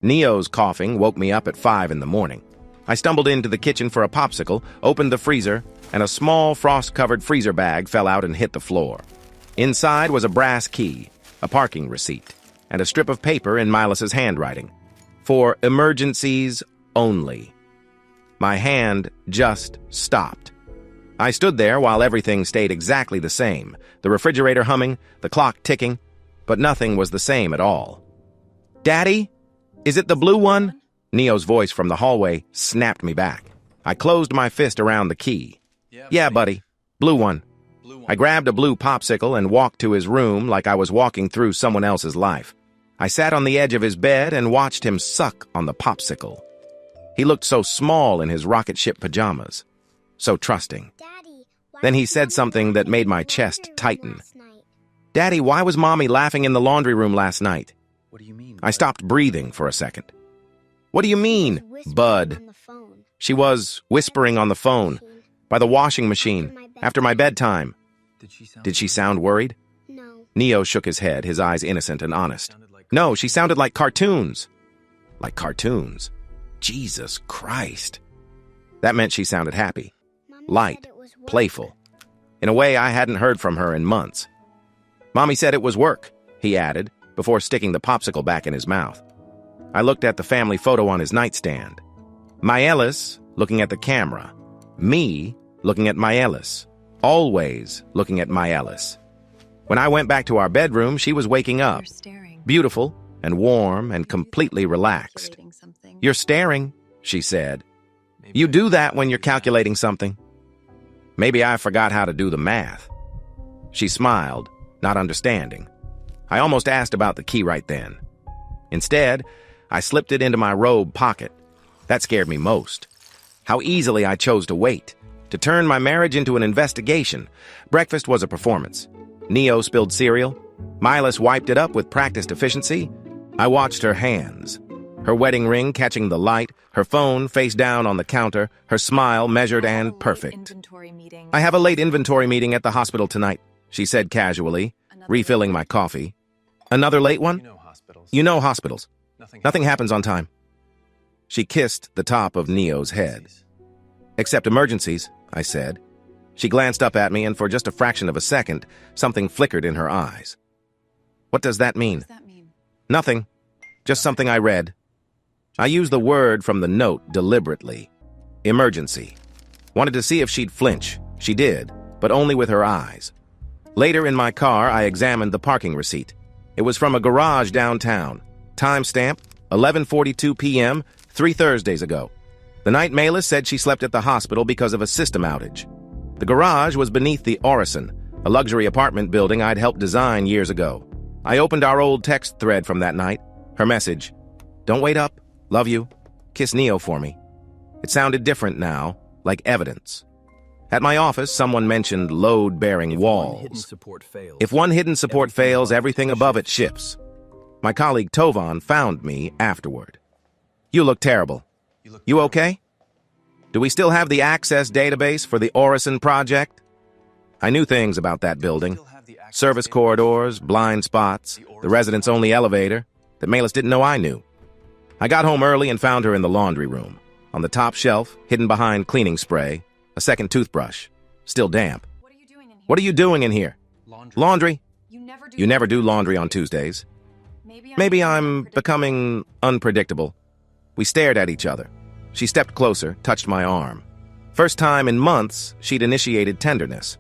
Neo's coughing woke me up at 5 in the morning. I stumbled into the kitchen for a popsicle, opened the freezer, and a small frost-covered freezer bag fell out and hit the floor. Inside was a brass key, a parking receipt, and a strip of paper in Maelis' handwriting. For emergencies only. My hand just stopped. I stood there while everything stayed exactly the same, the refrigerator humming, the clock ticking, but nothing was the same at all. "Daddy? Is it the blue one?" Neo's voice from the hallway snapped me back. I closed my fist around the key. Yeah, buddy. Blue one. I grabbed a blue popsicle and walked to his room like I was walking through someone else's life. I sat on the edge of his bed and watched him suck on the popsicle. He looked so small in his rocket ship pajamas, so trusting. Then he said something that made my chest tighten. "Daddy, why was Mommy laughing in the laundry room last night?" What do you mean? I stopped breathing for a second. "What do you mean, bud?" She was whispering on the phone, by the washing machine, after my bedtime. Did she sound worried? No. Neo shook his head, his eyes innocent and honest. No, she sounded like cartoons. Like cartoons. Jesus Christ. That meant she sounded happy, light, playful, in a way I hadn't heard from her in months. "Mommy said it was work," he added, before sticking the popsicle back in his mouth. I looked at the family photo on his nightstand. Maelis looking at the camera. Me looking at Maelis. Always looking at Maelis. When I went back to our bedroom, she was waking up. Beautiful and warm and completely relaxed. "You're staring," she said. "You do that when you're calculating something." Maybe I forgot how to do the math. She smiled, not understanding. I almost asked about the key right then. Instead, I slipped it into my robe pocket. That scared me most. How easily I chose to wait, to turn my marriage into an investigation. Breakfast was a performance. Neo spilled cereal. Maelis wiped it up with practiced efficiency. I watched her hands, her wedding ring catching the light, her phone face down on the counter, her smile measured and perfect. "I have a late inventory meeting at the hospital tonight," she said casually, refilling my coffee. "Another late one?" You know hospitals. Nothing happens on time." She kissed the top of Neo's head. "Except emergencies," I said. She glanced up at me, and for just a fraction of a second, something flickered in her eyes. "What does that mean?" "Nothing. Just something I read." I used the word from the note deliberately. Emergency. Wanted to see if she'd flinch. She did, but only with her eyes. Later in my car, I examined the parking receipt. It was from a garage downtown. Timestamp, 11:42 p.m., 3 Thursdays ago. The night Maelis said she slept at the hospital because of a system outage. The garage was beneath the Orison, a luxury apartment building I'd helped design years ago. I opened our old text thread from that night. Her message, "Don't wait up. Love you. Kiss Neo for me." It sounded different now, like evidence. At my office, someone mentioned load-bearing walls. If one hidden support fails, everything above it shifts. My colleague Tovan found me afterward. "You look terrible. You okay? Do we still have the access database for the Orison project?" I knew things about that building. Service corridors, blind spots, the residents-only elevator that Maelis didn't know I knew. I got home early and found her in the laundry room. On the top shelf, hidden behind cleaning spray, a second toothbrush, still damp. "What are you doing in here?" "Laundry." You never do laundry on Tuesdays." Maybe I'm becoming unpredictable. We stared at each other. She stepped closer, touched my arm. First time in months, she'd initiated tenderness.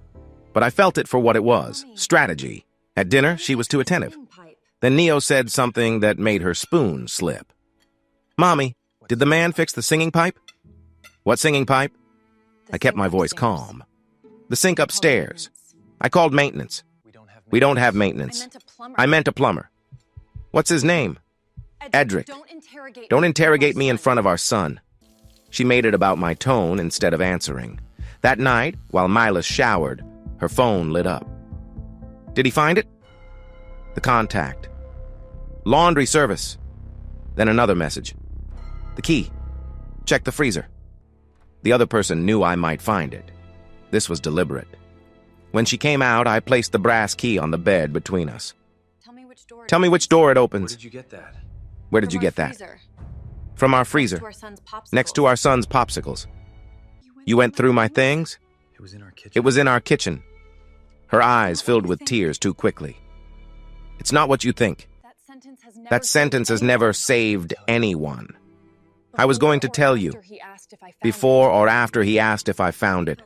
But I felt it for what it was, strategy. At dinner, she was too attentive. Then Neo said something that made her spoon slip. "Mommy, did the man fix the singing pipe?" "What singing pipe?" I kept my voice calm. "The sink upstairs. I called maintenance." "We don't have maintenance." "I meant a plumber." "What's his name?" "Edrik." "Don't interrogate me in front of our son." She made it about my tone instead of answering. That night, while Maelis showered, her phone lit up. "Did he find it?" The contact. "Laundry service." Then another message. "The key. Check the freezer." The other person knew I might find it. This was deliberate. When she came out, I placed the brass key on the bed between us. Tell me which door it opens." Where did you get that? Where did you get that? From our freezer, next to our son's popsicles. You went through my things? It was in our kitchen. Her eyes filled with tears too quickly. It's not what you think. That sentence has never saved anyone. I was going to tell you, before or after he asked if I found it.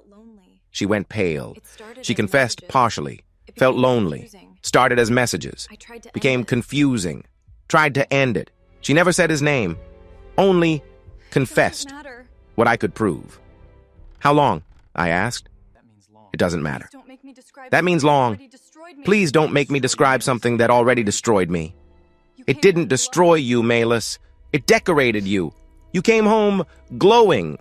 She went pale. She confessed partially, felt lonely, started as messages, became confusing, tried to end it. She never said his name, only confessed what I could prove. How long? I asked. It doesn't matter. That means long. Please don't make me describe something that already destroyed me. It didn't destroy you, Maelis. It decorated you. You came home glowing.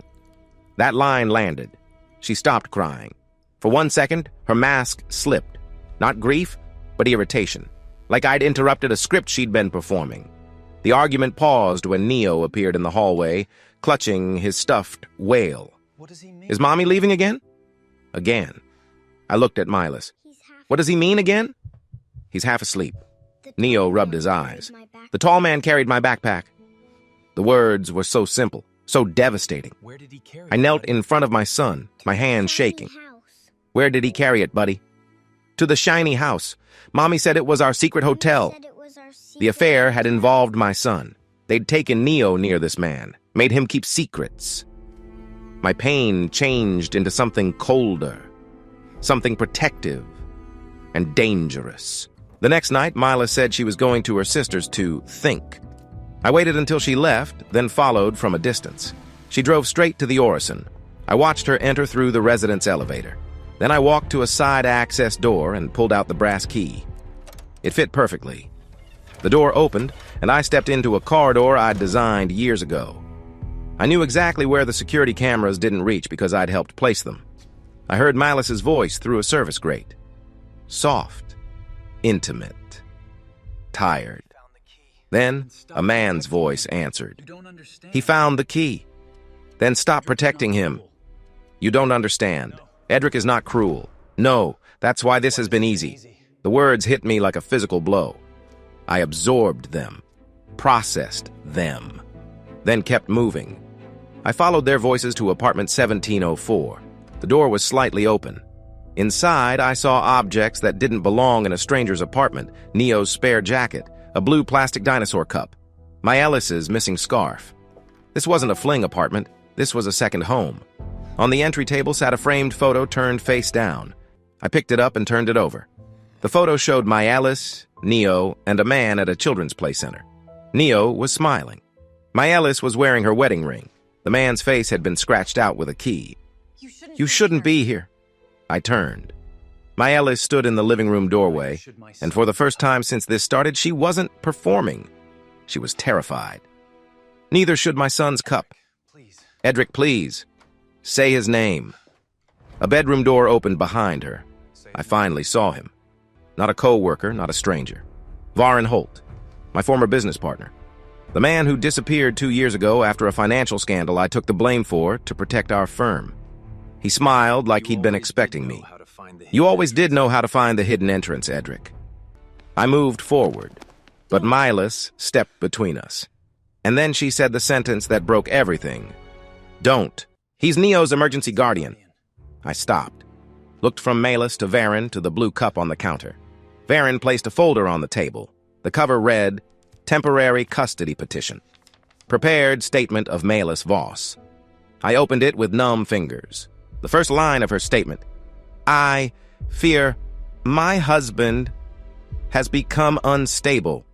That line landed. She stopped crying. For 1 second, her mask slipped. Not grief, but irritation. Like I'd interrupted a script she'd been performing. The argument paused when Neo appeared in the hallway, clutching his stuffed whale. What does he mean? Is Mommy leaving again? Again. I looked at Maelis. What does he mean again? He's half asleep. Neo rubbed his eyes. The tall man carried my backpack. The words were so simple, so devastating. Where did he carry I knelt in front of my son, my hands shaking. Where did he carry it, buddy? To the shiny house. Mommy said it was our secret hotel. The affair had involved my son. They'd taken Neo near this man, made him keep secrets. My pain changed into something colder, something protective and dangerous. The next night, Maelis said she was going to her sister's to think. I waited until she left, then followed from a distance. She drove straight to the Orison. I watched her enter through the residence elevator. Then I walked to a side access door and pulled out the brass key. It fit perfectly. The door opened, and I stepped into a corridor I'd designed years ago. I knew exactly where the security cameras didn't reach because I'd helped place them. I heard Maelis' voice through a service grate. Soft, intimate, tired. Then a man's voice answered. He found the key. Then stop protecting him. You don't understand. Edrik is not cruel. No, that's why this has been easy. The words hit me like a physical blow. I absorbed them, processed them, then kept moving. I followed their voices to apartment 1704. The door was slightly open. Inside, I saw objects that didn't belong in a stranger's apartment. Neo's spare jacket, a blue plastic dinosaur cup, Maelis' missing scarf. This wasn't a fling apartment. This was a second home. On the entry table sat a framed photo turned face down. I picked it up and turned it over. The photo showed Maelis, Neo, and a man at a children's play center. Neo was smiling. Maelis was wearing her wedding ring. The man's face had been scratched out with a key. You shouldn't be here. I turned. Maelis stood in the living room doorway, and for the first time since this started, she wasn't performing. She was terrified. Neither should my son's cup. Edrik, please. Say his name. A bedroom door opened behind her. I finally saw him. Not a co-worker, not a stranger. Varen Holt, my former business partner. The man who disappeared 2 years ago after a financial scandal I took the blame for to protect our firm. He smiled like he'd been expecting me. You always did know how to find the hidden entrance, Edrik. I moved forward, but Maelis stepped between us. And then she said the sentence that broke everything. Don't. He's Neo's emergency guardian. I stopped, looked from Maelis to Varen to the blue cup on the counter. Varen placed a folder on the table. The cover read, Temporary Custody Petition. Prepared Statement of Maelis Voss. I opened it with numb fingers. The first line of her statement, I fear my husband has become unstable.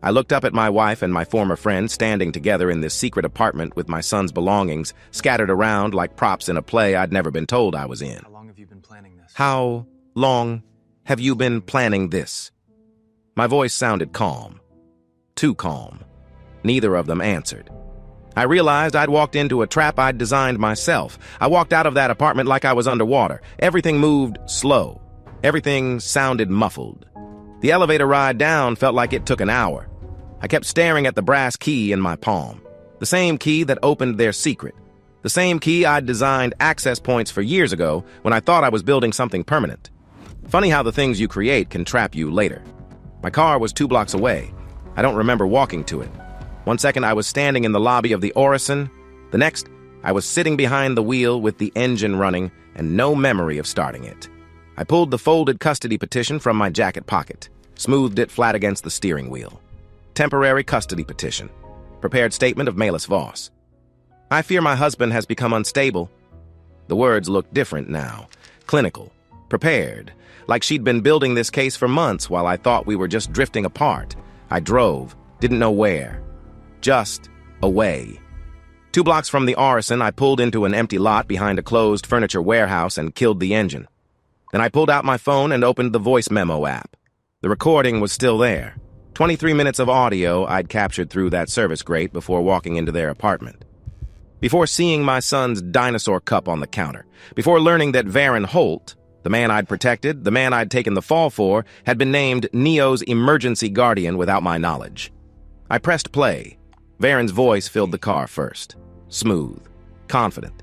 I looked up at my wife and my former friend standing together in this secret apartment with my son's belongings scattered around like props in a play I'd never been told I was in. How long have you been planning this? How long have you been planning this? My voice sounded calm. Too calm. Neither of them answered. I realized I'd walked into a trap I'd designed myself. I walked out of that apartment like I was underwater. Everything moved slow. Everything sounded muffled. The elevator ride down felt like it took an hour. I kept staring at the brass key in my palm. The same key that opened their secret. The same key I'd designed access points for years ago when I thought I was building something permanent. Funny how the things you create can trap you later. My car was 2 blocks away. I don't remember walking to it. One second I was standing in the lobby of the Orison. The next, I was sitting behind the wheel with the engine running and no memory of starting it. I pulled the folded custody petition from my jacket pocket, smoothed it flat against the steering wheel. Temporary custody petition. Prepared statement of Maelis Voss. I fear my husband has become unstable. The words looked different now. Clinical. Prepared. Like she'd been building this case for months while I thought we were just drifting apart. I drove. Didn't know where. Just away. 2 blocks from the Orison, I pulled into an empty lot behind a closed furniture warehouse and killed the engine. Then I pulled out my phone and opened the voice memo app. The recording was still there. 23 minutes of audio I'd captured through that service grate before walking into their apartment. Before seeing my son's dinosaur cup on the counter. Before learning that Varen Holt, the man I'd protected, the man I'd taken the fall for, had been named Neo's emergency guardian without my knowledge. I pressed play. Varen's voice filled the car first. Smooth. Confident.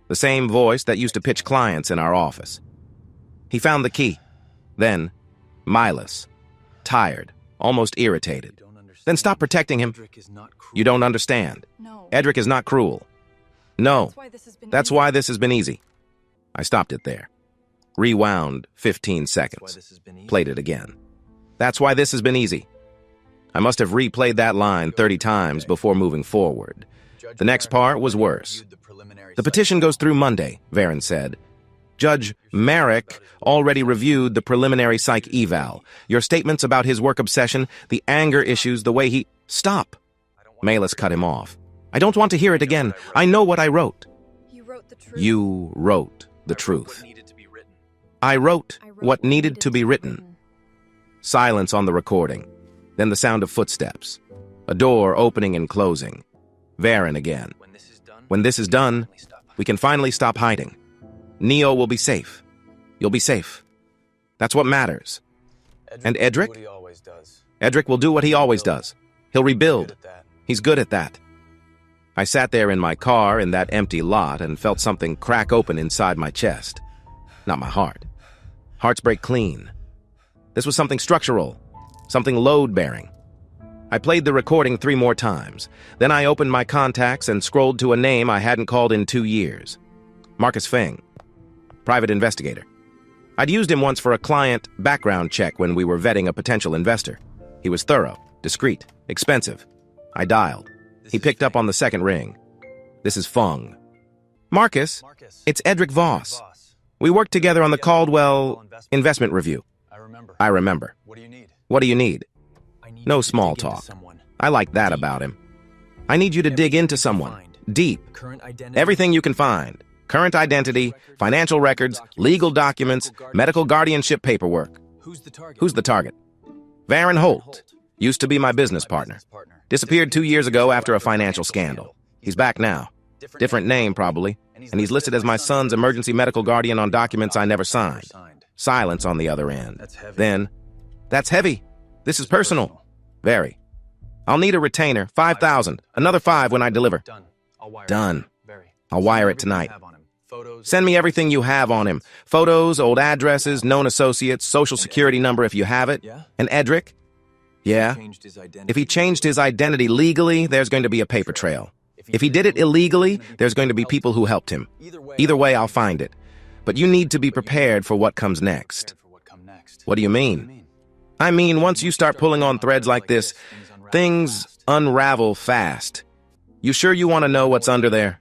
The same voice that used to pitch clients in our office. He found the key. Then, Maelis. Tired. Almost irritated. Then stop protecting him. You don't understand. No. Edrik is not cruel. No. That's why this has been easy. I stopped it there. Rewound 15 seconds. Played it again. That's why this has been easy. I must have replayed that line 30 times before moving forward. The next part was worse. The petition goes through Monday, Varen said. Judge Merrick already reviewed the preliminary psych eval. Your statements about his work obsession, the anger issues, the way he... Stop! Maelis cut him off. I don't want to hear it again. I know what I wrote. You wrote the truth. You wrote the truth. I wrote what needed to be written. Silence on the recording. Then the sound of footsteps. A door opening and closing. Varen again. When this is done, we can finally stop hiding. Neo will be safe. You'll be safe. That's what matters. And Edrik? Edrik will do what he always does. He'll rebuild. He's good at that. I sat there in my car in that empty lot and felt something crack open inside my chest. Not my heart. Hearts break clean. This was something structural. Something load-bearing. I played the recording 3 more times. Then I opened my contacts and scrolled to a name I hadn't called in 2 years. Marcus Feng. Private investigator. I'd used him once for a client background check when we were vetting a potential investor. He was thorough, discreet, expensive. I dialed. He picked up on the second ring. This is Feng. Marcus, it's Edrik Voss. We worked together on the Caldwell investment review. I remember. What do you need? No small talk. I like that about him. I need you to dig into someone. Deep. Everything you can find. Current identity, financial records, legal documents, medical guardianship paperwork. Who's the target? Varen Holt. Used to be my business partner. Disappeared 2 years ago after a financial scandal. He's back now. Different name, probably. And he's listed as my son's emergency medical guardian on documents I never signed. Silence on the other end. Then, that's heavy. This is personal. Very. I'll need a retainer, 5,000. Another 5 when I deliver. Done. I'll wire it tonight. Send me everything you have on him. Photos, old addresses, known associates, social security number if you have it. And Edrik? Yeah. If he changed his identity legally, there's going to be a paper trail. If he did it illegally, there's going to be people who helped him. Either way, I'll find it. But you need to be prepared for what comes next. What do you mean? I mean, once you start pulling on threads like this, things unravel fast. You sure you want to know what's under there?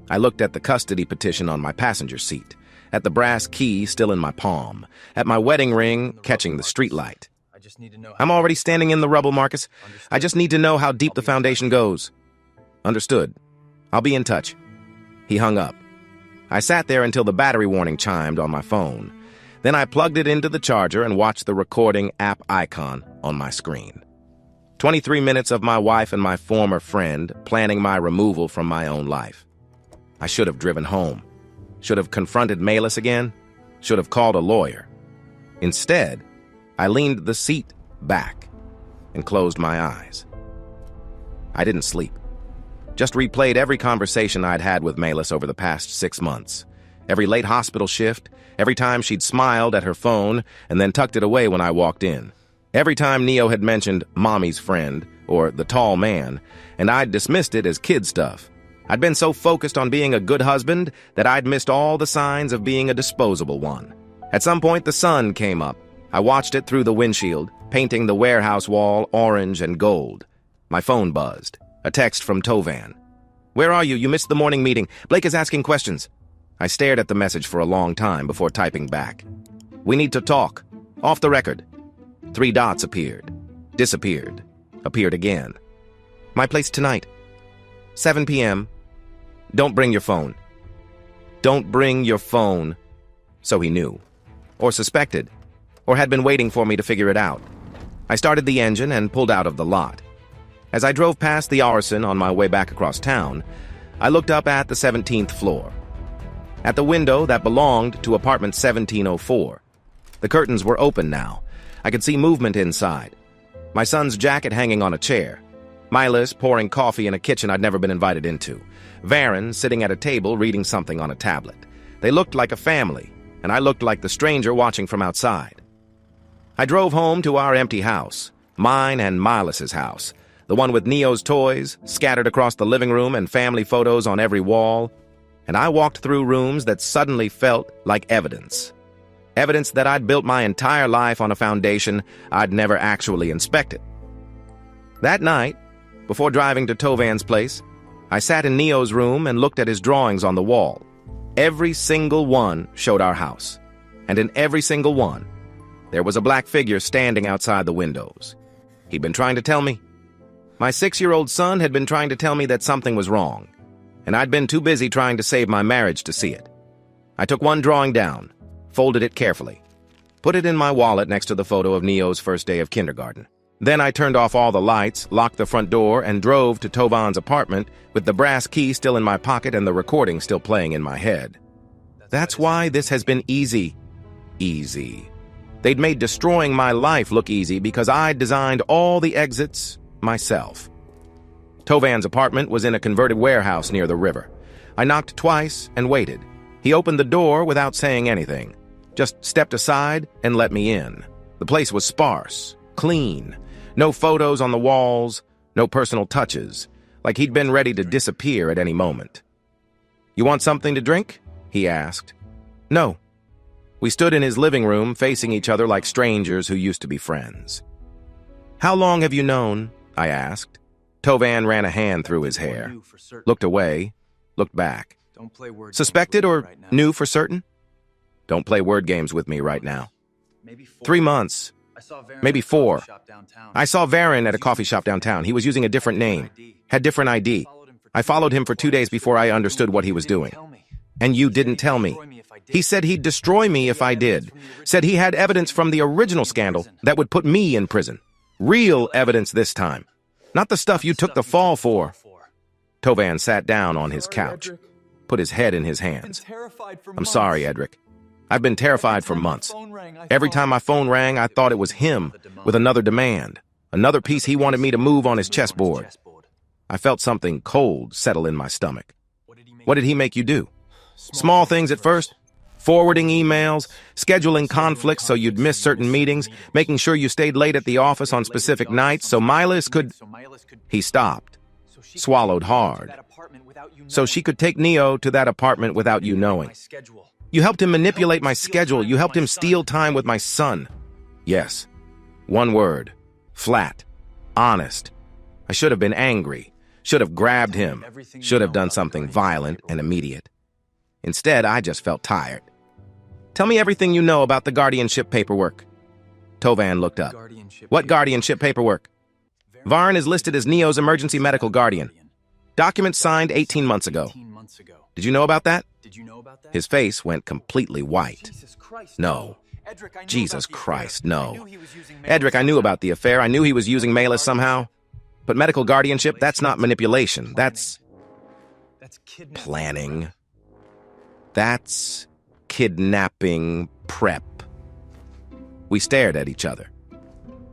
I looked at the custody petition on my passenger seat, at the brass key still in my palm, at my wedding ring catching the streetlight. I'm already standing in the rubble, Marcus. I just need to know how deep the foundation goes. Understood. I'll be in touch. He hung up. I sat there until the battery warning chimed on my phone. Then I plugged it into the charger and watched the recording app icon on my screen. 23 minutes of my wife and my former friend planning my removal from my own life. I should have driven home. Should have confronted Maelis again. Should have called a lawyer. Instead, I leaned the seat back and closed my eyes. I didn't sleep. Just replayed every conversation I'd had with Maelis over the past 6 months. Every late hospital shift, every time she'd smiled at her phone and then tucked it away when I walked in. Every time Neo had mentioned Mommy's friend, or the tall man, and I'd dismissed it as kid stuff. I'd been so focused on being a good husband that I'd missed all the signs of being a disposable one. At some point, the sun came up. I watched it through the windshield, painting the warehouse wall orange and gold. My phone buzzed. A text from Tovan. "Where are you? You missed the morning meeting. Blake is asking questions." I stared at the message for a long time before typing back. "We need to talk. Off the record." 3 dots appeared. Disappeared. Appeared again. "My place tonight. 7 p.m. Don't bring your phone." Don't bring your phone. So he knew. Or suspected. Or had been waiting for me to figure it out. I started the engine and pulled out of the lot. As I drove past the Arson on my way back across town, I looked up at the 17th floor. At the window that belonged to apartment 1704. The curtains were open now. I could see movement inside. My son's jacket hanging on a chair. Maelis pouring coffee in a kitchen I'd never been invited into. Varen sitting at a table reading something on a tablet. They looked like a family, and I looked like the stranger watching from outside. I drove home to our empty house, mine and Maelis' house, the one with Neo's toys scattered across the living room and family photos on every wall, and I walked through rooms that suddenly felt like evidence. Evidence that I'd built my entire life on a foundation I'd never actually inspected. That night, before driving to Tovan's place, I sat in Neo's room and looked at his drawings on the wall. Every single one showed our house, and in every single one, there was a black figure standing outside the windows. He'd been trying to tell me. My 6-year-old son had been trying to tell me that something was wrong, and I'd been too busy trying to save my marriage to see it. I took one drawing down, folded it carefully, put it in my wallet next to the photo of Neo's first day of kindergarten. Then I turned off all the lights, locked the front door, and drove to Tovan's apartment with the brass key still in my pocket and the recording still playing in my head. That's why this has been easy. Easy. They'd made destroying my life look easy because I'd designed all the exits myself. Tovan's apartment was in a converted warehouse near the river. I knocked twice and waited. He opened the door without saying anything, just stepped aside and let me in. The place was sparse, clean, no photos on the walls, no personal touches, like he'd been ready to disappear at any moment. "You want something to drink?" he asked. "No." We stood in his living room facing each other like strangers who used to be friends. "How long have you known?" I asked. Tovan ran a hand through his hair, looked away, looked back. "Suspected or knew for certain?" Don't play word games with me right now. 3 months. Maybe 4. I saw Varen at a coffee shop downtown. He was using a different name, had different ID. I followed him for 2 days before I understood what he was doing. And you didn't tell me. He said he'd destroy me if I did. Said he had evidence from the original scandal that would put me in prison. Real evidence this time. Not the stuff you took the fall for. Tovan sat down on his couch, put his head in his hands. "I'm sorry, Edrik. I've been terrified for months. Every time my phone rang, I thought it was him with another demand, another piece he wanted me to move on his chessboard. I felt something cold settle in my stomach. What did he make you do? Small things at first. Forwarding emails, scheduling conflicts so you'd miss certain meetings, making sure you stayed late at the office on specific nights so Maelis could..." He stopped, swallowed hard. "So she could take Neo to that apartment without you knowing. You helped him manipulate my schedule. You helped him steal time with my son." Yes. One word. Flat. Honest. I should have been angry. Should have grabbed him. Should have done something violent and immediate. Instead, I just felt tired. "Tell me everything you know about the guardianship paperwork." Tovan looked up. "What guardianship paperwork?" "Varen is listed as Neo's emergency medical guardian. Documents signed 18 months ago. Did you know about that?" His face went completely white. "No. Jesus Christ, no. Edrik, I knew about the affair. I knew he was using Maelis somehow. But medical guardianship, that's not manipulation. That's planning. That's kidnapping prep." We stared at each other.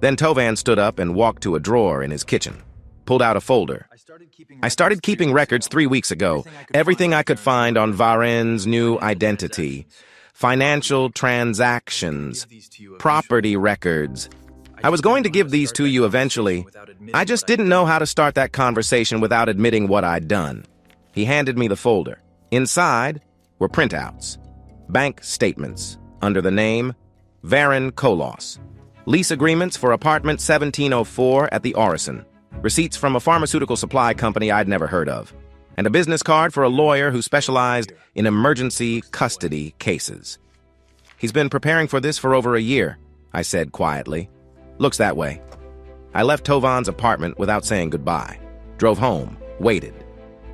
Then Tovan stood up and walked to a drawer in his kitchen, pulled out a folder. "I started keeping records 3 weeks ago. Everything I could find on Varen's new identity. Financial transactions, property records. I was going to give these to you eventually. I just didn't know how to start that conversation without admitting what I'd done. He handed me the folder. Inside were printouts, bank statements under the name Varon Kolos, lease agreements for apartment 1704 at the Orison, receipts from a pharmaceutical supply company I'd never heard of, and a business card for a lawyer who specialized in emergency custody cases. He's been preparing for this for over a year, I said quietly. Looks that way. I left Tovan's apartment without saying goodbye, drove home, waited.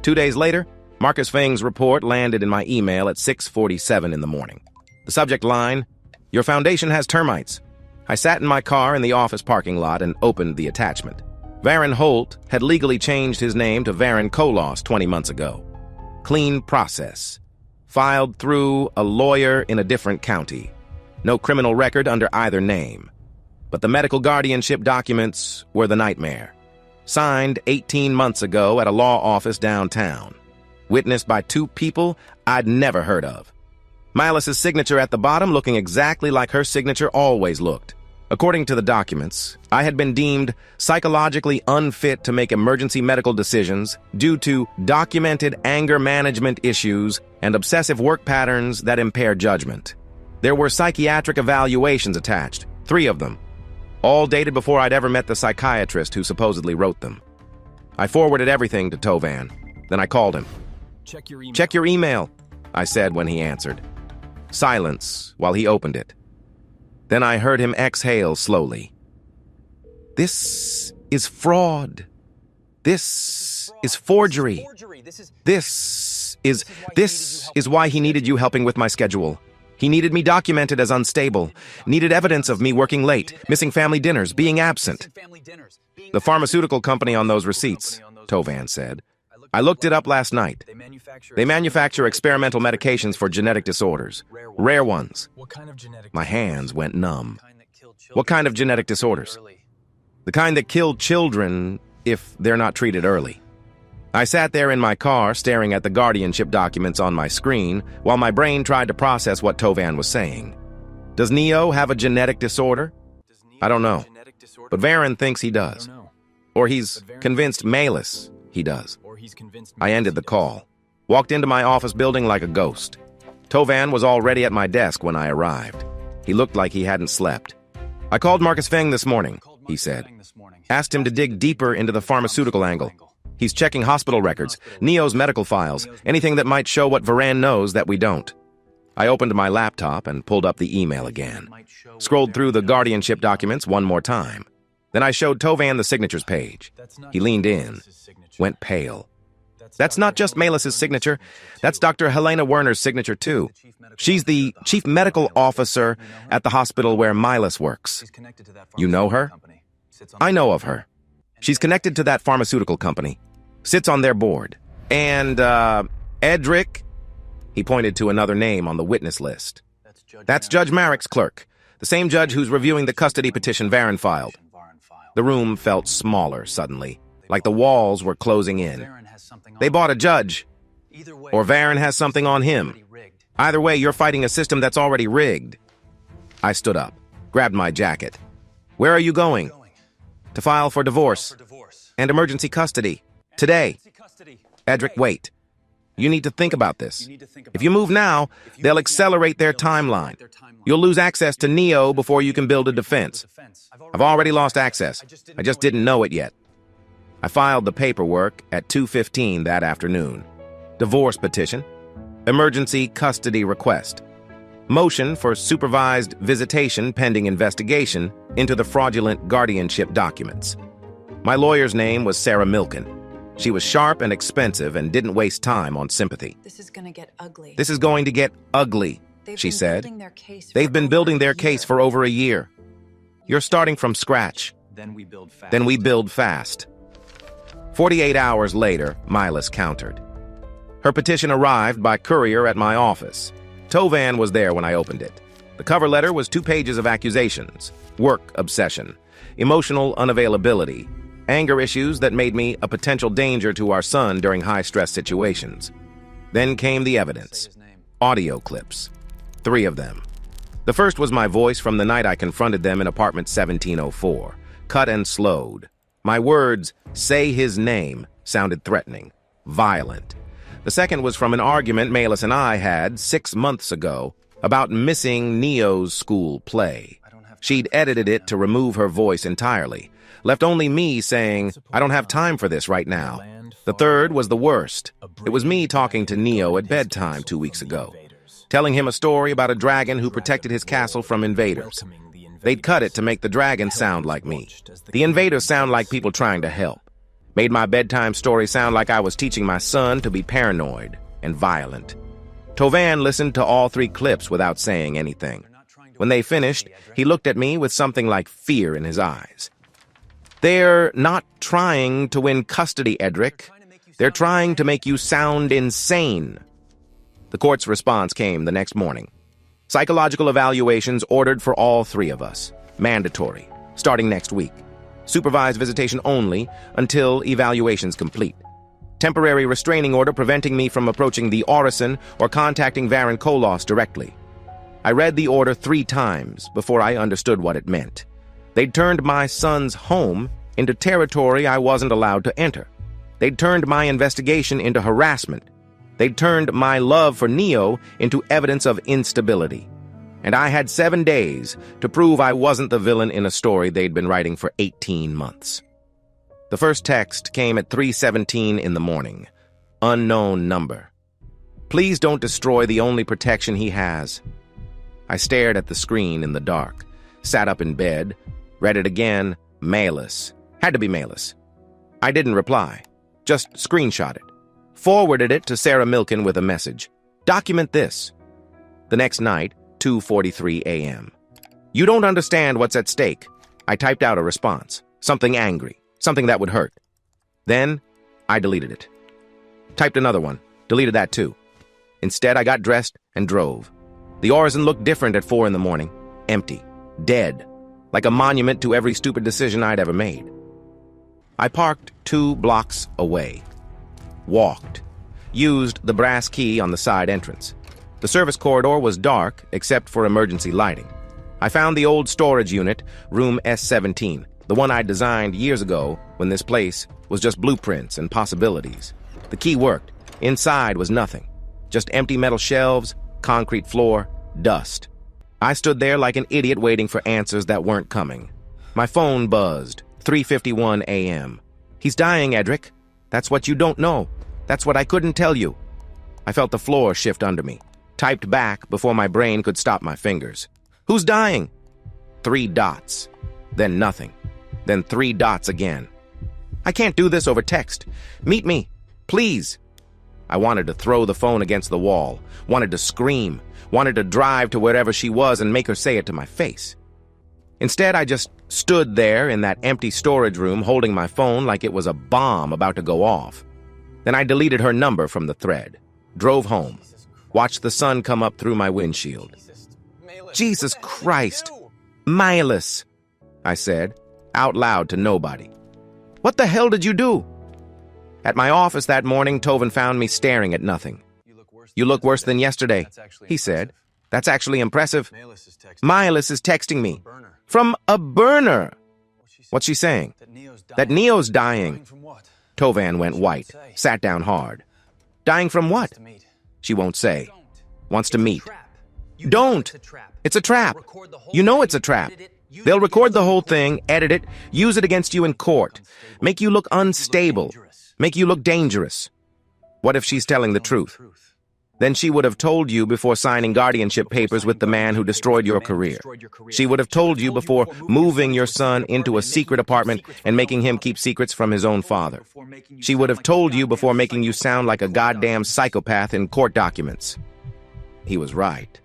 2 days later, Marcus Feng's report landed in my email at 6:47 in the morning. The subject line, "Your foundation has termites." I sat in my car in the office parking lot and opened the attachment. Varon Holt had legally changed his name to Varon Kolos 20 months ago. Clean process. Filed through a lawyer in a different county. No criminal record under either name. But the medical guardianship documents were the nightmare. Signed 18 months ago at a law office downtown. Witnessed by 2 people I'd never heard of. Maelis' signature at the bottom looking exactly like her signature always looked. According to the documents, I had been deemed psychologically unfit to make emergency medical decisions due to documented anger management issues and obsessive work patterns that impair judgment. There were psychiatric evaluations attached, 3 of them, all dated before I'd ever met the psychiatrist who supposedly wrote them. I forwarded everything to Tovan. Then I called him. Check your email, I said when he answered. Silence while he opened it. Then I heard him exhale slowly. This is fraud. This is forgery. This is why he needed you helping with my schedule. He needed me documented as unstable, needed evidence of me working late, missing family dinners, being absent. The pharmaceutical company on those receipts, Tovan said. I looked it up last night. They manufacture experimental medications for genetic disorders. Rare ones. My hands went numb. What kind of genetic disorders? The kind that kill children if they're not treated early. I sat there in my car staring at the guardianship documents on my screen while my brain tried to process what Tovan was saying. Does Neo have a genetic disorder? I don't know. But Varon thinks he does. Or he's convinced Maelis he does. I ended the call. Walked into my office building like a ghost. Tovan was already at my desk when I arrived. He looked like he hadn't slept. I called Marcus Feng this morning, he said. Asked him to dig deeper into the pharmaceutical angle. He's checking hospital records, Neo's medical files, anything that might show what Varon knows that we don't. I opened my laptop and pulled up the email again. Scrolled through the guardianship documents one more time. Then I showed Tovan the signatures page. He leaned in, went pale. That's not just Maelis' signature. That's Dr. Helena Werner's signature, too. She's the chief medical officer at the hospital where Maelis works. You know her? I know of her. She's connected to that pharmaceutical company. Sits on their board. And, Edrik? He pointed to another name on the witness list. That's Judge Marek's clerk, the same judge who's reviewing the custody petition Varon filed. The room felt smaller suddenly, like the walls were closing in. They bought a judge. Or Varon has something on him. Either way, you're fighting a system that's already rigged. I stood up, grabbed my jacket. Where are you going? To file for divorce and emergency custody. Today. Edrik, wait. You need to think about this. If you move now, they'll accelerate their timeline. You'll lose access to Neo before you can build a defense. I've already lost access. I just didn't know it yet. I filed the paperwork at 2:15 that afternoon. Divorce petition. Emergency custody request. Motion for supervised visitation pending investigation into the fraudulent guardianship documents. My lawyer's name was Sarah Milken. She was sharp and expensive and didn't waste time on sympathy. This is going to get ugly. This is going to get ugly, she said. They've been building their case for over a year. You're starting from scratch. Then we build fast. 48 hours later, Maelis countered. Her petition arrived by courier at my office. Tovan was there when I opened it. The cover letter was 2 pages of accusations, work obsession, emotional unavailability, anger issues that made me a potential danger to our son during high-stress situations. Then came the evidence. Audio clips. 3 of them. The first was my voice from the night I confronted them in apartment 1704, cut and slowed. My words, "say his name," sounded threatening, violent. The second was from an argument Maelis and I had 6 months ago about missing Neo's school play. She'd edited it to remove her voice entirely, left only me saying, "I don't have time for this right now." The third was the worst. It was me talking to Neo at bedtime 2 weeks ago, telling him a story about a dragon who protected his castle from invaders. They'd cut it to make the dragon sound like me. The invaders sound like people trying to help. Made my bedtime story sound like I was teaching my son to be paranoid and violent. Tovan listened to all 3 clips without saying anything. When they finished, he looked at me with something like fear in his eyes. "They're not trying to win custody, Edrik. They're trying to make you sound insane." The court's response came the next morning. Psychological evaluations ordered for all 3 of us. Mandatory, starting next week. Supervised visitation only until evaluation's complete. Temporary restraining order preventing me from approaching the Orison or contacting Varon Kolos directly. I read the order 3 times before I understood what it meant. They'd turned my son's home into territory I wasn't allowed to enter. They'd turned my investigation into harassment. They'd turned my love for Neo into evidence of instability. And I had 7 days to prove I wasn't the villain in a story they'd been writing for 18 months. The first text came at 3:17 in the morning. Unknown number. "Please don't destroy the only protection he has." I stared at the screen in the dark, sat up in bed, read it again. Maelis. Had to be Maelis. I didn't reply, just screenshot it. Forwarded it to Sarah Milken with a message. "Document this." The next night, 2:43 a.m. "You don't understand what's at stake." I typed out a response. Something angry. Something that would hurt. Then, I deleted it. Typed another one. Deleted that too. Instead, I got dressed and drove. The Orison looked different at 4 in the morning. Empty. Dead. Like a monument to every stupid decision I'd ever made. I parked 2 blocks away. Walked. Used the brass key on the side entrance. The service corridor was dark, except for emergency lighting. I found the old storage unit, room S17, the one I designed years ago when this place was just blueprints and possibilities. The key worked. Inside was nothing. Just empty metal shelves, concrete floor, dust. I stood there like an idiot waiting for answers that weren't coming. My phone buzzed. 3:51 a.m. "He's dying, Edrik. That's what you don't know. That's what I couldn't tell you." I felt the floor shift under me. Typed back before my brain could stop my fingers. "Who's dying?" 3 dots. Then nothing. Then 3 dots again. "I can't do this over text. Meet me. Please." I wanted to throw the phone against the wall. Wanted to scream. Wanted to drive to wherever she was and make her say it to my face. Instead, I just stood there in that empty storage room holding my phone like it was a bomb about to go off. Then I deleted her number from the thread. Drove home. Watched the sun come up through my windshield. "Jesus Christ! Maelis!" I said, out loud to nobody. "What the hell did you do?" At my office that morning, Tovan found me staring at nothing. "You look worse than yesterday," he said. "That's actually impressive." Maelis is texting me. From a burner. What's she saying? That Neo's dying. Tovan went white, sat down hard. Dying from what? She won't say. Wants to meet. Don't! It's a trap. You know it's a trap. They'll record the whole thing, edit it, use it against you in court, make you look unstable, make you look dangerous. What if she's telling the truth? Then she would have told you before signing guardianship papers with the man who destroyed your career. She would have told you before moving your son into a secret apartment and making him keep secrets from his own father. She would have told you before making you sound like a goddamn psychopath in court documents. He was right.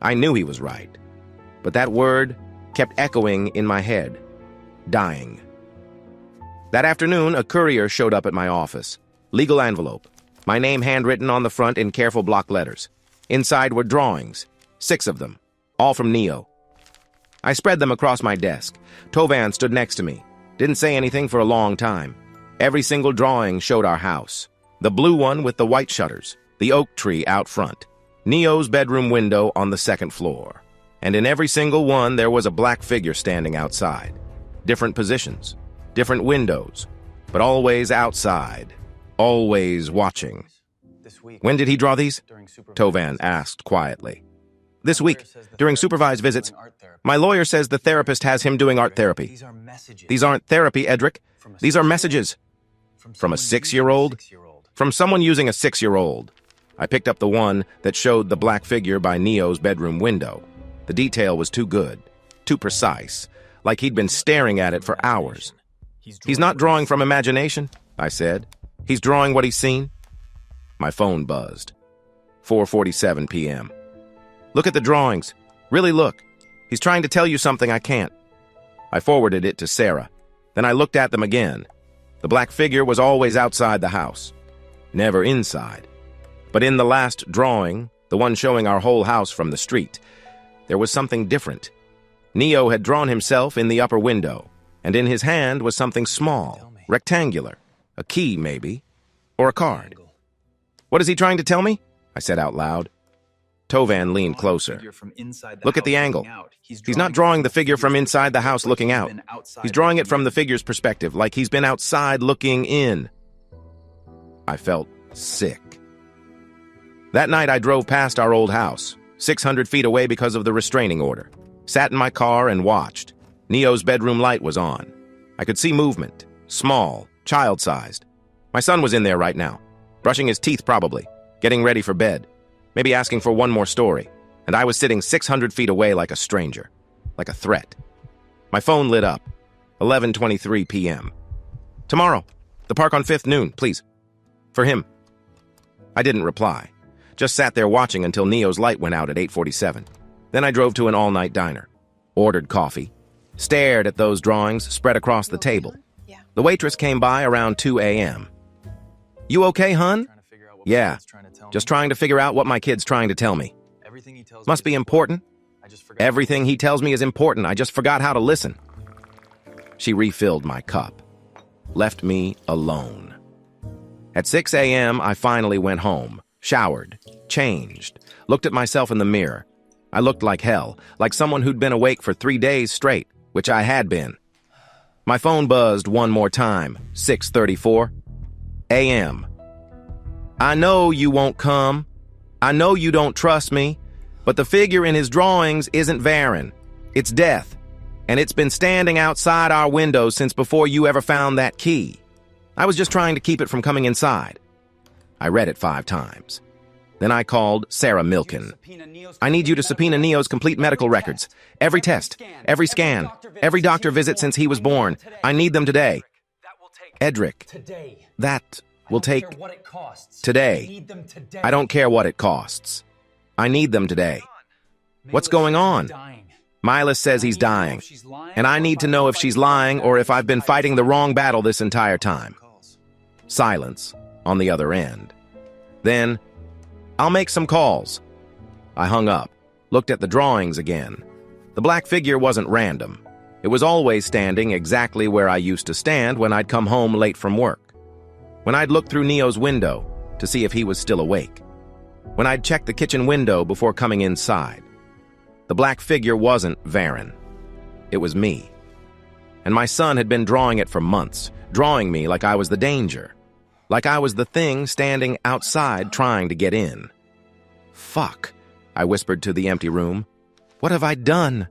I knew he was right. But that word kept echoing in my head. Dying. That afternoon, a courier showed up at my office. Legal envelope. My name handwritten on the front in careful block letters. Inside were drawings, 6 of them, all from Neo. I spread them across my desk. Tovan stood next to me. Didn't say anything for a long time. Every single drawing showed our house. The blue one with the white shutters, the oak tree out front, Neo's bedroom window on the 2nd floor, and in every single one there was a black figure standing outside. Different positions, different windows, but always outside, always watching. When did he draw these? Tovan asked quietly. This week, during supervised visits. My lawyer says the therapist has him doing art therapy. These aren't therapy, Edrik. These are messages. From a 6-year-old? From someone using a 6-year-old. I picked up the one that showed the black figure by Neo's bedroom window. The detail was too good, too precise, like he'd been staring at it for hours. He's not drawing from imagination, I said. He's drawing what he's seen. My phone buzzed. 4:47 p.m. Look at the drawings. Really look. He's trying to tell you something I can't. I forwarded it to Sarah. Then I looked at them again. The black figure was always outside the house. Never inside. But in the last drawing, the one showing our whole house from the street, there was something different. Neo had drawn himself in the upper window, and in his hand was something small, rectangular, a key maybe, or a card. What is he trying to tell me? I said out loud. Tovan leaned closer. Look at the angle. He's not drawing the figure from inside the house looking out. He's drawing it from the figure's perspective, like he's been outside looking in. I felt sick. That night I drove past our old house, 600 feet away because of the restraining order. Sat in my car and watched. Neo's bedroom light was on. I could see movement, small, child-sized. My son was in there right now, brushing his teeth probably, getting ready for bed, maybe asking for one more story, and I was sitting 600 feet away like a stranger, like a threat. My phone lit up, 11:23 p.m. Tomorrow, the park on 5th noon, please. For him. I didn't reply, just sat there watching until Neo's light went out at 8:47. Then I drove to an all-night diner, ordered coffee, stared at those drawings spread across the table. The waitress came by around 2 a.m. You okay, hun? Yeah, just trying to figure out what my kid's trying to tell me. Must be important. Everything he tells me is important. I just forgot how to listen. She refilled my cup, left me alone. At 6 a.m., I finally went home, showered, changed, looked at myself in the mirror. I looked like hell, like someone who'd been awake for 3 days straight, which I had been. My phone buzzed one more time, 6:34 a.m. I know you won't come. I know you don't trust me, but the figure in his drawings isn't Varen. It's Death, and it's been standing outside our window since before you ever found that key. I was just trying to keep it from coming inside. I read it 5 times. Then I called Sarah Milken. I need you to subpoena Neo's complete medical records. Every test, every scan, every doctor visit since he was born. I need them today. Edrik, that will take today. I don't care what it costs. I need them today. What's going on? Maelis says he's dying, and I need to know if she's lying or if I've been fighting the wrong battle this entire time. Silence on the other end. Then, I'll make some calls. I hung up, looked at the drawings again. The black figure wasn't random. It was always standing exactly where I used to stand when I'd come home late from work. When I'd look through Neo's window to see if he was still awake. When I'd check the kitchen window before coming inside. The black figure wasn't Varen. It was me. And my son had been drawing it for months, drawing me like I was the danger. Like I was the thing standing outside trying to get in. Fuck, I whispered to the empty room. What have I done?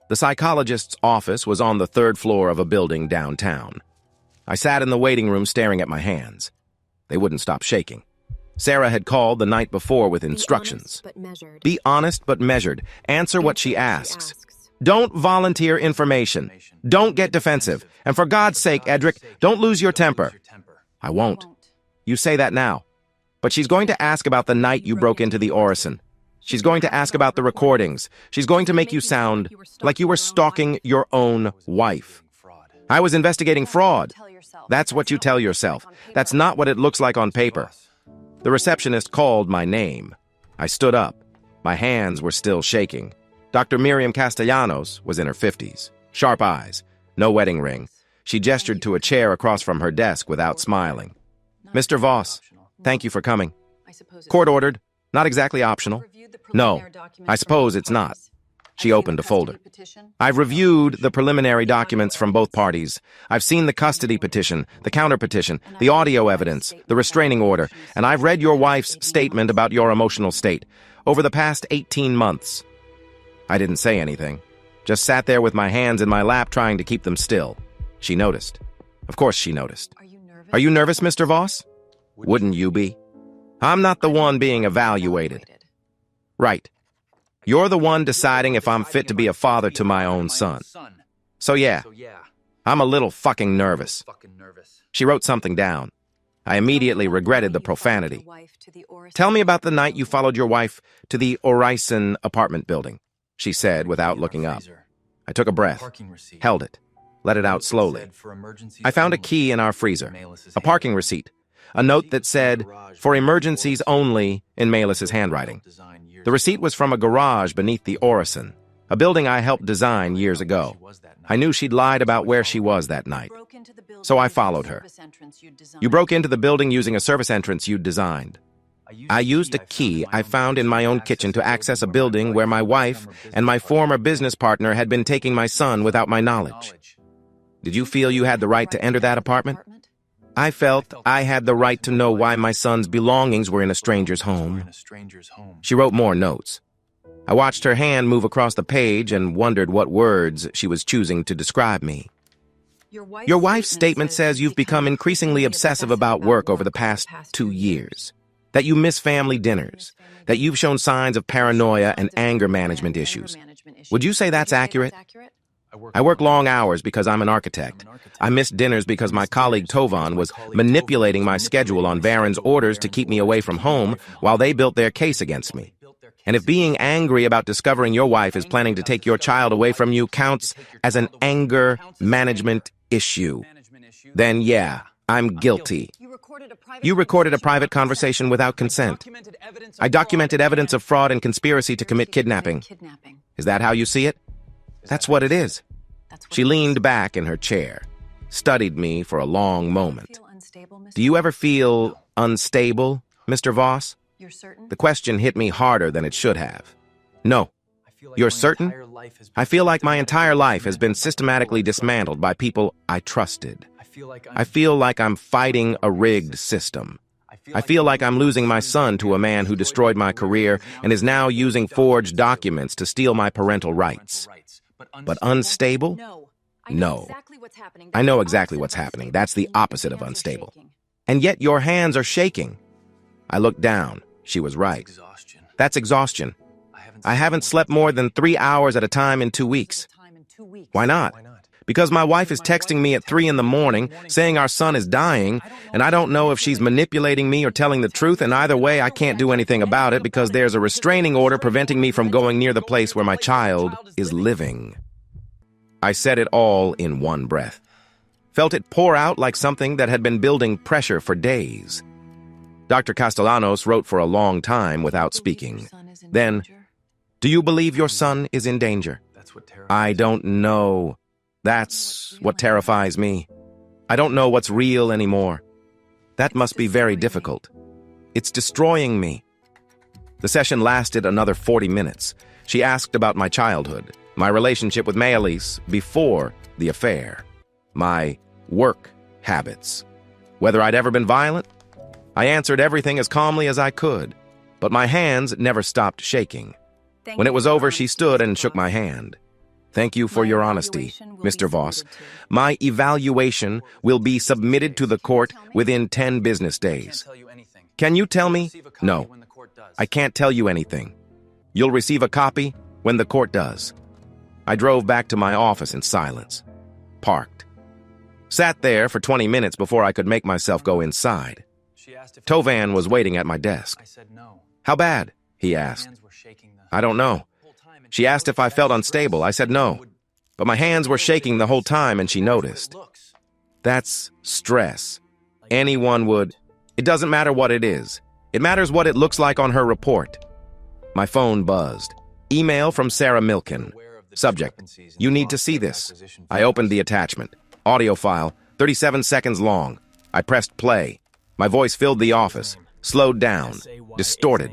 The psychologist's office was on the 3rd floor of a building downtown. I sat in the waiting room staring at my hands. They wouldn't stop shaking. Sarah had called the night before with instructions. Be honest but measured. Answer what she asks. Don't volunteer information. Don't get defensive. And for God's sake, Edrik, don't lose your temper. I won't. You say that now. But she's going to ask about the night you broke into the Orison. She's going to ask about the recordings. She's going to make you sound like you were stalking your own wife. I was investigating fraud. That's what you tell yourself. That's not what it looks like on paper. The receptionist called my name. I stood up. My hands were still shaking. Dr. Miriam Castellanos was in her 50s. Sharp eyes. No wedding ring. She gestured to a chair across from her desk without smiling. Mr. Voss, thank you for coming. Court ordered. Not exactly optional. No, I suppose it's not. She opened a folder. I've reviewed the preliminary documents from both parties. I've seen the custody petition, the counter petition, the audio evidence, the restraining order, and I've read your wife's statement about your emotional state over the past 18 months. I didn't say anything, just sat there with my hands in my lap trying to keep them still. She noticed. Of course she noticed. Are you nervous, Mr. Voss? Wouldn't you be? I'm not the one being evaluated. Right. You're the one deciding if I'm fit to be a father to my own son. So yeah, I'm a little fucking nervous. She wrote something down. I immediately regretted the profanity. Tell me about the night you followed your wife to the Orison apartment building, she said without looking up. I took a breath, held it, let it out slowly. I found a key in our freezer, a parking receipt, a note that said, "For emergencies only," in Maelis' handwriting. The receipt was from a garage beneath the Orison, a building I helped design years ago. I knew she'd lied about where she was that night, so I followed her. You broke into the building using a service entrance you'd designed. I used a key I found in my own kitchen to access a building where my wife and my former business partner had been taking my son without my knowledge. Did you feel you had the right to enter that apartment? I felt I had the right to know why my son's belongings were in a stranger's home. She wrote more notes. I watched her hand move across the page and wondered what words she was choosing to describe me. Your wife's statement says you've become increasingly obsessive about work over the past 2 years, that you miss family dinners, that you've shown signs of paranoia and anger management issues. Would you say that's accurate? I work long hours because I'm an architect. I missed dinners because my colleague Tovan was manipulating my schedule on Varen's orders to keep me away from home while they built their case against me. And if being angry about discovering your wife is planning to take your child away from you counts as an anger management issue, then yeah, I'm guilty. You recorded a private conversation without consent. I documented evidence of fraud and conspiracy to commit kidnapping. Is that how you see it? That's what it is. She leaned back in her chair, studied me for a long moment. Do you ever feel unstable, Mr. Voss? The question hit me harder than it should have. No. You're certain? I feel like my entire life has been systematically dismantled by people I trusted. I feel like I'm fighting a rigged system. I feel like I'm losing my son to a man who destroyed my career and is now using forged documents to steal my parental rights. But unstable? No. I know exactly what's happening. That's the opposite of unstable. And yet your hands are shaking. I looked down. She was right. That's exhaustion. I haven't slept more than 3 hours at a time in 2 weeks. Why not? Because my wife is texting me at 3 in the morning saying our son is dying, and I don't know if she's manipulating me or telling the truth, and either way I can't do anything about it because there's a restraining order preventing me from going near the place where my child is living. I said it all in one breath. Felt it pour out like something that had been building pressure for days. Dr. Castellanos wrote for a long time without speaking. Then, do you believe your son is in danger? I don't know. That's what terrifies me. I don't know what's real anymore. That must be very difficult. It's destroying me. The session lasted another 40 minutes. She asked about my childhood, my relationship with Maelis before the affair, my work habits, whether I'd ever been violent. I answered everything as calmly as I could, but my hands never stopped shaking. When it was over, she stood and shook my hand. Thank you for your honesty, Mr. Voss. My evaluation will be submitted to the court within 10 business days. Can you tell me? No, I can't tell you anything. You'll receive a copy when the court does. I drove back to my office in silence. Parked. Sat there for 20 minutes before I could make myself go inside. Tovan was waiting at my desk. How bad? He asked. I don't know. She asked if I felt unstable. I said no. But my hands were shaking the whole time, and she noticed. That's stress. Anyone would. It doesn't matter what it is. It matters what it looks like on her report. My phone buzzed. Email from Sarah Milken. Subject: you need to see this. I opened the attachment. Audio file, 37 seconds long. I pressed play. My voice filled the office, slowed down, distorted.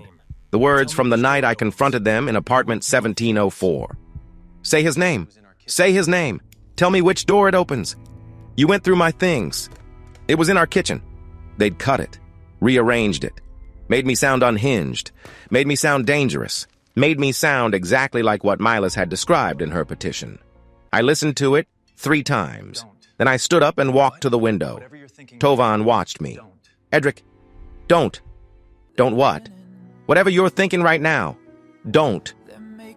The words from the night I confronted them in apartment 1704. Say his name. Say his name. Tell me which door it opens. You went through my things. It was in our kitchen. They'd cut it, rearranged it, made me sound unhinged, made me sound dangerous, made me sound exactly like what Maelis had described in her petition. I listened to it 3 times. Then I stood up and walked to the window. Tovan watched me. Edrik, don't. Don't what? Whatever you're thinking right now, don't.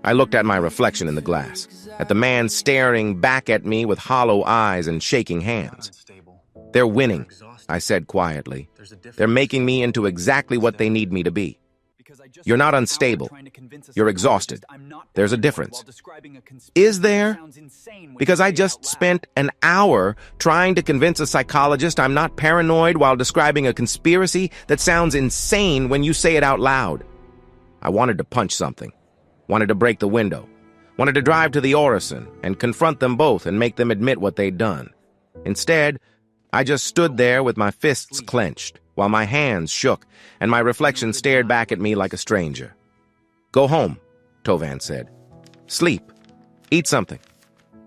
I looked at my reflection in the glass, at the man staring back at me with hollow eyes and shaking hands. They're winning, I said quietly. They're making me into exactly what they need me to be. You're not unstable. You're exhausted. There's a difference. Is there? Because I just spent an hour trying to convince a psychologist I'm not paranoid while describing a conspiracy that sounds insane when you say it out loud. I wanted to punch something. Wanted to break the window. Wanted to drive to the Orison and confront them both and make them admit what they'd done. Instead, I just stood there with my fists clenched, while my hands shook, and my reflection stared back at me like a stranger. Go home, Tovan said. Sleep. Eat something.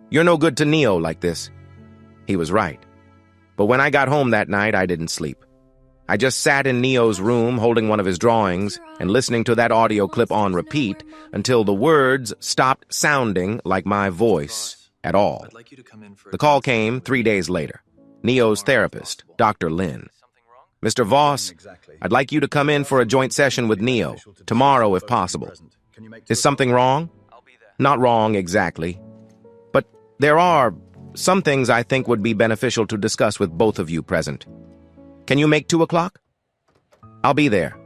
You're no good to Neo like this. He was right. But when I got home that night, I didn't sleep. I just sat in Neo's room holding one of his drawings and listening to that audio clip on repeat until the words stopped sounding like my voice at all. The call came 3 days later. Neo's therapist, Dr. Lin. Mr. Voss, I'd like you to come in for a joint session with Neo, tomorrow if possible. Is something wrong? Not wrong exactly. But there are some things I think would be beneficial to discuss with both of you present. Can you make 2 o'clock? I'll be there.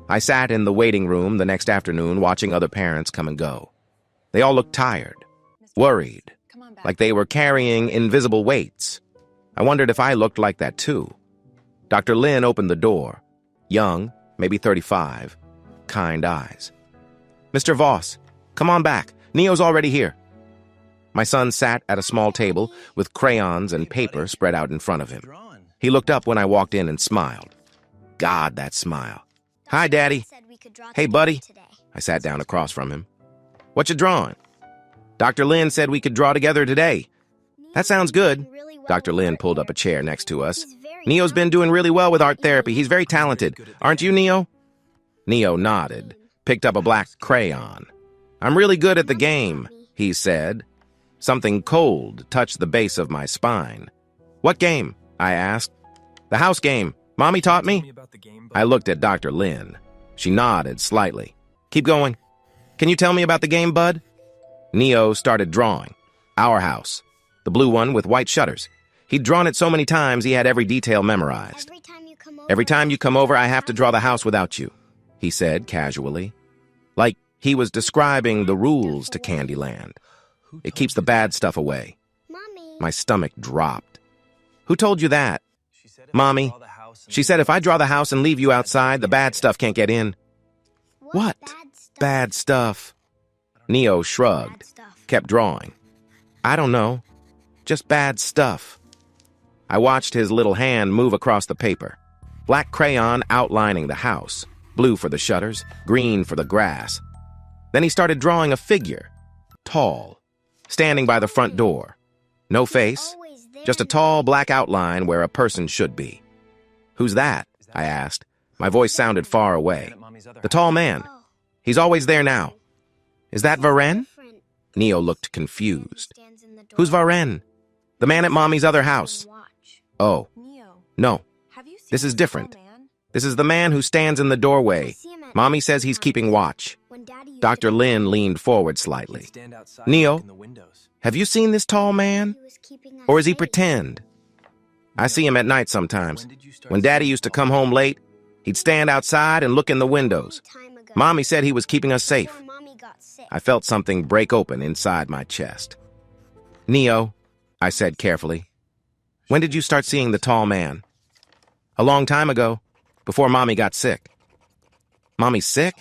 I sat in the waiting room the next afternoon watching other parents come and go. They all looked tired, worried, like they were carrying invisible weights. I wondered if I looked like that too. Dr. Lin opened the door. Young, maybe 35, kind eyes. Mr. Voss, come on back. Neo's already here. My son sat at a small table with crayons and paper spread out in front of him. He looked up when I walked in and smiled. God, that smile. Hi, Daddy. Hey, buddy. I sat down across from him. What you drawing? Dr. Lin said we could draw together today. That sounds good. Dr. Lin pulled up a chair next to us. Neo's been doing really well with art therapy. He's very talented. Aren't you, Neo? Neo nodded, picked up a black crayon. I'm really good at the game, he said. Something cold touched the base of my spine. What game? I asked. The house game. Mommy taught me. I looked at Dr. Lin. She nodded slightly. Keep going. Can you tell me about the game, bud? Neo started drawing. Our house. The blue one with white shutters. He'd drawn it so many times he had every detail memorized. Every time you come over, I have to draw the house without you, he said casually. Like he was describing the rules to Candyland. It keeps the bad stuff away. My stomach dropped. Who told you that? Mommy. She said if I draw the house and leave you outside, the bad stuff can't get in. What? Bad stuff. Neo shrugged, kept drawing. I don't know. Just bad stuff. I watched his little hand move across the paper. Black crayon outlining the house, blue for the shutters, green for the grass. Then he started drawing a figure, tall, standing by the front door. No face, just a tall black outline where a person should be. Who's that? I asked. My voice sounded far away. The tall man. He's always there now. Is that Varen? Neo looked confused. Who's Varen? The man at Mommy's other house. Oh, no. This is different. This is the man who stands in the doorway. Mommy says he's keeping watch. Dr. Lin leaned forward slightly. Neo, have you seen this tall man? Or is he pretend? I see him at night sometimes. When Daddy used to come home late, he'd stand outside and look in the windows. Mommy said he was keeping us safe. I felt something break open inside my chest. Neo, I said carefully, when did you start seeing the tall man? A long time ago, before Mommy got sick. Mommy's sick?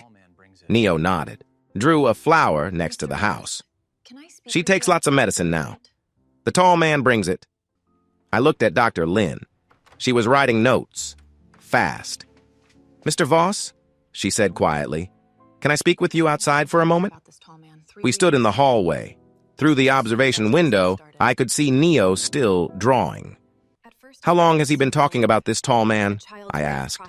Neo nodded, drew a flower next to the house. She takes lots of medicine now. The tall man brings it. I looked at Dr. Lin. She was writing notes, fast. Mr. Voss, she said quietly, can I speak with you outside for a moment? We stood in the hallway. Through the observation window, I could see Neo still drawing. "How long has he been talking about this tall man?" I asked.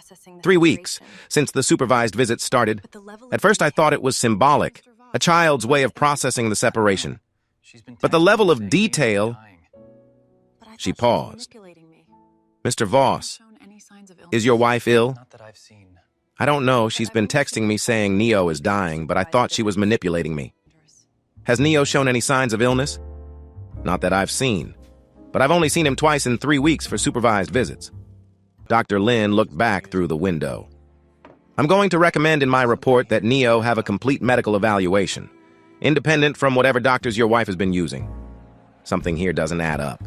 3 weeks, since the supervised visit started. At first I thought it was symbolic, a child's way of processing the separation. But the level of detail... She paused. "Mr. Voss, is your wife ill?" "I don't know. She's been texting me saying Neo is dying, but I thought she was manipulating me." "Has Neo shown any signs of illness?" "Not that I've seen. But I've only seen him twice in 3 weeks for supervised visits." Dr. Lin looked back through the window. "I'm going to recommend in my report that Neo have a complete medical evaluation, independent from whatever doctors your wife has been using. Something here doesn't add up."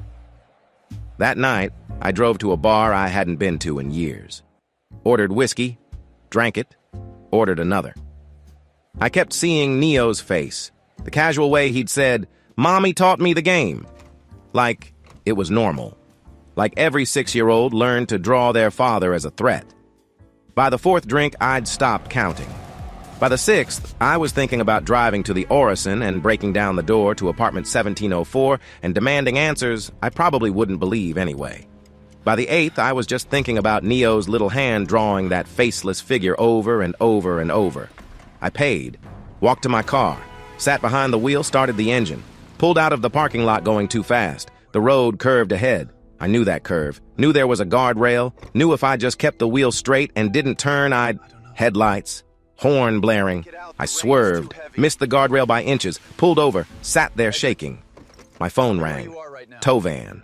That night, I drove to a bar I hadn't been to in years. Ordered whiskey, drank it, ordered another. I kept seeing Neo's face, the casual way he'd said, "Mommy taught me the game." Like it was normal. Like every 6-year-old learned to draw their father as a threat. By the 4th drink, I'd stopped counting. By the 6th, I was thinking about driving to the Orison and breaking down the door to apartment 1704 and demanding answers I probably wouldn't believe anyway. By the 8th, I was just thinking about Neo's little hand drawing that faceless figure over and over and over. I paid, walked to my car, sat behind the wheel, started the engine, pulled out of the parking lot going too fast. The road curved ahead. I knew that curve, knew there was a guardrail, knew if I just kept the wheel straight and didn't turn, I'd... Headlights, horn blaring. I swerved, missed the guardrail by inches, pulled over, sat there shaking. My phone rang. Tovan.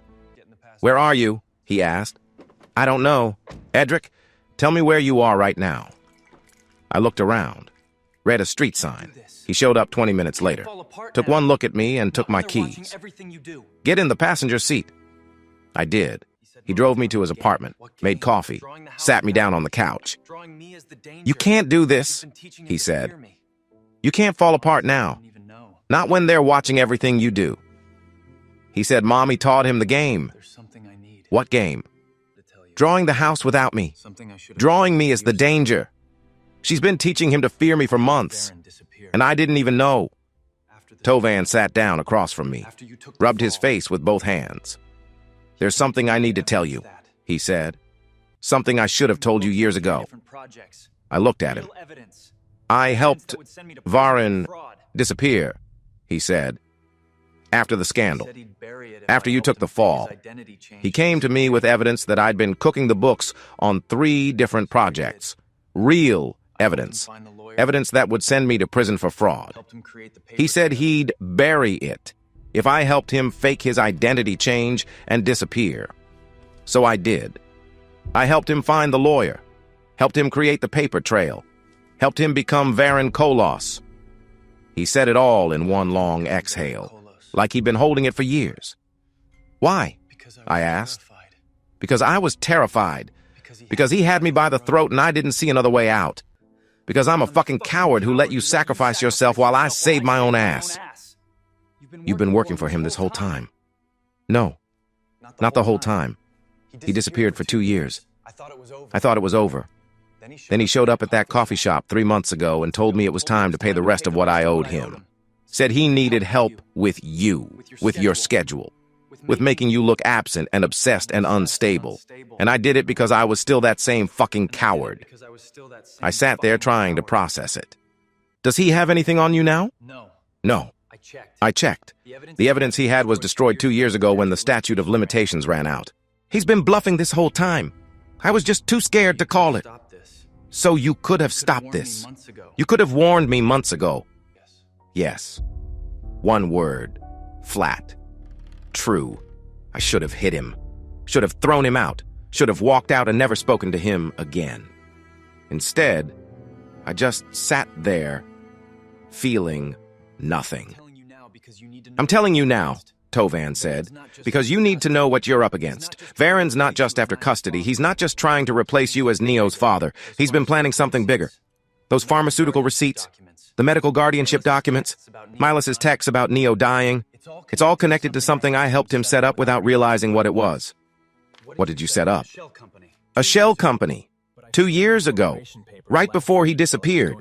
"Where are you?" he asked. "I don't know. Edrik, tell me where you are right now." I looked around, read a street sign. He showed up 20 minutes later, took one look at me and took my keys. "Get in the passenger seat." I did. He drove me to his apartment, made coffee, sat me down on the couch. "You can't do this," he said. "You can't fall apart now. Not when they're watching everything you do." He said Mommy taught him the game. "What game?" "Drawing the house without me. Drawing me is the danger. She's been teaching him to fear me for months, and I didn't even know." Tovan sat down across from me, rubbed his face with both hands. "There's something I need to tell you," he said. "Something I should have told you years ago." I looked at him. "I helped Varin disappear," he said. "After the scandal. After you took the fall. He came to me with evidence that I'd been cooking the books on 3 different projects. Real evidence. Evidence that would send me to prison for fraud. He said he'd bury it if I helped him fake his identity change and disappear. So I did. I helped him find the lawyer, helped him create the paper trail, helped him become Varin Kolos." He said it all in one long exhale, like he'd been holding it for years. "Why?" I asked. "Because I was terrified. Because he had me by the throat and I didn't see another way out. Because I'm a fucking coward who let you sacrifice yourself while I saved my own ass." "You've been working for him this whole time." "No, not the whole time. He disappeared for 2 years. I thought it was over. Then he showed up at that coffee shop 3 months ago and told me it was time to pay the rest of what I owed him. Said he needed help with you, with your schedule, with making you look absent and obsessed and unstable. And I did it because I was still that same fucking coward." I sat there trying to process it. "Does he have anything on you now?" "No. I checked. The evidence he had was destroyed 2 years ago when the statute of limitations ran out. He's been bluffing this whole time. I was just too scared to call it." "So you could have stopped this. You could have warned me months ago." "Yes. One word. Flat. True. I should have hit him. Should have thrown him out. Should have walked out and never spoken to him again. Instead, I just sat there, feeling nothing." "I'm telling you now," Tovan said, "because you need to know what you're up against. Varin's not just after custody. He's not just trying to replace you as Neo's father. He's been planning something bigger. Those pharmaceutical receipts, the medical guardianship documents, Maelis' texts about Neo dying. It's all connected to something I helped him set up without realizing what it was." "What did you set up?" "A shell company. 2 years ago, right before he disappeared.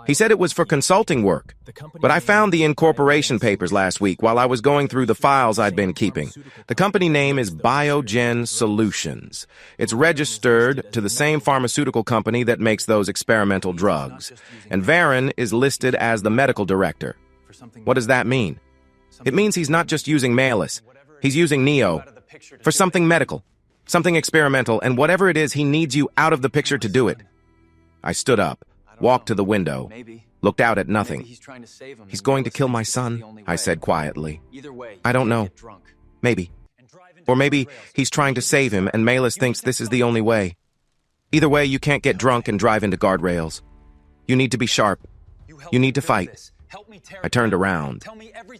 He said it was for consulting work, but I found the incorporation papers last week while I was going through the files I'd been keeping. The company name is Biogen Solutions. It's registered to the same pharmaceutical company that makes those experimental drugs, and Varen is listed as the medical director. What does that mean? It means he's not just using Maelis. He's using Neo for something medical, something experimental, and whatever it is, he needs you out of the picture to do it. I stood up, walked to the window, looked out at nothing. He's going to kill my son, I said quietly. I don't know. Maybe. Or maybe he's trying to save him and Maelis thinks this is the only way. Either way, you can't get drunk and drive into guardrails. You need to be sharp. You need to fight. I turned around.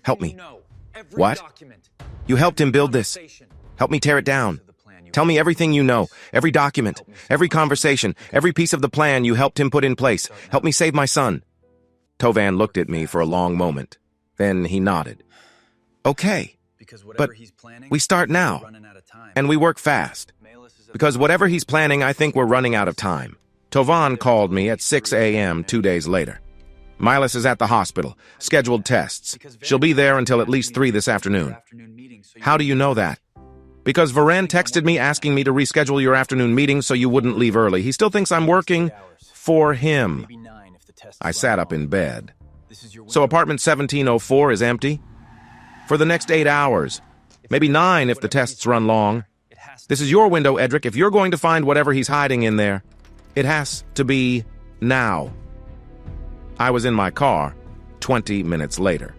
Help me. What? You helped him build this. Help me tear it down. Tell me everything you know, every document, every conversation, every piece of the plan you helped him put in place. Help me save my son. Tovan looked at me for a long moment. Then he nodded. Okay, but we start now, and we work fast. Because whatever he's planning, I think we're running out of time. Tovan called me at 6 a.m. 2 days later. Maelis is at the hospital, scheduled tests. She'll be there until at least 3 this afternoon. How do you know that? Because Varen texted me asking me to reschedule your afternoon meeting so you wouldn't leave early. He still thinks I'm working for him. I sat up in bed. So apartment 1704 is empty? For the next 8 hours. Maybe 9 if the tests run long. This is your window, Edrik. If you're going to find whatever he's hiding in there, it has to be now. I was in my car 20 minutes later.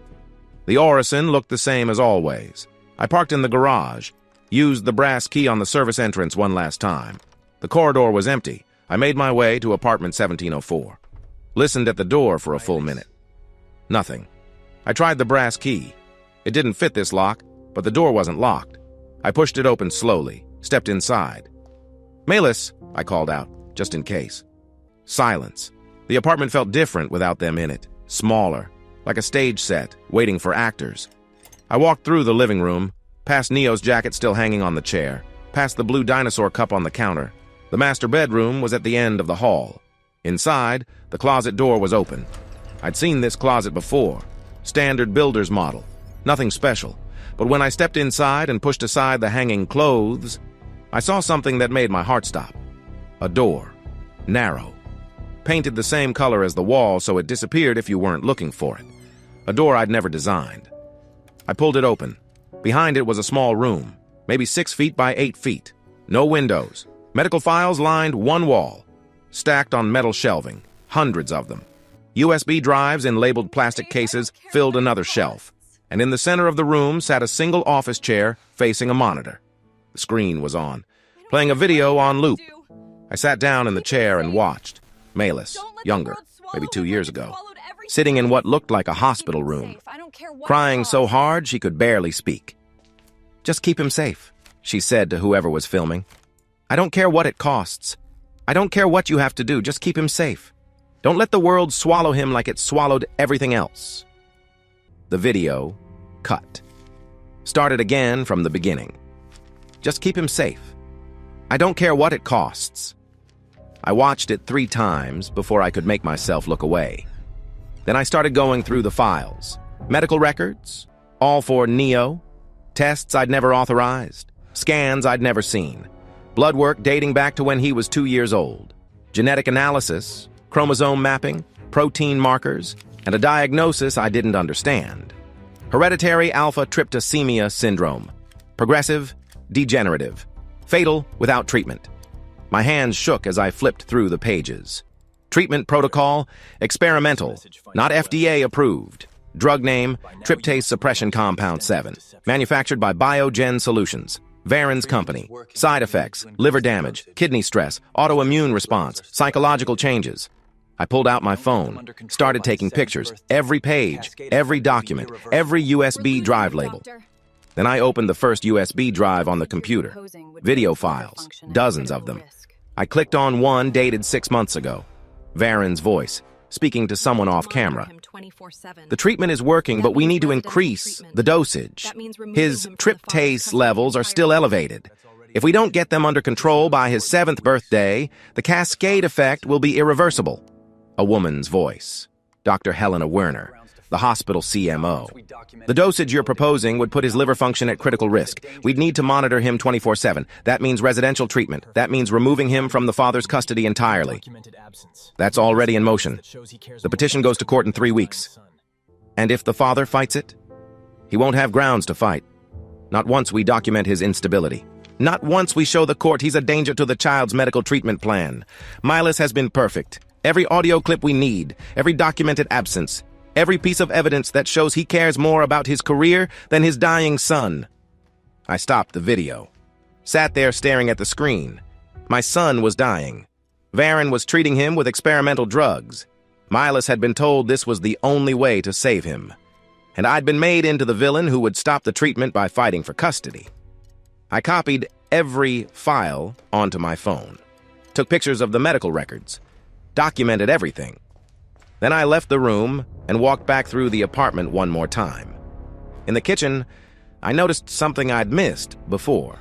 The Orison looked the same as always. I parked in the garage, used the brass key on the service entrance one last time. The corridor was empty. I made my way to apartment 1704. Listened at the door for a full minute. Nothing. I tried the brass key. It didn't fit this lock, but the door wasn't locked. I pushed it open slowly, stepped inside. Maelis, I called out, just in case. Silence. The apartment felt different without them in it. Smaller, like a stage set, waiting for actors. I walked through the living room, past Neo's jacket still hanging on the chair, past the blue dinosaur cup on the counter. The master bedroom was at the end of the hall. Inside, the closet door was open. I'd seen this closet before. Standard builder's model. Nothing special. But when I stepped inside and pushed aside the hanging clothes, I saw something that made my heart stop. A door. Narrow. Painted the same color as the wall so it disappeared if you weren't looking for it. A door I'd never designed. I pulled it open. Behind it was a small room, maybe 6 feet by 8 feet. No windows. Medical files lined one wall. Stacked on metal shelving, hundreds of them. USB drives in labeled plastic cases filled another shelf. And in the center of the room sat a single office chair facing a monitor. The screen was on, playing a video on loop. I sat down in the chair and watched. Maelis, younger, maybe 2 years ago, sitting in what looked like a hospital room, crying so hard she could barely speak. Just keep him safe, she said to whoever was filming. I don't care what it costs. I don't care what you have to do, just keep him safe. Don't let the world swallow him like it swallowed everything else. The video cut. Started again from the beginning. Just keep him safe. I don't care what it costs. I watched it 3 times before I could make myself look away. Then I started going through the files. Medical records, all for Neo. Tests I'd never authorized. Scans I'd never seen. Blood work dating back to when he was 2 years old. Genetic analysis, chromosome mapping, protein markers, and a diagnosis I didn't understand. Hereditary alpha-tryptosemia syndrome. Progressive, degenerative. Fatal without treatment. My hands shook as I flipped through the pages. Treatment protocol, experimental, not FDA approved. Drug name, tryptase suppression compound 7. Manufactured by Biogen Solutions. Varen's company. Side effects, liver damage, kidney stress, autoimmune response, psychological changes. I pulled out my phone, started taking pictures, every page, every document, every USB drive label. Then I opened the first USB drive on the computer. Video files, dozens of them. I clicked on one dated 6 months ago. Varen's voice, speaking to someone off camera. The treatment is working, but we need to increase the dosage. His tryptase levels are still elevated. If we don't get them under control by his 7th birthday, the cascade effect will be irreversible. A woman's voice. Dr. Helena Werner, the hospital CMO. The dosage you're proposing would put his liver function at critical risk. We'd need to monitor him 24/7. That means residential treatment. That means removing him from the father's custody entirely. That's already in motion. The petition goes to court in 3 weeks. And if the father fights it, he won't have grounds to fight. Not once we document his instability. Not once we show the court he's a danger to the child's medical treatment plan. Maelis has been perfect. Every audio clip we need, every documented absence, every piece of evidence that shows he cares more about his career than his dying son. I stopped the video. Sat there staring at the screen. My son was dying. Varen was treating him with experimental drugs. Maelis had been told this was the only way to save him. And I'd been made into the villain who would stop the treatment by fighting for custody. I copied every file onto my phone, took pictures of the medical records, documented everything. Then I left the room and walked back through the apartment one more time. In the kitchen, I noticed something I'd missed before.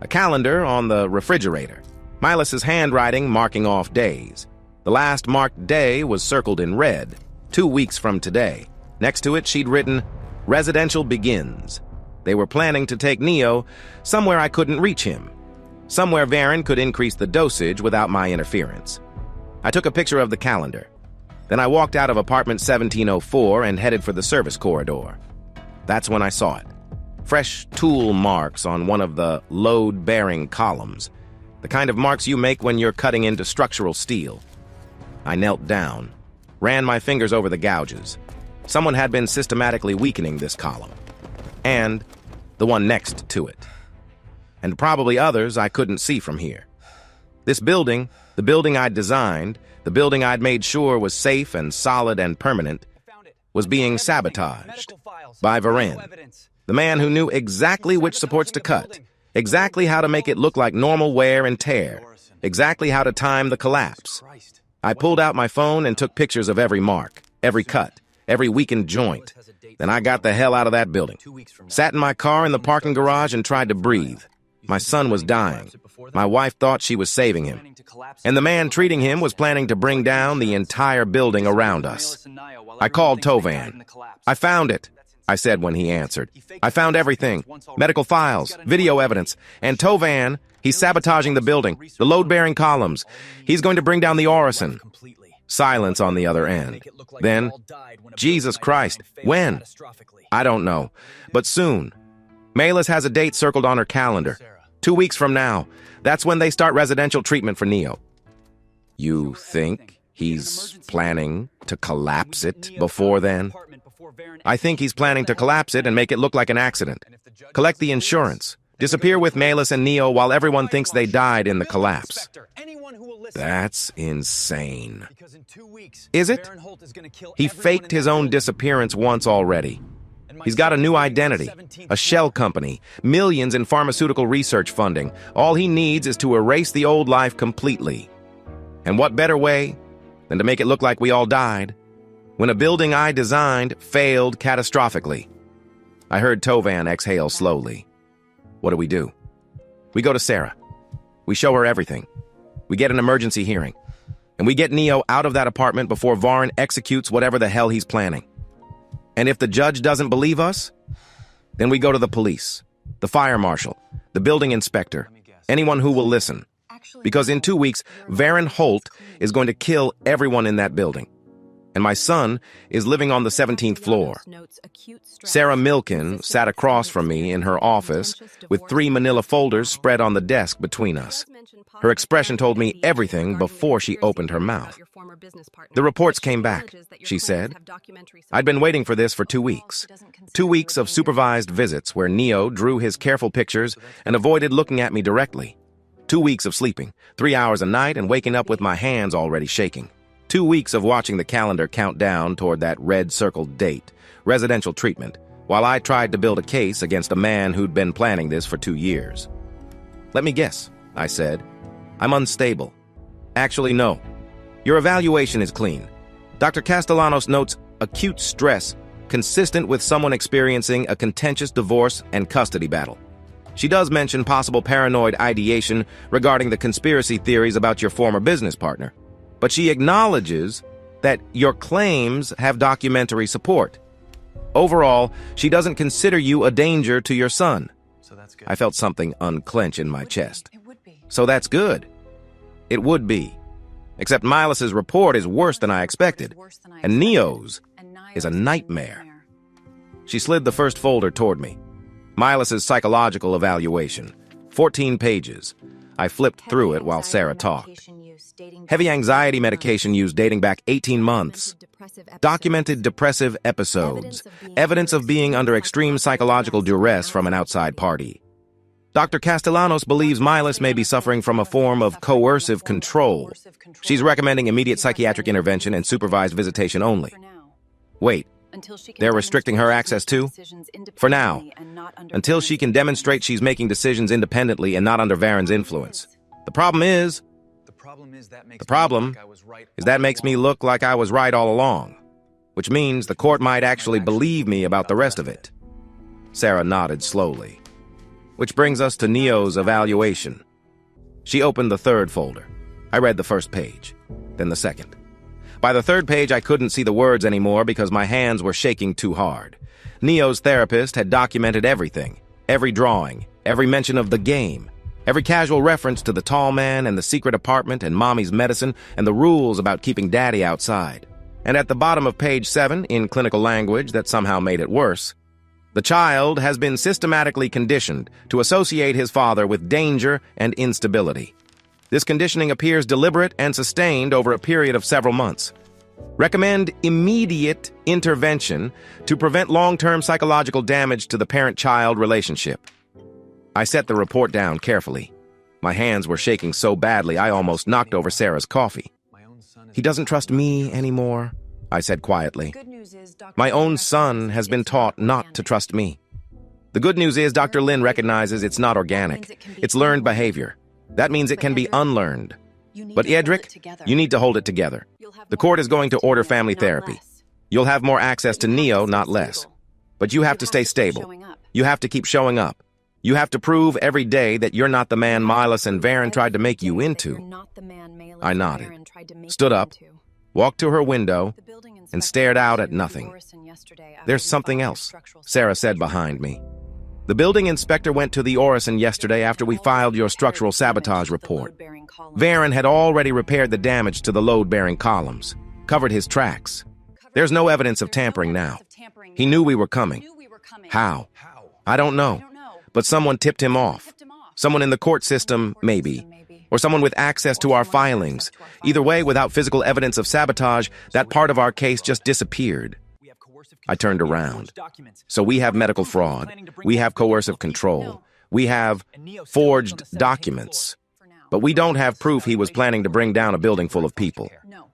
A calendar on the refrigerator. Maelis' handwriting marking off days. The last marked day was circled in red, 2 weeks from today. Next to it, she'd written, "Residential begins." They were planning to take Neo somewhere I couldn't reach him. Somewhere Varen could increase the dosage without my interference. I took a picture of the calendar. Then I walked out of apartment 1704 and headed for the service corridor. That's when I saw it. Fresh tool marks on one of the load-bearing columns. The kind of marks you make when you're cutting into structural steel. I knelt down, ran my fingers over the gouges. Someone had been systematically weakening this column. And the one next to it. And probably others I couldn't see from here. This building, the building I'd designed, the building I'd made sure was safe and solid and permanent, was being sabotaged by Varen, the man who knew exactly which supports to cut, exactly how to make it look like normal wear and tear, exactly how to time the collapse. I pulled out my phone and took pictures of every mark, every cut, every weakened joint. Then I got the hell out of that building. Sat in my car in the parking garage and tried to breathe. My son was dying. My wife thought she was saving him. And the man treating him was planning to bring down the entire building around us. I called Tovan. "I found it," I said when he answered. "I found everything. Medical files, video evidence. And Tovan, he's sabotaging the building, the load-bearing columns. He's going to bring down the Orison." Silence on the other end. Then, Jesus Christ, when? I don't know, but soon. Maelis has a date circled on her calendar. 2 weeks from now. That's when they start residential treatment for Neo. You think he's planning to collapse it before then? I think he's planning to collapse it and make it look like an accident. Collect the insurance. Disappear with Maelis and Neo while everyone thinks they died in the collapse. That's insane. Is it? He faked his own disappearance once already. He's got a new identity, a shell company, millions in pharmaceutical research funding. All he needs is to erase the old life completely. And what better way than to make it look like we all died when a building I designed failed catastrophically? I heard Tovan exhale slowly. What do? We go to Sarah. We show her everything. We get an emergency hearing. And we get Neo out of that apartment before Varen executes whatever the hell he's planning. And if the judge doesn't believe us, then we go to the police, the fire marshal, the building inspector, anyone who will listen. Because in 2 weeks, Varen Holt is going to kill everyone in that building. And my son is living on the 17th floor. Sarah Milken sat across from me in her office with 3 manila folders spread on the desk between us. Her expression told me everything before she opened her mouth. The reports came back, she said. I'd been waiting for this for 2 weeks. 2 weeks of supervised visits where Neo drew his careful pictures and avoided looking at me directly. 2 weeks of sleeping, 3 hours a night and waking up with my hands already shaking. 2 weeks of watching the calendar count down toward that red-circled date, residential treatment, while I tried to build a case against a man who'd been planning this for 2 years. Let me guess, I said. I'm unstable. Actually, no. Your evaluation is clean. Dr. Castellanos notes acute stress consistent with someone experiencing a contentious divorce and custody battle. She does mention possible paranoid ideation regarding the conspiracy theories about your former business partner, but she acknowledges that your claims have documentary support. Overall, she doesn't consider you a danger to your son. So that's good. I felt something unclench in my chest. It would be. So that's good. It would be. Except Maelis' report is worse than I expected, and Neo's is a nightmare. She slid the first folder toward me. Maelis' psychological evaluation. 14 pages. I flipped through it while Sarah talked. Heavy anxiety medication used dating back 18 months. Documented depressive episodes. Evidence of being under extreme psychological duress from an outside party. Dr. Castellanos believes Maelis may be suffering from a form of coercive control. She's recommending immediate psychiatric intervention and supervised visitation only. Wait, they're restricting her access too? For now, until she can demonstrate she's making decisions independently and not under Varen's influence. The problem is that makes me look like I was right all along, which means the court might actually believe me about the rest of it. Sarah nodded slowly. Which brings us to Neo's evaluation. She opened the third folder. I read the first page, then the second. By the third page, I couldn't see the words anymore because my hands were shaking too hard. Neo's therapist had documented everything, every drawing, every mention of the game, every casual reference to the tall man and the secret apartment and mommy's medicine and the rules about keeping daddy outside. And at the bottom of page 7, in clinical language that somehow made it worse, the child has been systematically conditioned to associate his father with danger and instability. This conditioning appears deliberate and sustained over a period of several months. Recommend immediate intervention to prevent long-term psychological damage to the parent-child relationship. I set the report down carefully. My hands were shaking so badly I almost knocked over Sarah's coffee. He doesn't trust me anymore, I said quietly. My own son has been taught not to trust me. The good news is Dr. Lin recognizes it's not organic. It's learned behavior. That means it can be unlearned. But Edrik, you need to hold it together. The court is going to order family therapy. You'll have more access to Neo, not less. But you have to stay stable. You have to keep showing up. You have to prove every day that you're not the man Maelis and Varen tried to make you into. I nodded, stood up, walked to her window, and stared out at nothing. There's something else, Sarah said behind me. The building inspector went to the Orison yesterday after we filed your structural sabotage report. Varen had already repaired the damage to the load-bearing columns, covered his tracks. There's no evidence of tampering now. He knew we were coming. How? I don't know. But someone tipped him off. Someone in the court system, maybe. Or someone with access to our filings. Either way, without physical evidence of sabotage, that part of our case just disappeared. I turned around. So we have medical fraud. We have coercive control. We have forged documents. But we don't have proof he was planning to bring down a building full of people.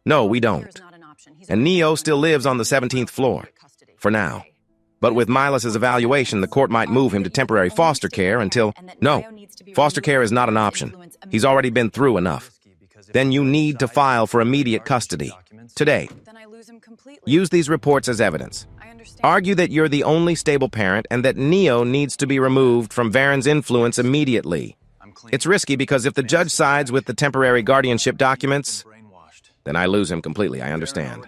No, we don't. And Neo still lives on the 17th floor. For now. But with Maelis' evaluation, the court might move him to temporary foster care until... No, foster care is not an option. He's already been through enough. Then you need to file for immediate custody. Today. Use these reports as evidence. Argue that you're the only stable parent and that Neo needs to be removed from Varen's influence immediately. It's risky because if the judge sides with the temporary guardianship documents, then I lose him completely, I understand.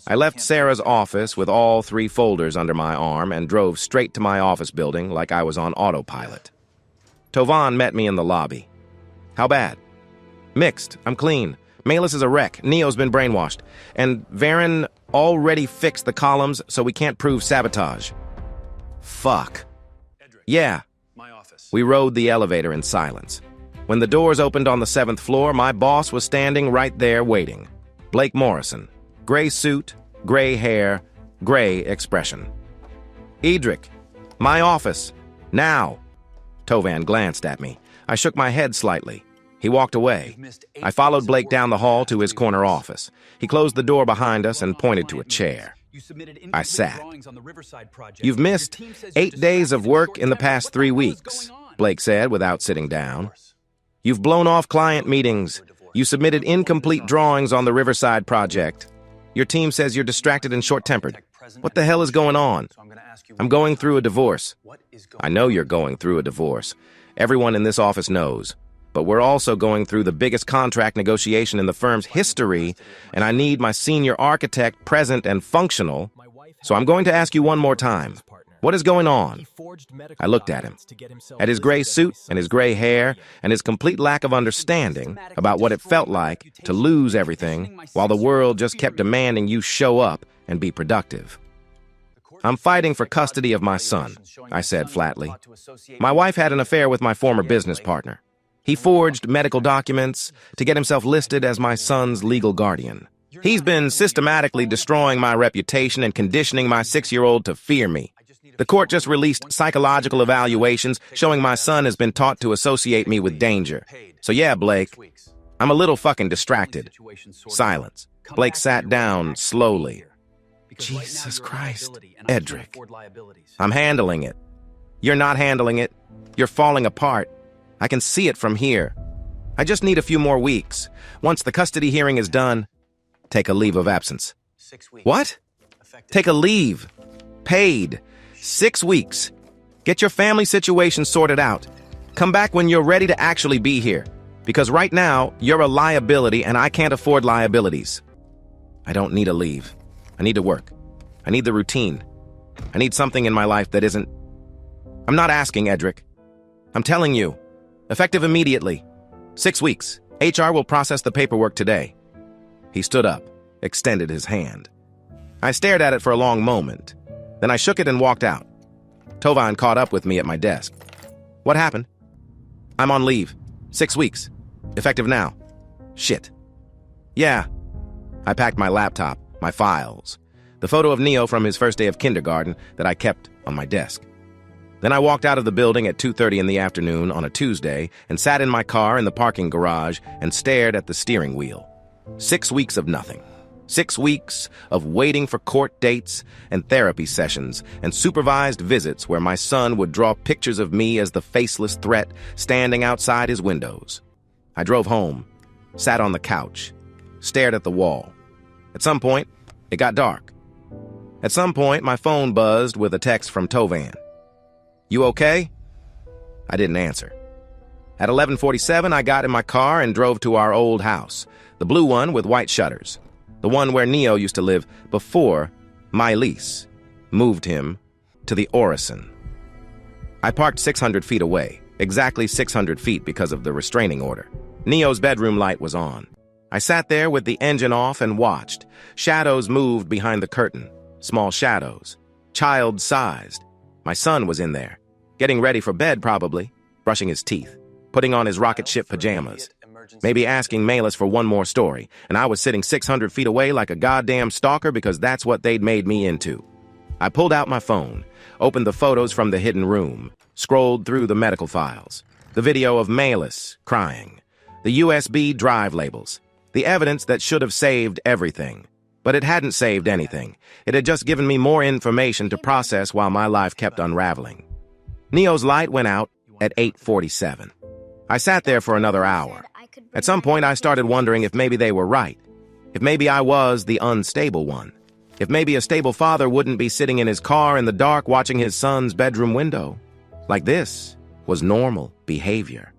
I left Sarah's office with all 3 folders under my arm and drove straight to my office building like I was on autopilot. Tovan met me in the lobby. How bad? Mixed. I'm clean. Maelis is a wreck. Neo's been brainwashed. And Varen already fixed the columns, so we can't prove sabotage. Fuck. Yeah. We rode the elevator in silence. When the doors opened on the 7th floor, my boss was standing right there waiting. Blake Morrison. Gray suit, gray hair, gray expression. Edrik. My office. Now. Tovan glanced at me. I shook my head slightly. He walked away. I followed Blake down the hall to his corner office. He closed the door behind us and pointed to a chair. I sat. You've missed 8 days of work in the past 3 weeks, Blake said without sitting down. You've blown off client meetings. You submitted incomplete drawings on the Riverside project. Your team says you're distracted and short-tempered. What the hell is going on? I'm going through a divorce. I know you're going through a divorce. Everyone in this office knows. But we're also going through the biggest contract negotiation in the firm's history, and I need my senior architect present and functional. So I'm going to ask you one more time. What is going on? I looked at him, at his gray suit and his gray hair and his complete lack of understanding about what it felt like to lose everything while the world just kept demanding you show up and be productive. I'm fighting for custody of my son, I said flatly. My wife had an affair with my former business partner. He forged medical documents to get himself listed as my son's legal guardian. He's been systematically destroying my reputation and conditioning my 6-year-old to fear me. The court just released psychological evaluations showing my son has been taught to associate me with danger. So yeah, Blake, I'm a little fucking distracted. Silence. Blake sat down slowly. Jesus Christ, Edrik. I'm handling it. You're not handling it. You're falling apart. I can see it from here. I just need a few more weeks. Once the custody hearing is done, take a leave of absence. 6 weeks. What? Take a leave. Paid. 6 weeks. Get your family situation sorted out. Come back when you're ready to actually be here. Because right now, you're a liability and I can't afford liabilities. I don't need a leave. I need to work. I need the routine. I need something in my life that isn't... I'm not asking, Edrik. I'm telling you. Effective immediately. 6 weeks. HR will process the paperwork today. He stood up, extended his hand. I stared at it for a long moment. Then I shook it and walked out. Tovan caught up with me at my desk. What happened? I'm on leave. 6 weeks. Effective now. Shit. Yeah. I packed my laptop, my files, the photo of Neo from his first day of kindergarten that I kept on my desk. Then I walked out of the building at 2:30 in the afternoon on a Tuesday and sat in my car in the parking garage and stared at the steering wheel. 6 weeks of nothing. 6 weeks of waiting for court dates and therapy sessions and supervised visits where my son would draw pictures of me as the faceless threat standing outside his windows. I drove home, sat on the couch, stared at the wall. At some point, it got dark. At some point, my phone buzzed with a text from Tovan. You okay? I didn't answer. At 11:47, I got in my car and drove to our old house, the blue one with white shutters, the one where Neo used to live before Maelis moved him to the Orison. I parked 600 feet away, exactly 600 feet because of the restraining order. Neo's bedroom light was on. I sat there with the engine off and watched. Shadows moved behind the curtain, small shadows, child-sized. My son was in there, getting ready for bed probably, brushing his teeth, putting on his rocket ship pajamas, maybe asking Maelis for one more story, and I was sitting 600 feet away like a goddamn stalker because that's what they'd made me into. I pulled out my phone, opened the photos from the hidden room, scrolled through the medical files, the video of Maelis crying, the USB drive labels, the evidence that should have saved everything. But it hadn't saved anything. It had just given me more information to process while my life kept unraveling. Neo's light went out at 8:47. I sat there for another hour. At some point, I started wondering if maybe they were right. If maybe I was the unstable one. If maybe a stable father wouldn't be sitting in his car in the dark watching his son's bedroom window. Like this was normal behavior.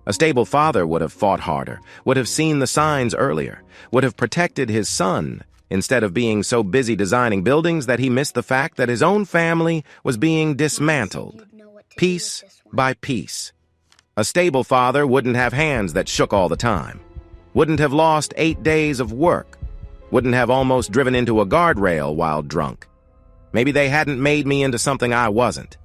A stable father would have fought harder, would have seen the signs earlier, would have protected his son, instead of being so busy designing buildings that he missed the fact that his own family was being dismantled, piece by piece. A stable father wouldn't have hands that shook all the time, wouldn't have lost 8 days of work, wouldn't have almost driven into a guardrail while drunk. Maybe they hadn't made me into something I wasn't.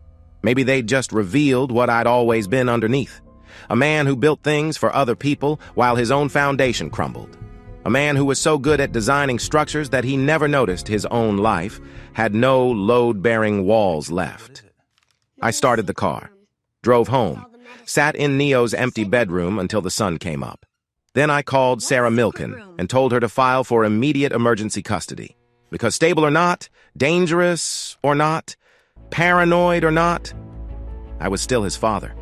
Maybe they'd just revealed what I'd always been underneath. A man who built things for other people while his own foundation crumbled. A man who was so good at designing structures that he never noticed his own life had no load-bearing walls left. I started the car, drove home, sat in Neo's empty bedroom until the sun came up. Then I called Sarah Milken and told her to file for immediate emergency custody. Because stable or not, dangerous or not, paranoid or not, I was still his father.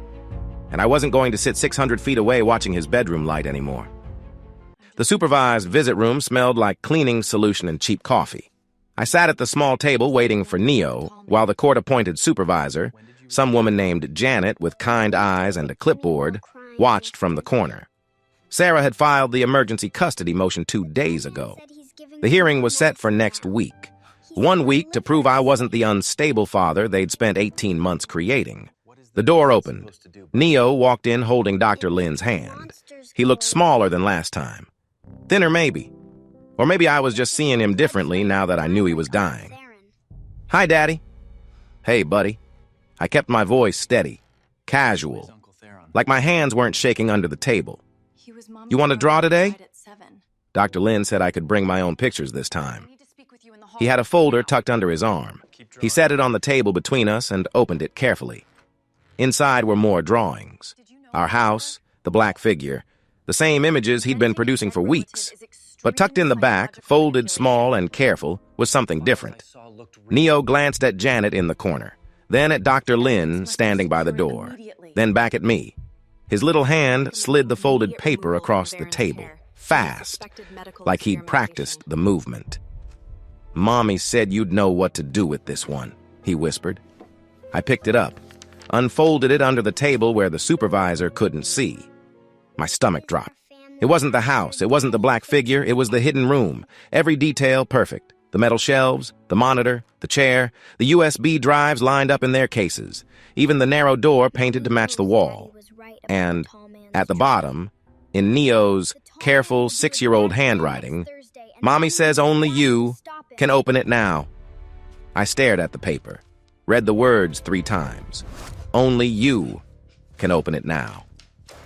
And I wasn't going to sit 600 feet away watching his bedroom light anymore. The supervised visit room smelled like cleaning solution and cheap coffee. I sat at the small table waiting for Neo while the court-appointed supervisor, some woman named Janet with kind eyes and a clipboard, watched from the corner. Sarah had filed the emergency custody motion 2 days ago. The hearing was set for next week. 1 week to prove I wasn't the unstable father they'd spent 18 months creating. The door opened. Neo walked in holding Dr. Lynn's hand. He looked smaller than last time. Thinner maybe. Or maybe I was just seeing him differently now that I knew he was dying. "Hi, Daddy." "Hey, buddy." I kept my voice steady, casual, like my hands weren't shaking under the table. "You want to draw today?" Dr. Lynn said I could bring my own pictures this time. He had a folder tucked under his arm. He set it on the table between us and opened it carefully. Inside were more drawings. Our house, the black figure, the same images he'd been producing for weeks. But tucked in the back, folded small and careful, was something different. Neo glanced at Janet in the corner, then at Dr. Lynn standing by the door, then back at me. His little hand slid the folded paper across the table, fast, like he'd practiced the movement. "Mommy said you'd know what to do with this one," he whispered. I picked it up, unfolded it under the table where the supervisor couldn't see. My stomach dropped. It wasn't the house, it wasn't the black figure, it was the hidden room. Every detail perfect. The metal shelves, the monitor, the chair, the USB drives lined up in their cases, even the narrow door painted to match the wall. And at the bottom, in Neo's careful 6-year-old handwriting, "Mommy says only you can open it now." I stared at the paper, read the words 3 times. Only you can open it now.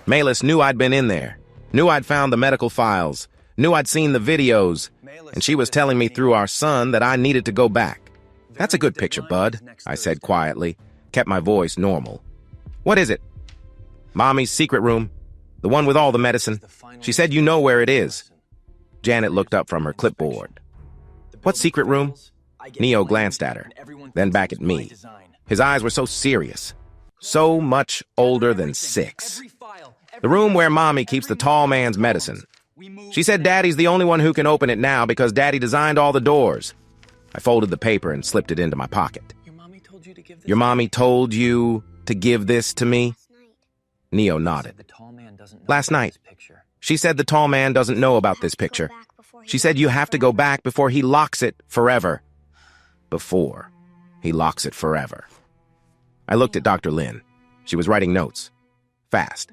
Maelis knew I'd been in there, knew I'd found the medical files, knew I'd seen the videos, and she was telling me through our son that I needed to go back. "That's a good picture, bud," I said quietly, kept my voice normal. "What is it?" "Mommy's secret room, the one with all the medicine. She said you know where it is." Janet looked up from her clipboard. "What secret room?" Neo glanced at her, then back at me. His eyes were so serious, so much older than 6. "The room where Mommy keeps the tall man's medicine. She said Daddy's the only one who can open it now because Daddy designed all the doors." I folded the paper and slipped it into my pocket. "Your mommy told you to give this to me?" Neo nodded. "Last night. She said the tall man doesn't know about this picture. She said you have to go back before he locks it forever." Before he locks it forever. I looked at Dr. Lynn. She was writing notes. Fast.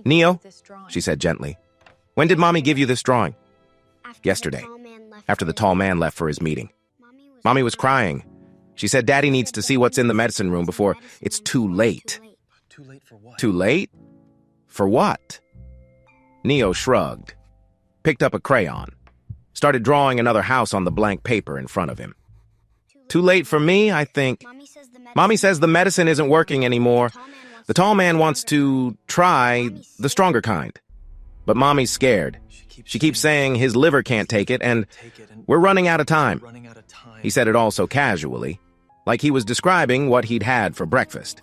"Neo," she said gently, "when did Mommy give you this drawing?" "Yesterday, after the tall man left for his meeting. Mommy was crying. She said Daddy needs to see what's in the medicine room before it's too late." Too late for what? "Too late? For what?" Neo shrugged, picked up a crayon, started drawing another house on the blank paper in front of him. "Too late for me, I think. Mommy says the medicine isn't working anymore. The tall man wants to try the stronger kind. But Mommy's scared. She keeps saying his liver can't take it, and we're running out of time." He said it all so casually, like he was describing what he'd had for breakfast.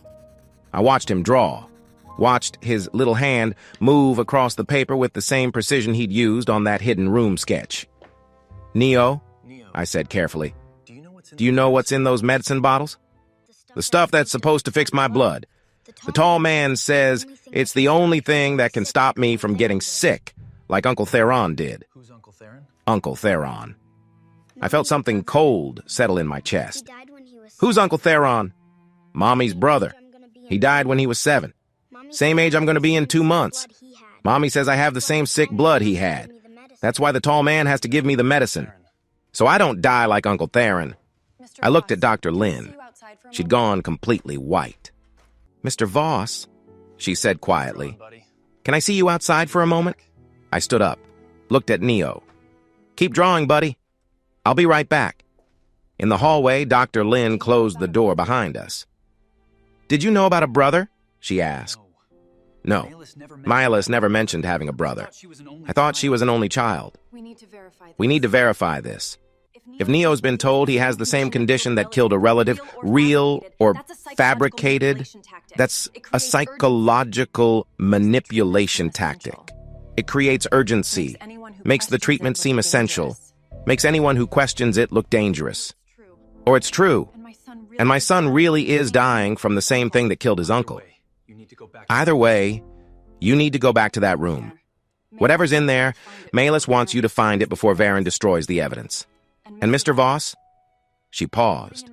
I watched him draw, watched his little hand move across the paper with the same precision he'd used on that hidden room sketch. "Neo," I said carefully, "do you know what's in those medicine bottles? The stuff that's supposed to fix my blood. The tall man says it's the only thing that can stop me from getting sick, like Uncle Theron did." Who's Uncle Theron? Uncle Theron. I felt something cold settle in my chest. "Who's Uncle Theron?" "Mommy's brother. He died when he was 7. Same age I'm going to be in 2 months. Mommy says I have the same sick blood he had. That's why the tall man has to give me the medicine. So I don't die like Uncle Theron." I looked at Dr. Lynn. She'd gone completely white. "Mr. Voss," she said quietly, "can I see you outside for a moment?" I stood up, looked at Neo. "Keep drawing, buddy. I'll be right back." In the hallway, Dr. Lynn closed the door behind us. "Did you know about a brother?" she asked. No. Maelis never mentioned having a brother. I thought she was an only child. We need to verify this. If Neo's been told he has the same condition that killed a relative, real or fabricated, that's a psychological manipulation tactic. It creates urgency, makes the treatment seem essential. Makes anyone who questions it look dangerous. Or it's true, and my son really is dying from the same thing that killed his uncle. Either way, you need to go back to that room. Whatever's in there, Maelis wants you to find it before Varen destroys the evidence. And Mr. Voss? She paused.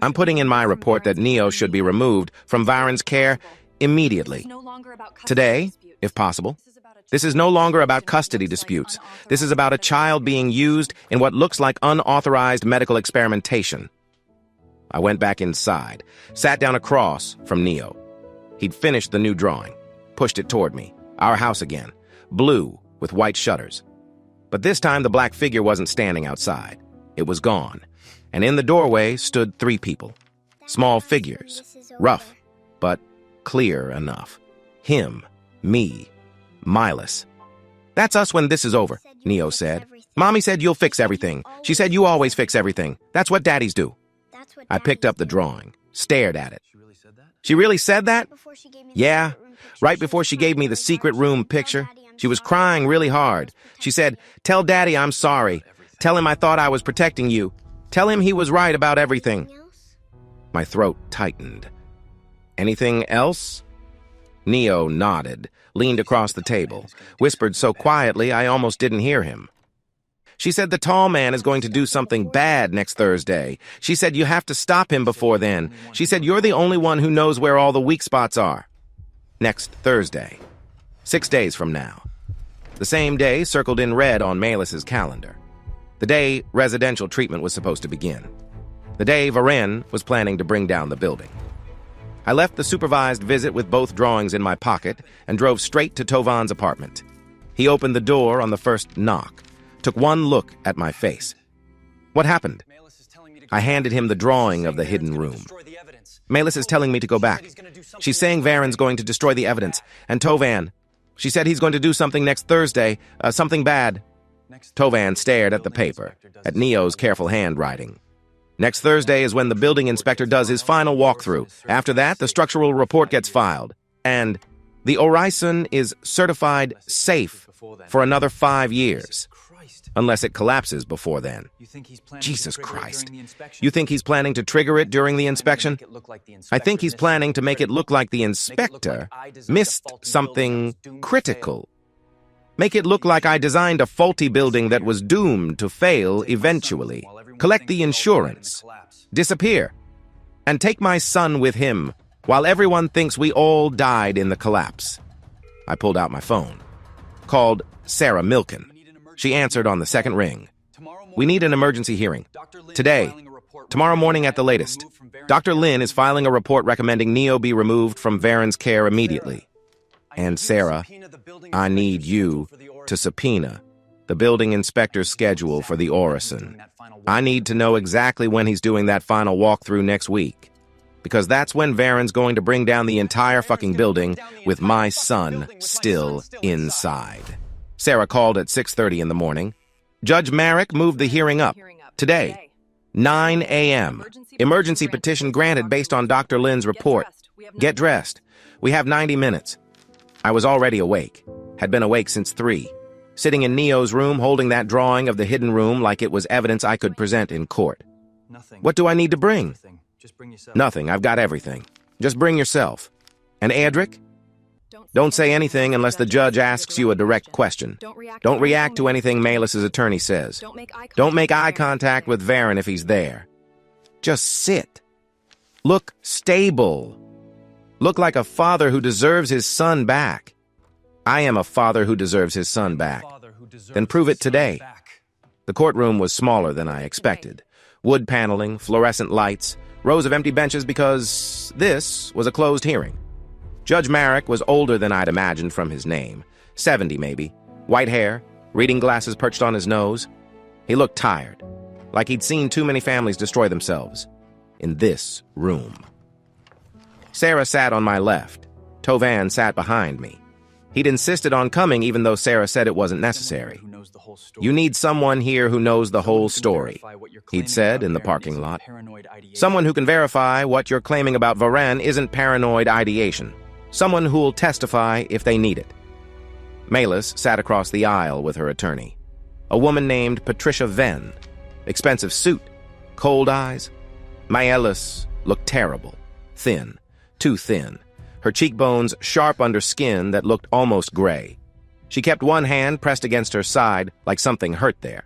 I'm putting in my report that Neo should be removed from Varen's care immediately. Today, if possible. This is no longer about custody disputes. This is about a child being used in what looks like unauthorized medical experimentation. I went back inside, sat down across from Neo. He'd finished the new drawing, pushed it toward me. Our house again, blue with white shutters. But this time the black figure wasn't standing outside. It was gone. And in the doorway stood 3 people. Small figures, rough, but clear enough. Him, me, Maelis. That's us when this is over, Neo said. Mommy said you'll fix everything. She said you always fix everything. That's what daddies do. I picked up the drawing, stared at it. She really said that? Yeah. Right before she gave me the secret room picture, she was crying really hard. She said, "Tell Daddy I'm sorry. Tell him I thought I was protecting you. Tell him he was right about everything." My throat tightened. Anything else? Neo nodded, leaned across the table, whispered so quietly I almost didn't hear him. She said the tall man is going to do something bad next Thursday. She said you have to stop him before then. She said you're the only one who knows where all the weak spots are. Next Thursday. 6 days from now. The same day circled in red on Maelis' calendar. The day residential treatment was supposed to begin. The day Varen was planning to bring down the building. I left the supervised visit with both drawings in my pocket and drove straight to Tovan's apartment. He opened the door on the first knock, took one look at my face. What happened? I handed him the drawing of the hidden room. Maelis is telling me to go back. She's saying Varen's going to destroy the evidence. And Tovan, she said he's going to do something next Thursday, something bad. Tovan stared at the paper, at Neo's careful handwriting. Next Thursday is when the building inspector does his final walkthrough. After that, the structural report gets filed. And the Horizon is certified safe for another 5 years. Unless it collapses before then. Jesus Christ. You think he's planning to trigger it during the inspection? I think he's planning to make it look like the inspector missed something critical. Make it look like I designed a faulty building that was doomed to fail eventually. Collect the insurance. Disappear. And take my son with him while everyone thinks we all died in the collapse. I pulled out my phone. Called Sarah Milken. She answered on the second ring. We need an emergency hearing. Today. Tomorrow morning at the latest. Dr. Lin is filing a report recommending Neo be removed from Varen's care immediately. And Sarah, I need you to subpoena the building inspector's schedule for the Horizon. I need to know exactly when he's doing that final walkthrough next week. Because that's when Varen's going to bring down the entire fucking building with my son still inside. Sarah called at 6:30 in the morning. Judge Marek moved the hearing up. Today. 9 a.m. Emergency petition granted based on Dr. Lin's report. Get dressed. We have 90 minutes. I was already awake. Had been awake since 3. Sitting in Neo's room holding that drawing of the hidden room like it was evidence I could present in court. What do I need to bring? Nothing. I've got everything. Just bring yourself. And Edrik? Don't say anything unless the judge asks you a direct question. Don't react to anything Maelis' attorney says. Don't make eye contact with Varen if he's there. Just sit. Look stable. Look like a father who deserves his son back. I am a father who deserves his son back. Then prove it today. The courtroom was smaller than I expected. Wood paneling, fluorescent lights, rows of empty benches because this was a closed hearing. Judge Marek was older than I'd imagined from his name. 70, maybe. White hair, reading glasses perched on his nose. He looked tired, like he'd seen too many families destroy themselves. In this room. Sarah sat on my left. Tovan sat behind me. He'd insisted on coming even though Sarah said it wasn't necessary. You need someone here who knows the whole story, he'd said in the parking lot. Someone who can verify what you're claiming about Varen isn't paranoid ideation. Someone who'll testify if they need it. Maelis sat across the aisle with her attorney. A woman named Patricia Venn. Expensive suit. Cold eyes. Maelis looked terrible. Thin. Too thin. Her cheekbones sharp under skin that looked almost gray. She kept one hand pressed against her side like something hurt there.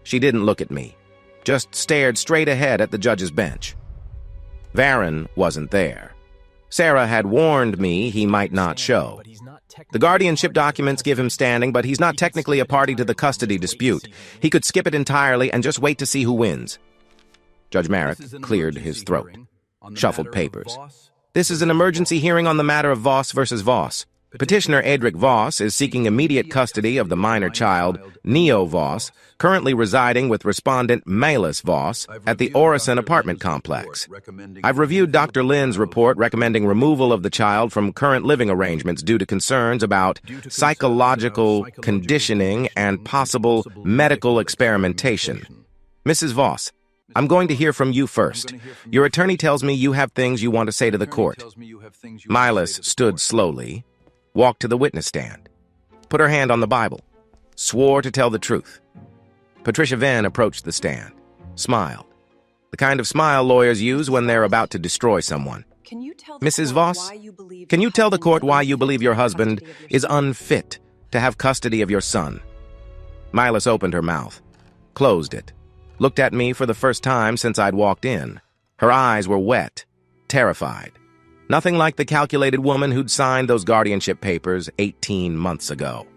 She didn't look at me. Just stared straight ahead at the judge's bench. Varen wasn't there. Sarah had warned me he might not show. The guardianship documents give him standing, but he's not technically a party to the custody dispute. He could skip it entirely and just wait to see who wins. Judge Merrick cleared his throat, shuffled papers. This is an emergency hearing on the matter of Voss versus Voss. Petitioner Edrik Voss is seeking immediate custody of the minor child, Neo Voss, currently residing with respondent Maelis Voss at the Orison apartment complex. I've reviewed Dr. Lynn's report recommending removal of the child from current living arrangements due to concerns about psychological conditioning and possible medical experimentation. Mrs. Voss, I'm going to hear from you first. Your attorney tells me you have things you want to say to the court. Maelis stood slowly, walked to the witness stand, put her hand on the Bible, swore to tell the truth. Patricia Venn approached the stand, smiled. The kind of smile lawyers use when they're about to destroy someone. Mrs. Voss, can you tell the court why you believe your husband is unfit to have custody of your son? Maelis opened her mouth, closed it, looked at me for the first time since I'd walked in. Her eyes were wet, terrified. Nothing like the calculated woman who'd signed those guardianship papers 18 months ago.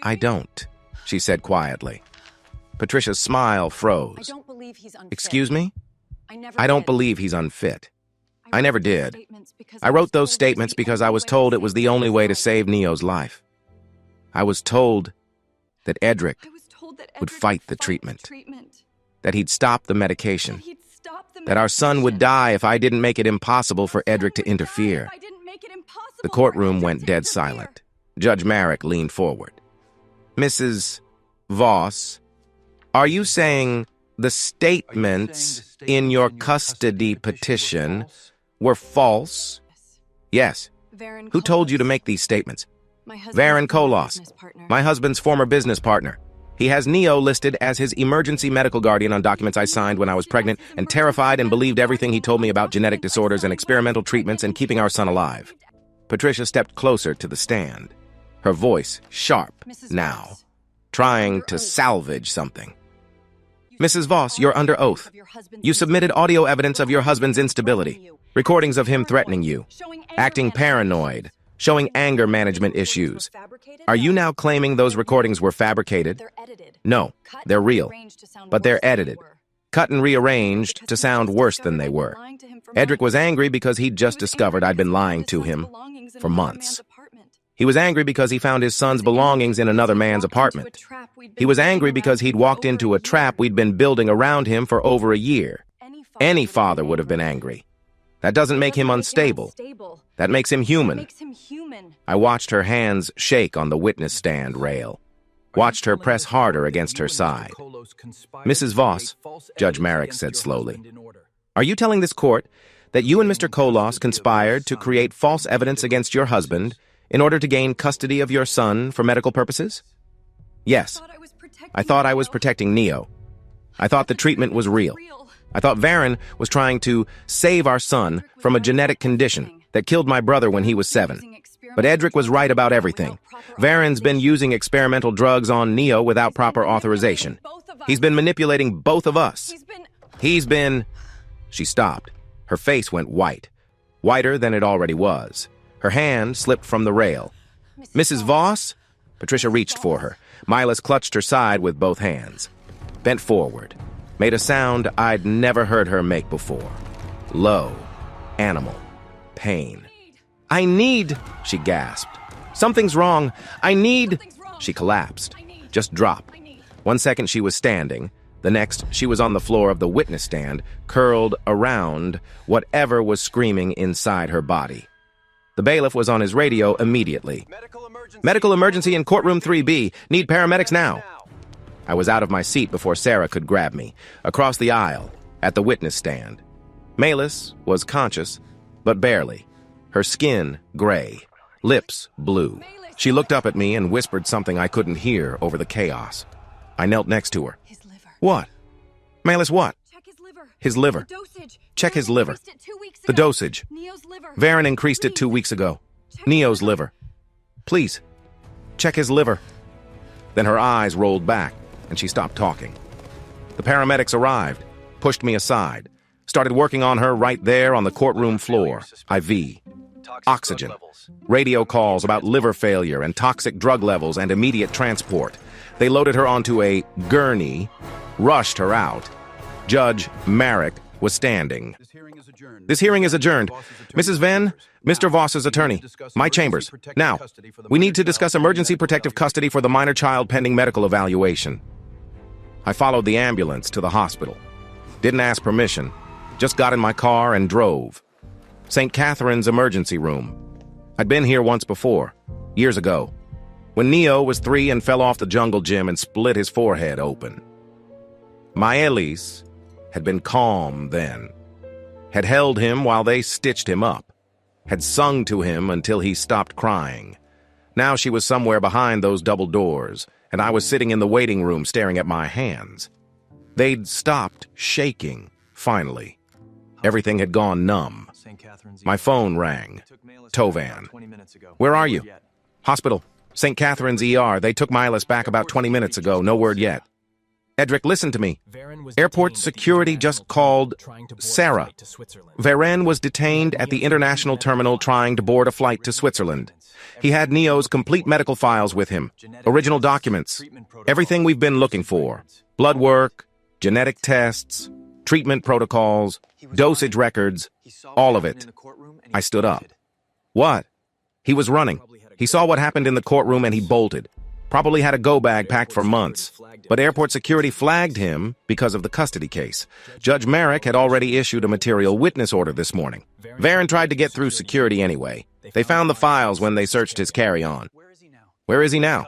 I don't, she said quietly. Patricia's smile froze. Excuse me? I don't believe he's unfit. I never did. I wrote those statements because I was told it was the only way to save Neo's life. I was told that Edrik would fight the treatment, that he'd stop the medication, that our son would die if I didn't make it impossible for Edrik to interfere. The courtroom went dead silent. Judge Merrick leaned forward. Mrs. Voss, are you saying the statements in your custody petition were false? Yes. Who told you to make these statements? Varen Kolos, my husband's former business partner. He has Neo listed as his emergency medical guardian on documents I signed when I was pregnant and terrified and believed everything he told me about genetic disorders and experimental treatments and keeping our son alive. Patricia stepped closer to the stand, her voice sharp now, trying to salvage something. Mrs. Voss, you're under oath. You submitted audio evidence of your husband's instability, recordings of him threatening you, acting paranoid, showing anger management issues. Are you now claiming those recordings were fabricated? No, they're real, but they're edited, cut and rearranged to sound worse than they were. Edrik was angry because he'd just discovered I'd been lying to him for months. He was angry because he found his son's belongings in another man's apartment. He was angry because he'd walked into a trap we'd been building around him for over a year. Any father would have been angry. That doesn't make him unstable. That makes him human. I watched her hands shake on the witness stand rail, watched her press harder against her side. Mrs. Voss, Judge Merrick said slowly, are you telling this court that you and Mr. Kolos conspired to create false evidence against your husband in order to gain custody of your son for medical purposes? Yes. I thought I was protecting Neo. I thought the treatment was real. I thought Varen was trying to save our son from a genetic condition that killed my brother when he was 7. But Edrik was right about everything. Varen's been using experimental drugs on Neo without proper authorization. He's been manipulating both of us. He's been... She stopped. Her face went white, whiter than it already was. Her hand slipped from the rail. Mrs. Voss? Patricia reached for her. Maelis clutched her side with both hands, bent forward, made a sound I'd never heard her make before. Low, animal, pain. I need, she gasped. Something's wrong. I need... She collapsed, just dropped. 1 second she was standing. The next, she was on the floor of the witness stand, curled around whatever was screaming inside her body. The bailiff was on his radio immediately. Medical emergency in courtroom 3B. Need paramedics now. I was out of my seat before Sarah could grab me, across the aisle, at the witness stand. Maelis was conscious, but barely. Her skin gray, lips blue. She looked up at me and whispered something I couldn't hear over the chaos. I knelt next to her. His liver. What? Maelis, what? Check his liver. His liver. The dosage. Check his liver. Increased it 2 weeks The ago. dosage. Neo's liver. Varen increased it Please. 2 weeks ago. Check Neo's his liver. Please, check his liver. Then her eyes rolled back, and she stopped talking. The paramedics arrived, pushed me aside, started working on her right there on the courtroom floor. IV, oxygen, radio calls about liver failure and toxic drug levels and immediate transport. They loaded her onto a gurney, rushed her out. Judge Merrick was standing. This hearing is adjourned. Mrs. Venn, Mr. Voss's attorney, my chambers. Now, we need to discuss emergency protective custody for the minor child pending medical evaluation. I followed the ambulance to the hospital. Didn't ask permission, just got in my car and drove. St. Catherine's emergency room. I'd been here once before, years ago, when Neo was 3 and fell off the jungle gym and split his forehead open. Maelis had been calm then, had held him while they stitched him up, had sung to him until he stopped crying. Now she was somewhere behind those double doors, and I was sitting in the waiting room staring at my hands. They'd stopped shaking, finally. Everything had gone numb. My phone rang. Tovan. Where are you? Hospital. St. Catherine's ER. They took Maelis back about 20 minutes ago. No word yet. Edrik, listen to me. Airport security just called Sarah. Varen was detained at the international terminal trying to board a flight to Switzerland. He had Neo's complete medical files with him, original documents, everything we've been looking for, blood work, genetic tests, treatment protocols, dosage records, all of it. I stood up. What? He was running. He saw what happened in the courtroom and he bolted. Probably had a go bag packed for months. But airport security flagged him because of the custody case. Judge Merrick had already issued a material witness order this morning. Varen tried to get through security anyway. They found the files when they searched his carry-on. Where is he now?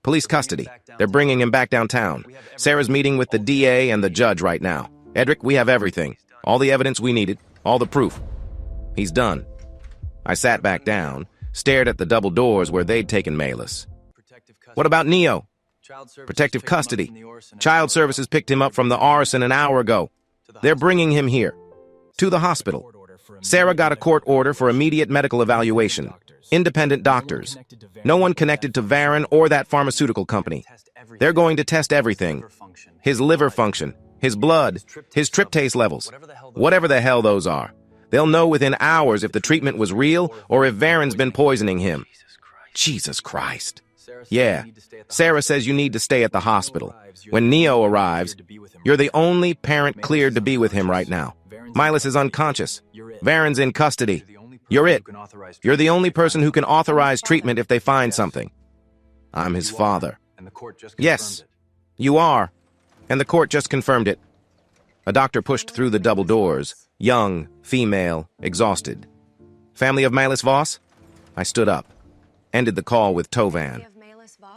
Police custody. They're bringing him back downtown. Sarah's meeting with the DA and the judge right now. Edrik, we have everything. All the evidence we needed. All the proof. He's done. I sat back down, stared at the double doors where they'd taken Maelis. What about Neo? Protective custody. Child Services picked him up from the arson an hour ago. They're bringing him here. To the hospital. Sarah got a court order for immediate medical evaluation. Independent doctors. No one connected to Varen or that pharmaceutical company. They're going to test everything. His liver function, his blood, his tryptase levels. Whatever the hell those are. They'll know within hours if the treatment was real or if Varen's been poisoning him. Jesus Christ. Yeah, Sarah says you need to stay at the hospital. When Neo arrives, you're the only parent cleared to be with him right now. Maelis is unconscious. Varen's in custody. You're it. You're the only person who can authorize treatment if they find something. I'm his father. Yes, you are. And the court just confirmed it. A doctor pushed through the double doors. Young, female, exhausted. Family of Maelis Voss? I stood up. Ended the call with Tovan.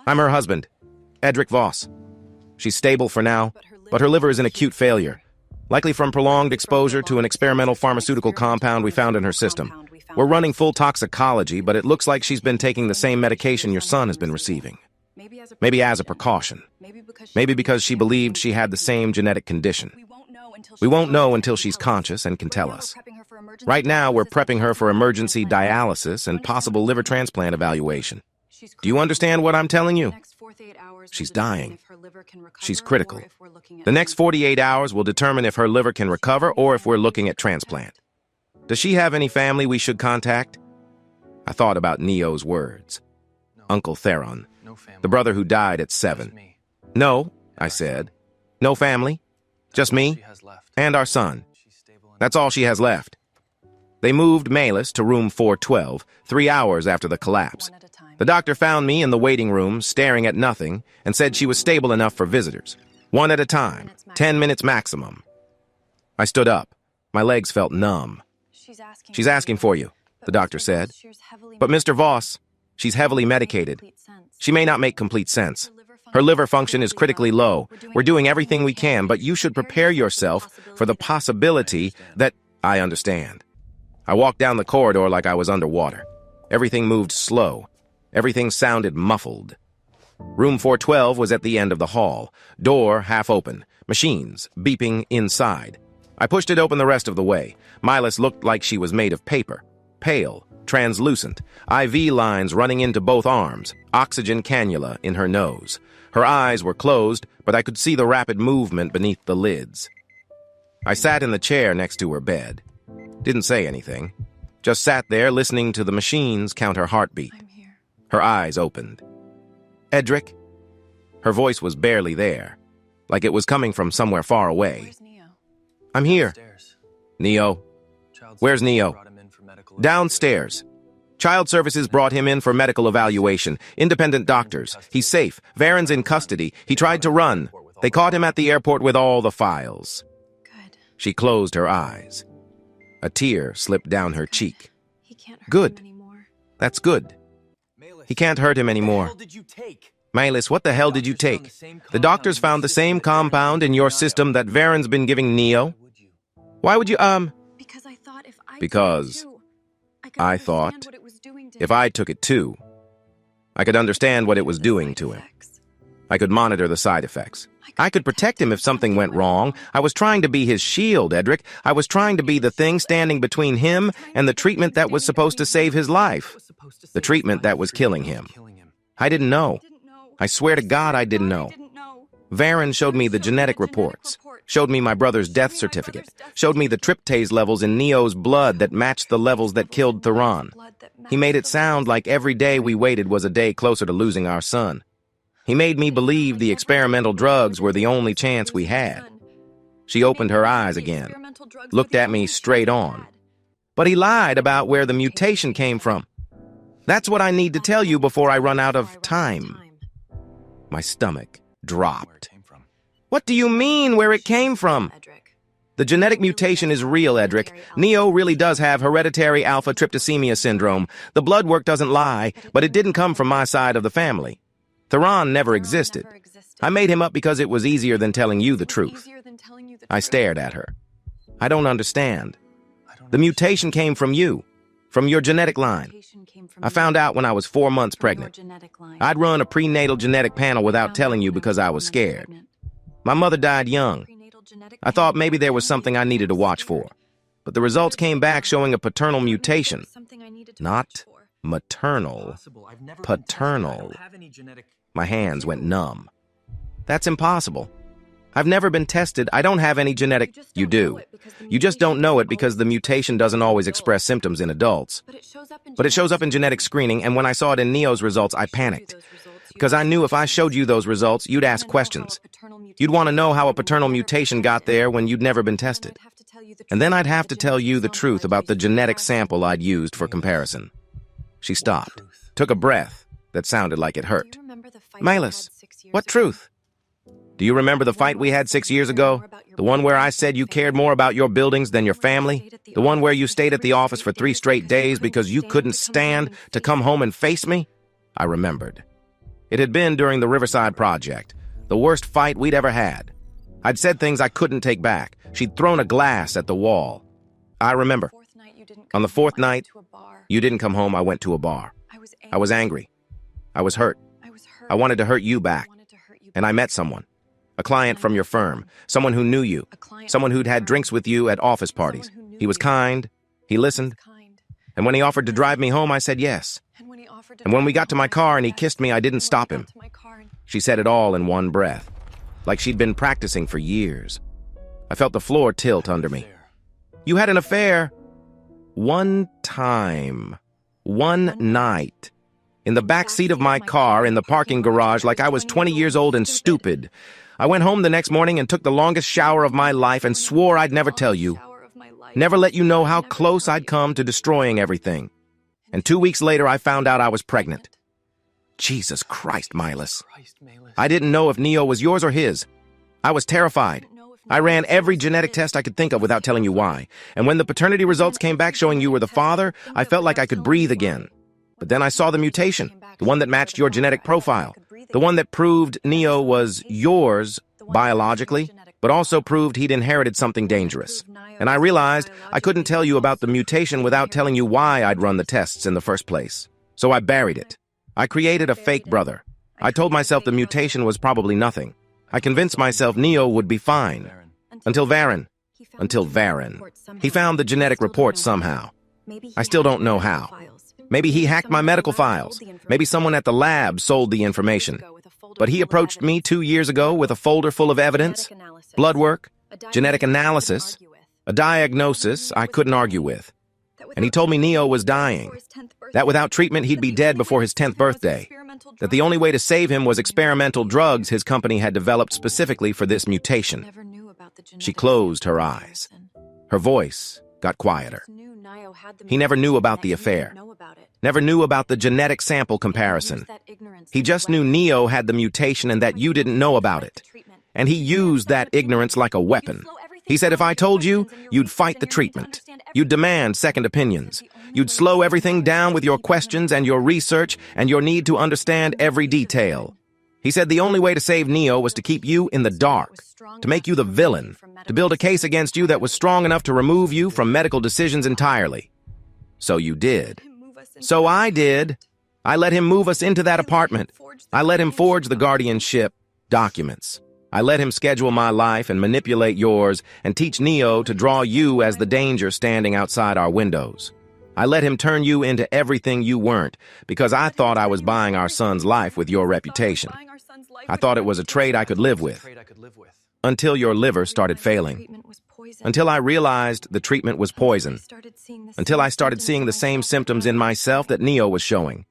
I'm her husband, Edrik Voss. She's stable for now, but her liver is in acute failure, likely from prolonged exposure to an experimental pharmaceutical compound we found in her system. We're running full toxicology, but it looks like she's been taking the same medication your son has been receiving. Maybe as a precaution. Maybe because she believed she had the same genetic condition. We won't know until she's conscious and can tell us. Right now, we're prepping her for emergency dialysis and possible liver transplant evaluation. Do you understand what I'm telling you? She's dying. She's critical. The next 48 hours will determine if her liver can recover or if we're looking at transplant. Does she have any family we should contact? I thought about Neo's words. Uncle Theron, the brother who died at 7. No, I said. No family. Just me and our son. That's all she has left. They moved Maelis to room 412, 3 hours after the collapse. The doctor found me in the waiting room, staring at nothing, and said she was stable enough for visitors. 1 at a time, 10 minutes maximum. I stood up. My legs felt numb. She's asking for you, the doctor said. But Mr. Voss, she's heavily medicated. She may not make complete sense. Her liver function is critically low. We're doing everything we can, but you should prepare yourself for the possibility that I understand. I walked down the corridor like I was underwater. Everything moved slow. Everything sounded muffled. Room 412 was at the end of the hall, door half open, machines beeping inside. I pushed it open the rest of the way. Maelis looked like she was made of paper, pale, translucent, IV lines running into both arms, oxygen cannula in her nose. Her eyes were closed, but I could see the rapid movement beneath the lids. I sat in the chair next to her bed. Didn't say anything. Just sat there listening to the machines count her heartbeat. I'm here. Her eyes opened. Edrik? Her voice was barely there, like it was coming from somewhere far away. Where's Neo? I'm here. Downstairs. Neo. Child Where's services Neo? brought him in for medical Downstairs. Child Services brought him in for medical evaluation. Independent doctors. He's safe. Varen's in custody. He tried to run. They caught him at the airport with all the files. Good. She closed her eyes. A tear slipped down her cheek. He can't hurt Good. him anymore. That's good. Maelis, He can't hurt him what the anymore. hell did you take? Maelis, what the hell did you Doctors found take? the same The doctors compound found the same compound in your system that Varen. Varen's been giving Neo. Why would you? Why would you, Because I thought if I Because took it too, I could I understand thought what it was doing to if him. I took it too, I could understand what it was The doing side to him. effects. I could monitor the side effects. I could protect him if something went wrong. I was trying to be his shield, Edrik. I was trying to be the thing standing between him and the treatment that was supposed to save his life. The treatment that was killing him. I didn't know. I swear to God I didn't know. Varen showed me the genetic reports, showed me my brother's death certificate, showed me the tryptase levels in Neo's blood that matched the levels that killed Theron. He made it sound like every day we waited was a day closer to losing our son. He made me believe the experimental drugs were the only chance we had. She opened her eyes again, looked at me straight on. But he lied about where the mutation came from. That's what I need to tell you before I run out of time. My stomach dropped. What do you mean, where it came from? The genetic mutation is real, Edrik. Neo really does have hereditary alpha-tryptophanemia syndrome. The blood work doesn't lie, but it didn't come from my side of the family. Theron never existed. I made him up because it was easier than telling you the truth. I stared at her. I don't understand. The mutation came from you, from your genetic line. I found out when I was 4 months pregnant. I'd run a prenatal genetic panel without telling you because I was scared. My mother died young. I thought maybe there was something I needed to watch for. But the results came back showing a paternal mutation. Not maternal. Paternal. My hands went numb. That's impossible. I've never been tested. I don't have any genetic... You do. You just don't know it because the mutation doesn't always express symptoms in adults. But it shows up in genetic screening, and when I saw it in Neo's results, I panicked. Because I knew if I showed you those results, you'd ask questions. You'd want to know how a paternal mutation got there when you'd never been tested. And then I'd have to tell you the truth about the genetic sample I'd used for comparison. She stopped, took a breath that sounded like it hurt. Maelis, what truth? Do you remember the fight we had 6 years ago? The one where I said you cared more about your buildings than your family? The one where you stayed at the office for 3 straight days because you couldn't stand to come home and face me? I remembered. It had been during the Riverside Project, the worst fight we'd ever had. I'd said things I couldn't take back. She'd thrown a glass at the wall. I remember. On the 4th night, you didn't come home, I went to a bar. I was angry. I was hurt. I wanted to hurt you back. And I met someone. A client from your firm. Someone who knew you. Someone who'd had drinks with you at office parties. He was kind. He listened. And when he offered to drive me home, I said yes. And when we got to my car and he kissed me, I didn't stop him. She said it all in one breath, like she'd been practicing for years. I felt the floor tilt under me. You had an affair. One time. One night. In the back seat of my car in the parking garage like I was 20 years old and stupid. I went home the next morning and took the longest shower of my life and swore I'd never tell you. Never let you know how close I'd come to destroying everything. And 2 weeks later, I found out I was pregnant. Jesus Christ, Maelis. I didn't know if Neo was yours or his. I was terrified. I ran every genetic test I could think of without telling you why. And when the paternity results came back showing you were the father, I felt like I could breathe again. But then I saw the mutation, the one that matched your genetic profile, the one that proved Neo was yours biologically, but also proved he'd inherited something dangerous. And I realized I couldn't tell you about the mutation without telling you why I'd run the tests in the first place. So I buried it. I created a fake brother. I told myself the mutation was probably nothing. I convinced myself Neo would be fine. Until Varen. He found the genetic report somehow. I still don't know how. Maybe he hacked my medical files. Maybe someone at the lab sold the information. But he approached me 2 years ago with a folder full of evidence, blood work, genetic analysis, a diagnosis I couldn't argue with. And he told me Neo was dying, that without treatment he'd be dead before his 10th birthday, that the only way to save him was experimental drugs his company had developed specifically for this mutation. She closed her eyes. Her voice got quieter. He never knew about the affair, never knew about the genetic sample comparison. He just knew Neo had the mutation and that you didn't know about it. And he used that ignorance like a weapon. He said if I told you, you'd fight the treatment. You'd demand second opinions. You'd slow everything down with your questions and your research and your need to understand every detail. He said the only way to save Neo was to keep you in the dark, to make you the villain, to build a case against you that was strong enough to remove you from medical decisions entirely. So you did. So I did. I let him move us into that apartment. I let him forge the guardianship documents. I let him schedule my life and manipulate yours and teach Neo to draw you as the danger standing outside our windows. I let him turn you into everything you weren't because I thought I was buying our son's life with your reputation. I thought it was a trade I could live with. Until your liver started failing. Until I realized the treatment was poison. Until I started seeing the same symptoms in myself that Neo was showing.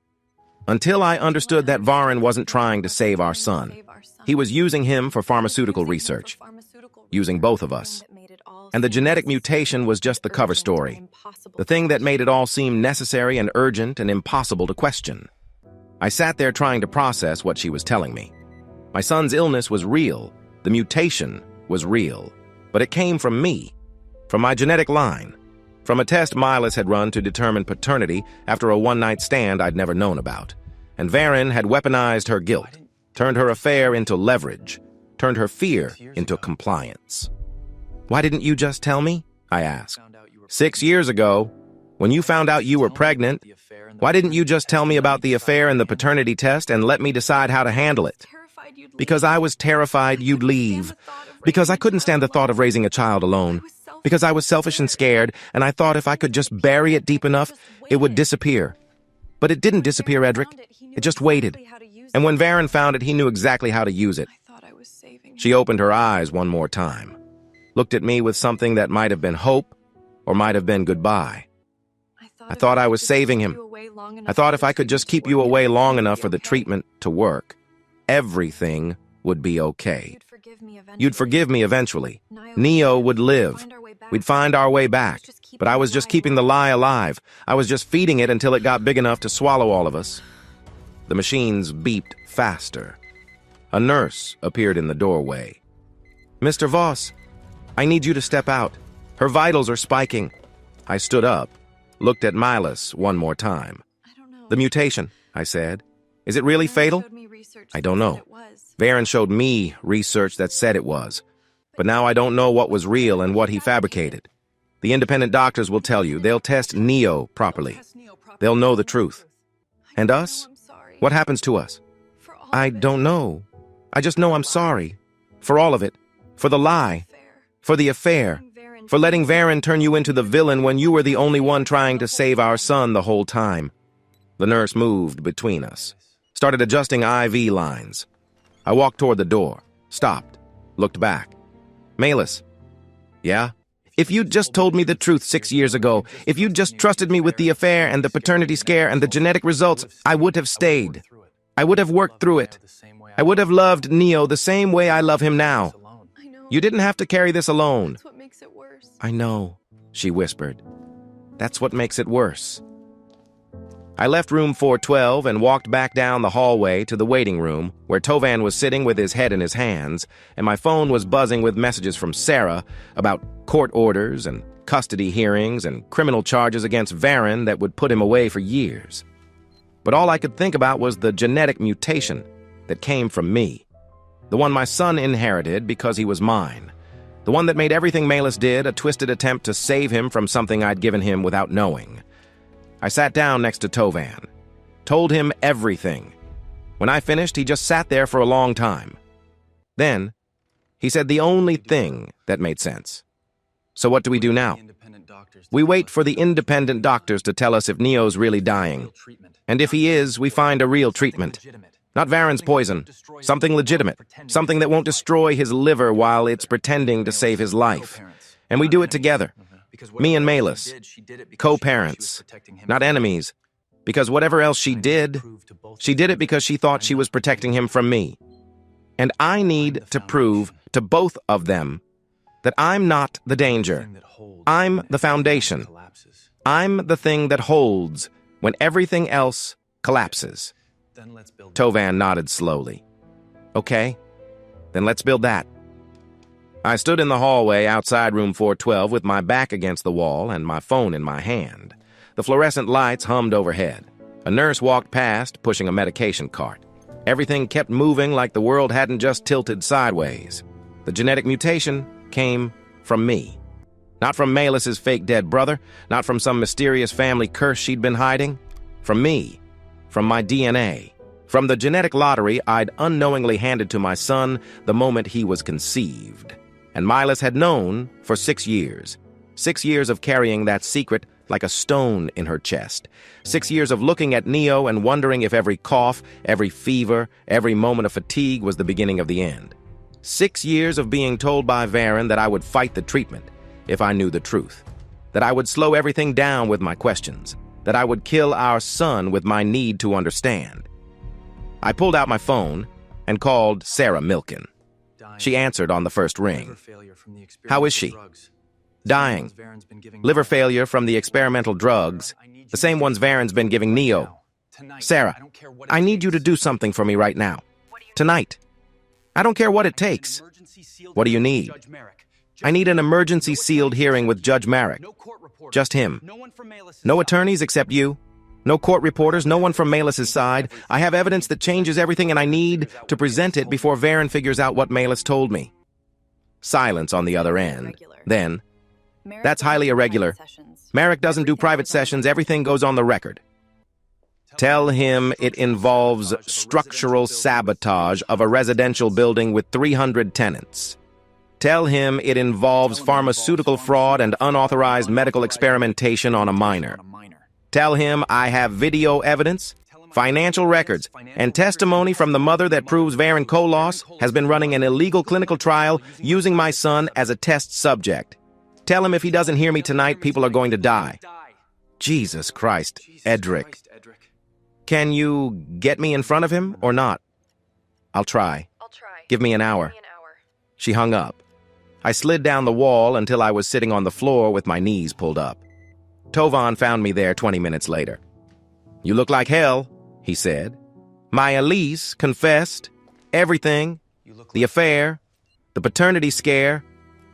Until I understood that Varen wasn't trying to save our son. He was using him for pharmaceutical research. Using both of us. And the genetic mutation was just the cover story. The thing that made it all seem necessary and urgent and impossible to question. I sat there trying to process what she was telling me. My son's illness was real. The mutation was real. But it came from me. From my genetic line. From a test Maelis had run to determine paternity after a one-night stand I'd never known about. And Varen had weaponized her guilt. Turned her affair into leverage. Turned her fear into compliance. Why didn't you just tell me? I asked. 6 years ago, when you found out you were pregnant, why didn't you just tell me about the affair and the paternity test and let me decide how to handle it? Because I was terrified you'd leave. Because I couldn't stand the thought of raising a child alone. Because I was selfish and scared, and I thought if I could just bury it deep enough, it would disappear. But it didn't disappear, Edrik. It just waited. And when Varen found it, he knew exactly how to use it. She opened her eyes one more time. Looked at me with something that might have been hope or might have been goodbye. I thought I was saving him. I thought if I could just keep you away long enough for the treatment to work, everything would be okay. You'd forgive me eventually. Neo would live. We'd find our way back. But I was just keeping the lie alive. I was just feeding it until it got big enough to swallow all of us. The machines beeped faster. A nurse appeared in the doorway. Mr. Voss, I need you to step out. Her vitals are spiking. I stood up, looked at Maelis one more time. The mutation, I said. Is it really fatal? I don't know. Varen showed me research that said it was. But now I don't know what was real and what he fabricated. The independent doctors will tell you. They'll test Neo properly. They'll know the truth. And us? What happens to us? I don't know. I just know I'm sorry. For all of it. For the lie. For the affair. For letting Varen turn you into the villain when you were the only one trying to save our son the whole time. The nurse moved between us. Started adjusting IV lines. I walked toward the door. Stopped. Looked back. Maelis. Yeah? If you'd just told me the truth 6 years ago, if you'd just trusted me with the affair and the paternity scare and the genetic results, I would have stayed. I would have worked through it. I would have loved Neo the same way I love him now. You didn't have to carry this alone. That's what makes it worse. I know, she whispered. That's what makes it worse. I left room 412 and walked back down the hallway to the waiting room, where Tovan was sitting with his head in his hands, and my phone was buzzing with messages from Sarah about court orders and custody hearings and criminal charges against Varen that would put him away for years. But all I could think about was the genetic mutation that came from me. The one my son inherited because he was mine. The one that made everything Maelis did a twisted attempt to save him from something I'd given him without knowing. I sat down next to Tovan. Told him everything. When I finished, he just sat there for a long time. Then, he said the only thing that made sense. So what do we do now? We wait for the independent doctors to tell us if Neo's really dying. And if he is, we find a real treatment. Not Varen's poison. Something legitimate. Something that won't destroy his liver while it's pretending to save his life. And we do it together. Me and Maelis. Co-parents. Not enemies. Because whatever else she did it because she thought she was protecting him from me. And I need to prove to both of them that I'm not the danger. I'm the foundation. I'm the thing that holds when everything else collapses. Tovan nodded slowly. Okay, then let's build that. I stood in the hallway outside room 412 with my back against the wall and my phone in my hand. The fluorescent lights hummed overhead. A nurse walked past, pushing a medication cart. Everything kept moving like the world hadn't just tilted sideways. The genetic mutation came from me. Not from Maelis' fake dead brother, not from some mysterious family curse she'd been hiding. From me. From my DNA. From the genetic lottery I'd unknowingly handed to my son the moment he was conceived. And Maelis had known for 6 years. 6 years of carrying that secret like a stone in her chest. 6 years of looking at Neo and wondering if every cough, every fever, every moment of fatigue was the beginning of the end. 6 years of being told by Varen that I would fight the treatment if I knew the truth. That I would slow everything down with my questions. That I would kill our son with my need to understand. I pulled out my phone and called Sarah Milken. She answered on the first ring. How is she? Dying. Liver failure from the experimental drugs, the same ones Varen's been giving Neo. Sarah, I need you to do something for me right now. Tonight. I don't care what it takes. What do you need? I need an emergency sealed hearing with Judge Marek. Just him. No attorneys except you. No court reporters, no one from Maelis' side. I have evidence that changes everything and I need to present it before Varen figures out what Maelis told me. Silence on the other end. Then, that's highly irregular. Marek doesn't do private sessions, everything goes on the record. Tell him it involves structural sabotage of a residential building with 300 tenants. Tell him it involves pharmaceutical fraud and unauthorized medical experimentation on a minor. Tell him I have video evidence, financial records, and testimony from the mother that proves Varen Kolos has been running an illegal clinical trial using my son as a test subject. Tell him if he doesn't hear me tonight, people are going to die. Jesus Christ, Edrik. Can you get me in front of him or not? I'll try. Give me an hour. She hung up. I slid down the wall until I was sitting on the floor with my knees pulled up. Tovan found me there 20 minutes later. You look like hell, he said. Maelis confessed everything, the affair, the paternity scare,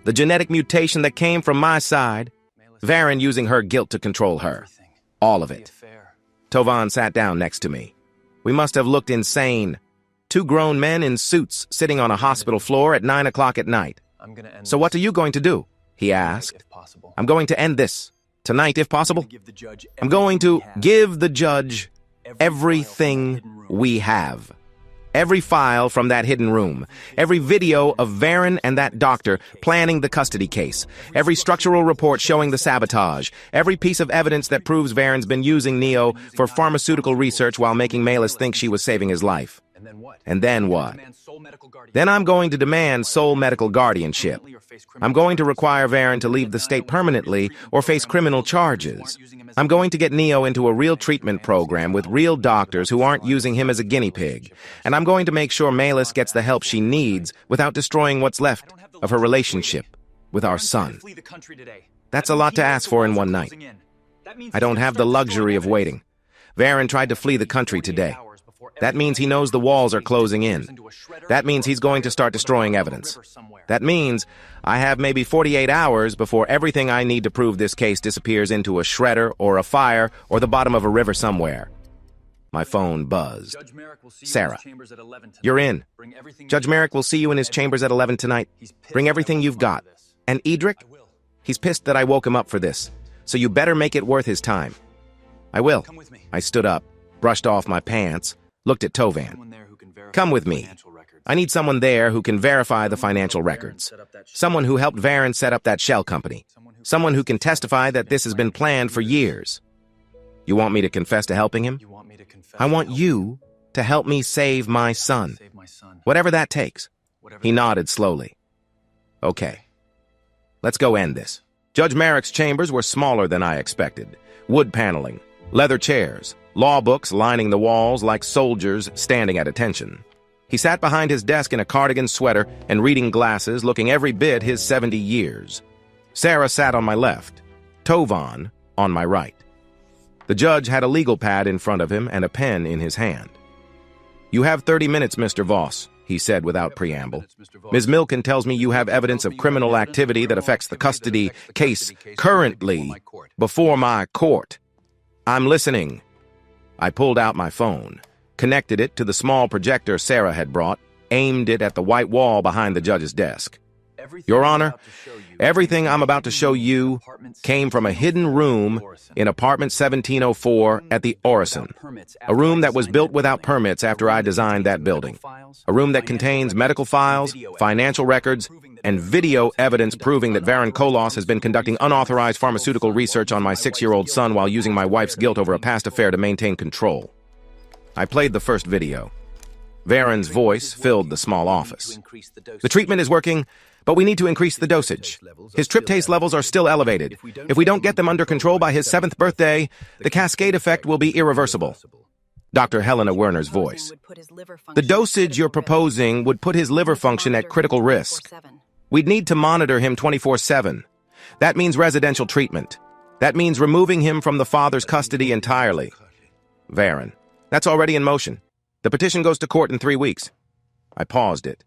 the genetic mutation that came from my side, Varen using her guilt to control her. All of it. Tovan sat down next to me. We must have looked insane. 2 grown men in suits sitting on a hospital floor at 9 o'clock at night. So what are you going to do? He asked. I'm going to end this. Tonight, if possible. I'm going to give the judge everything we have. Every file from that hidden room. Every video of Varen and that doctor planning the custody case. Every structural report showing the sabotage. Every piece of evidence that proves Varen's been using Neo for pharmaceutical research while making Maelis think she was saving his life. And then what? Then I'm going to demand sole medical guardianship. I'm going to require Varen to leave the state permanently or face criminal charges. I'm going to get Neo into a real treatment program with real doctors who aren't using him as a guinea pig. And I'm going to make sure Maelis gets the help she needs without destroying what's left of her relationship with our son. That's a lot to ask for in one night. I don't have the luxury of waiting. Varen tried to flee the country today. That means he knows the walls are closing in. That means he's going to start destroying evidence. That means I have maybe 48 hours before everything I need to prove this case disappears into a shredder or a fire or the bottom of a river somewhere. My phone buzzed. Sarah, you're in. Judge Marek will see you in his chambers at 11 tonight. Bring everything you've got. And Edrik? He's pissed that I woke him up for this, so you better make it worth his time. I will. I stood up, brushed off my pants, Looked at Tovan. Come with me. I need someone there who can verify the financial records. Someone who helped Varen set up that shell company. Someone who can testify that this has been planned for years. You want me to confess to helping him? I want you to help me save my son. Whatever that takes. He nodded slowly. Okay. Let's go end this. Judge Merrick's chambers were smaller than I expected. Wood paneling, leather chairs, law books lining the walls like soldiers standing at attention. He sat behind his desk in a cardigan sweater and reading glasses, looking every bit his 70 years. Sarah sat on my left, Tovan on my right. The judge had a legal pad in front of him and a pen in his hand. You have 30 minutes, Mr. Voss, he said without preamble. Ms. Milken tells me you have evidence of criminal activity that affects the custody case currently before my court. I'm listening. I pulled out my phone, connected it to the small projector Sarah had brought, aimed it at the white wall behind the judge's desk. Your Honor, everything I'm about to show you came from a hidden room in apartment 1704 at the Orison, a room that was built without permits after I designed that building, a room that contains medical files, financial records, and video evidence proving that Varen Kolos has been conducting unauthorized pharmaceutical research on my 6-year-old son while using my wife's guilt over a past affair to maintain control. I played the first video. Varen's voice filled the small office. The treatment is working, but we need to increase the dosage. His tryptase levels are still elevated. If we don't get them under control by his 7th birthday, the cascade effect will be irreversible. Dr. Helena Werner's voice. The dosage you're proposing would put his liver function at critical risk. We'd need to monitor him 24/7. That means residential treatment. That means removing him from the father's custody entirely. Varen. That's already in motion. The petition goes to court in 3 weeks. I paused it,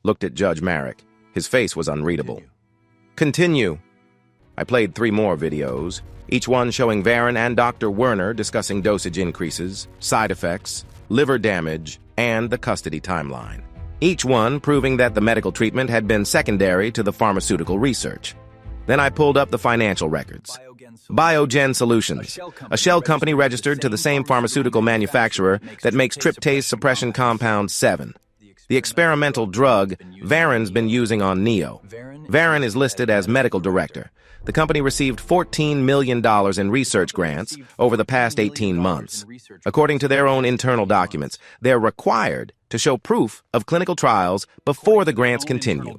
looked at Judge Merrick. His face was unreadable. Continue. I played 3 more videos, each one showing Varen and Dr. Werner discussing dosage increases, side effects, liver damage, and the custody timeline. Each one proving that the medical treatment had been secondary to the pharmaceutical research. Then I pulled up the financial records. Biogen Solutions, a shell company registered to the same pharmaceutical manufacturer that makes tryptase suppression compound 7. The experimental drug Varen's been using on Neo. Varen is listed as medical director. The company received $14 million in research grants over the past 18 months. According to their own internal documents, they're required to show proof of clinical trials before the grants continue.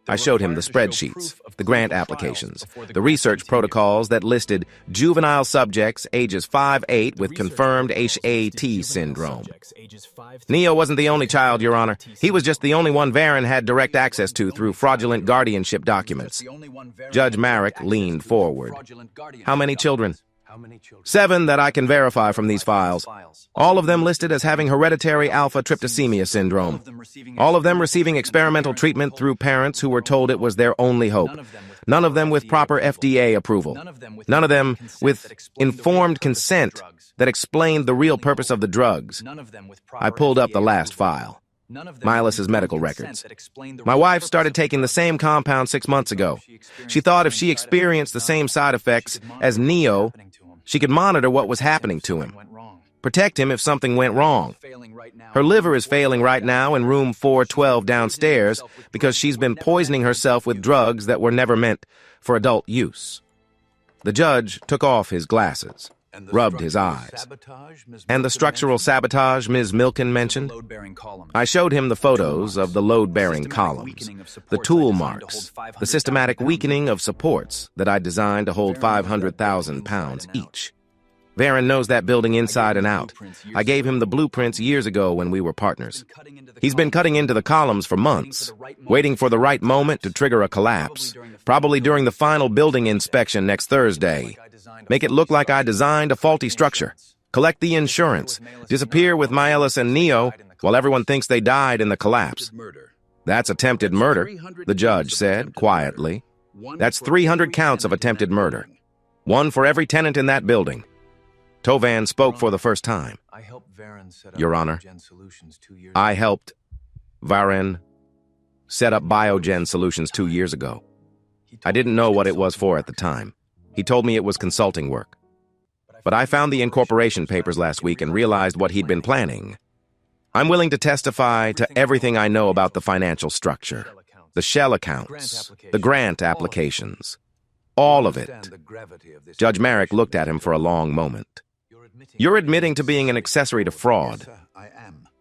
I showed him the spreadsheets, the grant applications, the research protocols that listed juvenile subjects ages 5-8 with confirmed HAT syndrome. Neo wasn't the only child, Your Honor. He was just the only one Varen had direct access to through fraudulent guardianship documents. Judge Merrick leaned forward. How many children? 7 that I can verify from these files. All of them listed as having hereditary alpha-tryptosemia syndrome. All of them receiving experimental treatment through parents who were told it was their only hope. None of them with proper FDA approval. None of them with informed consent that explained the real purpose of the drugs. I pulled up the last file. Maelis' medical records. My wife started taking the same compound 6 months ago. She thought if she experienced the same side effects as Neo, she could monitor what was happening to him, protect him if something went wrong. Her liver is failing right now in room 412 downstairs because she's been poisoning herself with drugs that were never meant for adult use. The judge took off his glasses, rubbed his eyes. And the structural sabotage Ms. Milken mentioned? I showed him the photos of the load-bearing columns, the tool marks, the systematic weakening of supports that I designed to hold 500,000 pounds each. Varen knows that building inside and out. I gave him the blueprints years ago when we were partners. He's been cutting into the columns for months, waiting for the right moment to trigger a collapse, probably during the final building inspection next Thursday. Make it look like I designed a faulty structure, collect the insurance, disappear with Maelis and Neo while everyone thinks they died in the collapse. That's attempted murder, the judge said quietly. That's 300 counts of attempted murder. 1 for every tenant in that building. Tovan spoke for the first time. Your Honor, I helped Varen set up Biogen Solutions 2 years ago. I didn't know what it was for at the time. He told me it was consulting work. But I found the incorporation papers last week and realized what he'd been planning. I'm willing to testify to everything I know about the financial structure, the shell accounts, the grant applications, all of it. Judge Merrick looked at him for a long moment. You're admitting to being an accessory to fraud.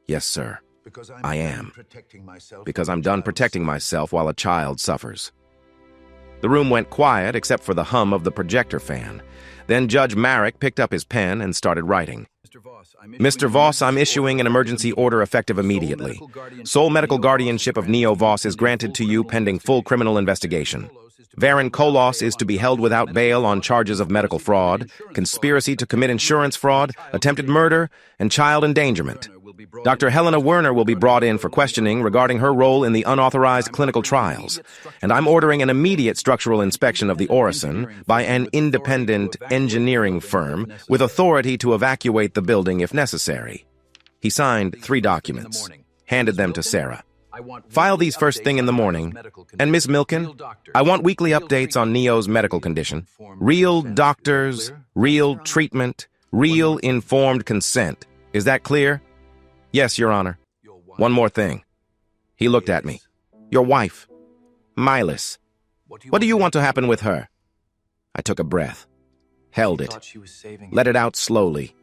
Yes, sir. I am. Because I'm done protecting myself while a child suffers. The room went quiet except for the hum of the projector fan. Then Judge Merrick picked up his pen and started writing. Mr. Voss, I'm issuing an emergency order effective immediately. Sole medical guardianship of Neo Voss is granted to you pending full criminal investigation. Varon Kolos is to be held without bail on charges of medical fraud, conspiracy to commit insurance fraud, attempted murder, and child endangerment. Dr. Helena Werner will be brought in for questioning regarding her role in the unauthorized clinical trials, and I'm ordering an immediate structural inspection of the Orison by an independent engineering firm with authority to evacuate the building if necessary. He signed 3 documents, handed them to Sarah. File these first thing in the morning. And Ms. Milken, I want weekly updates on Neo's medical condition. Real doctors, real treatment, real informed consent. Is that clear? Yes, Your Honor. One more thing. He looked at me. Your wife, Maelis. What do you want to happen with her? I took a breath, held it, let it out slowly.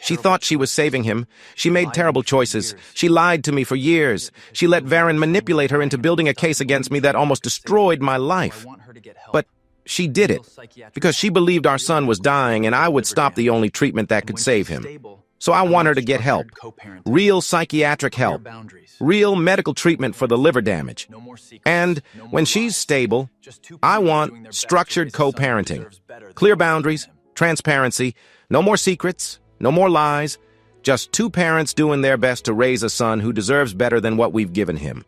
She thought she was saving him. She made terrible choices. She lied to me for years. She let Varon manipulate her into building a case against me that almost destroyed my life. But she did it because she believed our son was dying and I would stop the only treatment that could save him. So I want her to get help. Real psychiatric help. Real medical treatment for the liver damage. And when she's stable, I want structured co-parenting. Clear boundaries, transparency, no more secrets, no more lies, just 2 parents doing their best to raise a son who deserves better than what we've given him.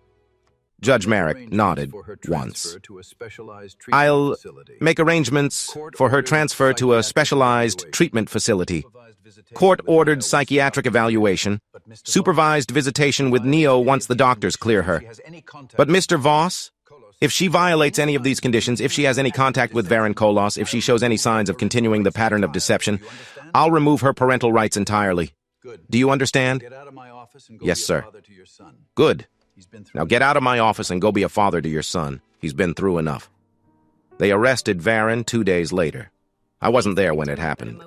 Judge Merrick nodded once. I'll make arrangements for her transfer to a specialized treatment facility. Court-ordered psychiatric evaluation, supervised visitation with Neo once the doctors clear her. But Mr. Voss, if she violates any of these conditions, if she has any contact with Varon Kolos, if she shows any signs of continuing the pattern of deception, I'll remove her parental rights entirely. Do you understand? Yes, sir. Good. Now get out of my office and go be a father to your son. He's been through enough. They arrested Varon 2 days later. I wasn't there when it happened.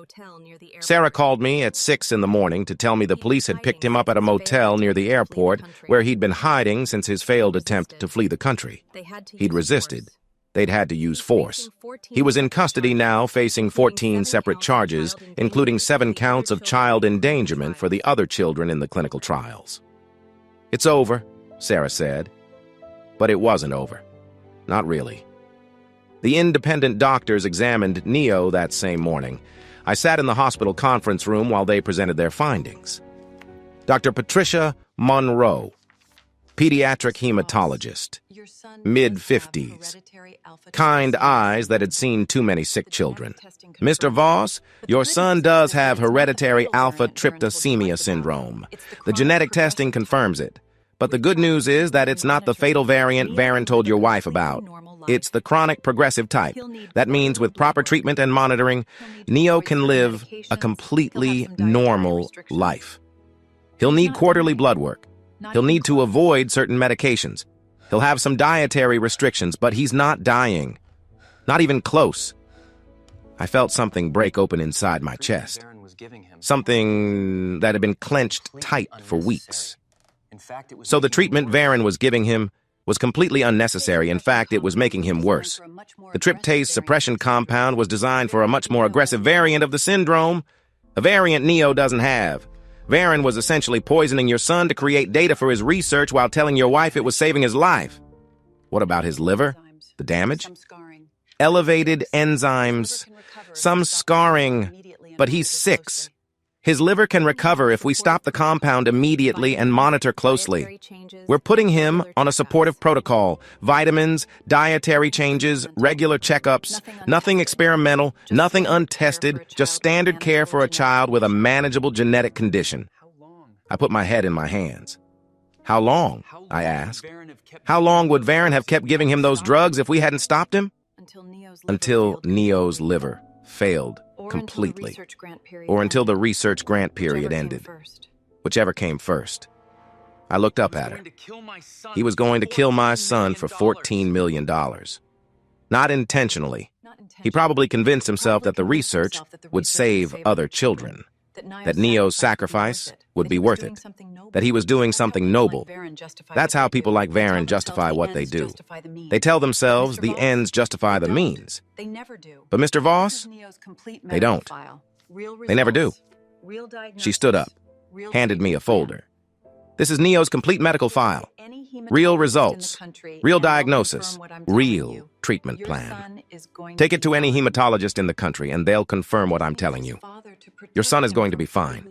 Sarah called me at 6 in the morning to tell me the police had picked him up at a motel near the airport where he'd been hiding since his failed attempt to flee the country. He'd resisted. They'd had to use force. He was in custody now, facing 14 separate charges, including 7 counts of child endangerment for the other children in the clinical trials. It's over, Sarah said. But it wasn't over. Not really. The independent doctors examined Neo that same morning. I sat in the hospital conference room while they presented their findings. Dr. Patricia Monroe, pediatric hematologist, mid-50s, kind eyes that had seen too many sick children. Mr. Voss, your son does have hereditary alpha-tryptopenia syndrome. The genetic testing confirms it. But the good news is that it's not the fatal variant Varon told your wife about. It's the chronic progressive type. That means with proper treatment and monitoring, Neo can live a completely normal life. He'll need quarterly blood work. He'll need to avoid certain medications. He'll have some dietary restrictions, but he's not dying. Not even close. I felt something break open inside my chest. Something that had been clenched tight for weeks. So the treatment Varon was giving him was completely unnecessary. In fact, it was making him worse. The tryptase suppression compound was designed for a much more aggressive variant of the syndrome, a variant Neo doesn't have. Varon was essentially poisoning your son to create data for his research while telling your wife it was saving his life. What about his liver? The damage? Elevated enzymes, some scarring, but he's 6. His liver can recover if we stop the compound immediately and monitor closely. We're putting him on a supportive protocol, vitamins, dietary changes, regular checkups, nothing experimental, nothing untested, just standard care for a child with a manageable genetic condition. I put my head in my hands. How long? I asked. How long would Varon have kept giving him those drugs if we hadn't stopped him? Until Neo's liver failed completely, or until the research grant period ended. whichever came first. I looked up at her. He was going to kill my son for $14 million. Not intentionally. He probably convinced himself that the research would save other children, that Neo's sacrifice would be worth it, that he was doing something noble. That's how people like Varen justify what they do. They tell themselves the ends justify the means. But Mr. Voss, they don't. They never do. She stood up, handed me a folder. This is Neo's complete medical file. Real results, real diagnosis, real treatment plan. Take it to any hematologist in the country and they'll confirm what I'm telling you. Your son is going to be fine.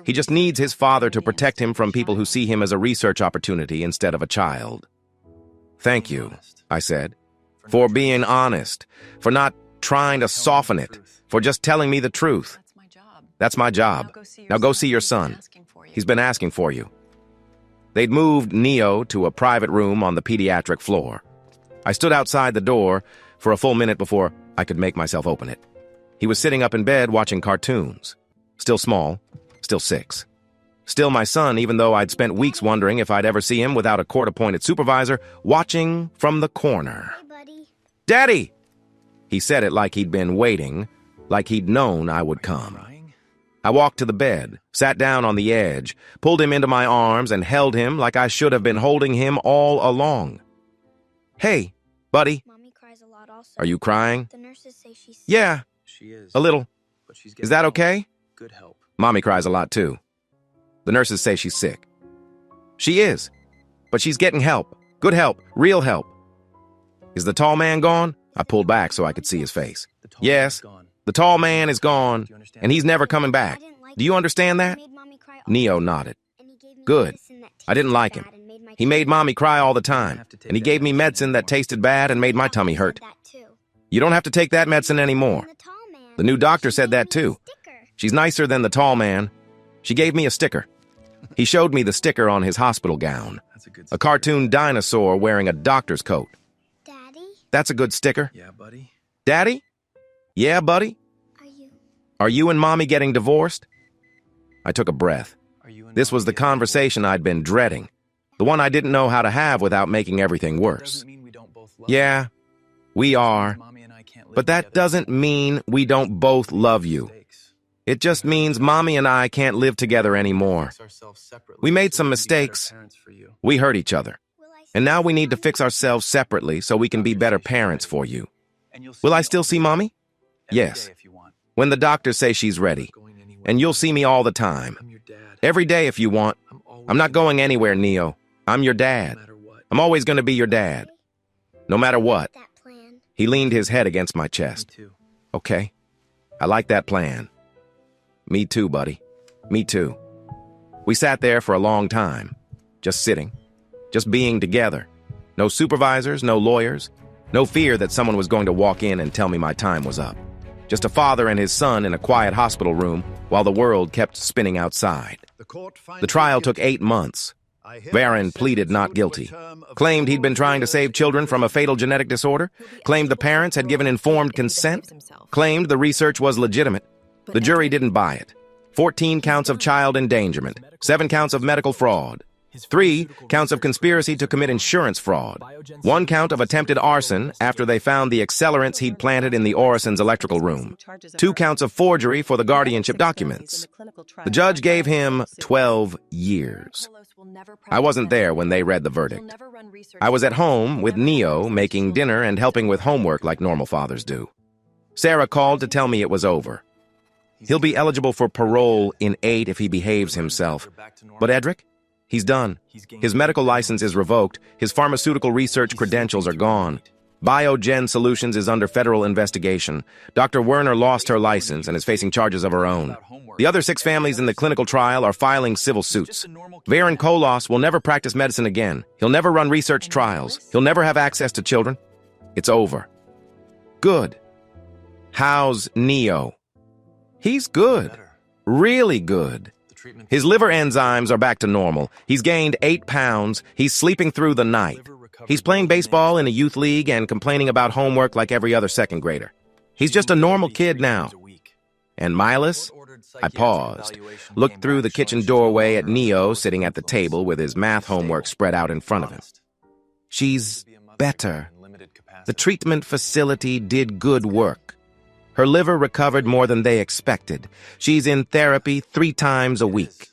He just needs his father to protect him from people who see him as a research opportunity instead of a child. Thank you, I said, for being honest, for not trying to soften it, for just telling me the truth. That's my job. Now go see your son. He's been asking for you. They'd moved Neo to a private room on the pediatric floor. I stood outside the door for a full minute before I could make myself open it. He was sitting up in bed watching cartoons. Still small, still 6. Still my son, even though I'd spent weeks wondering if I'd ever see him without a court-appointed supervisor, watching from the corner. Hey, buddy. Daddy! He said it like he'd been waiting, like he'd known I would come. I walked to the bed, sat down on the edge, pulled him into my arms, and held him like I should have been holding him all along. Hey, buddy. Mommy cries a lot also. Are you crying? The nurses say she's sick. Yeah, She is. a little. But she's Is that okay? Good help. Mommy cries a lot, too. The nurses say she's sick. She is. But she's getting help. Good help. Real help. Is the tall man gone? I pulled back so I could see his face. The tall Yes. man's gone. The tall man is gone, Do you understand? and he's never coming back. I didn't like Do you him. understand that? He made Mommy cry all Neo the time, nodded. and he gave me Good. medicine that I didn't tasted like him. bad and made my He made tummy Mommy hurt. cry all the time, and he gave me medicine that tasted bad and made my tummy hurt. That too. You don't have to take that medicine anymore. And the tall man. The new doctor She said gave that me a too. sticker. She's nicer than the tall man. She gave me a sticker. He showed me the sticker on his hospital gown. That's a good A sticker. cartoon dinosaur wearing a doctor's coat. Daddy, That's a good sticker. Yeah, buddy. Daddy? Yeah, buddy? are you? Are you and Mommy getting divorced? I took a breath. Are you and This was the Mommy getting conversation I'd been dreading. The one I didn't know how to have without making everything divorced? worse. Doesn't mean we don't both love Yeah, we are. Mommy and I can't live But that together. doesn't mean we don't both love you. Mistakes. It just means Mommy and I can't live together anymore. Fix ourselves separately We made so some we can be better mistakes. parents for you. We hurt each other. Will I And now see we need to Mommy? fix ourselves separately so we can be better parents for you. And you'll see Will I me still all see day, Mommy? every Yes. day if you want. When the doctors say she's ready. I'm not going anywhere. And you'll see me all the time. I'm your dad. Every day if you want. I'm always I'm not going anywhere, Neo. I'm your dad. No matter what. I'm always going to be your dad. No matter what. That plan. He leaned his head against my Me chest. too. Okay. I like that plan. Me too, buddy. Me too. We sat there for a long time. Just sitting. Just being together. No supervisors, no lawyers. No fear that someone was going to walk in and tell me my time was up. Just a father and his son in a quiet hospital room while the world kept spinning outside. The trial took 8 months. Varen pleaded not guilty. Claimed he'd been trying to save children from a fatal genetic disorder. Claimed the parents had given informed consent. Claimed the research was legitimate. The jury didn't buy it. 14 counts of child endangerment. 7 counts of medical fraud. 3 counts of conspiracy to commit insurance fraud. 1 count of attempted arson after they found the accelerants he'd planted in the Orison's electrical room. 2 counts of forgery for the guardianship documents. The judge gave him 12 years. I wasn't there when they read the verdict. I was at home with Neo making dinner and helping with homework like normal fathers do. Sarah called to tell me it was over. He'll be eligible for parole in 8 if he behaves himself. But Edrik? He's done. His medical license is revoked. His pharmaceutical research credentials are gone. Biogen Solutions is under federal investigation. Dr. Werner lost her license and is facing charges of her own. The other 6 families in the clinical trial are filing civil suits. Varen Kolos will never practice medicine again. He'll never run research trials. He'll never have access to children. It's over. Good. How's Neo? He's good. Really good. His liver enzymes are back to normal. He's gained 8 pounds. He's sleeping through the night. He's playing baseball in a youth league and complaining about homework like every other second grader. He's just a normal kid now. And Maelis? I paused, looked through the kitchen doorway at Neo sitting at the table with his math homework spread out in front of him. She's better. The treatment facility did good work. Her liver recovered more than they expected. She's in therapy 3 times a week.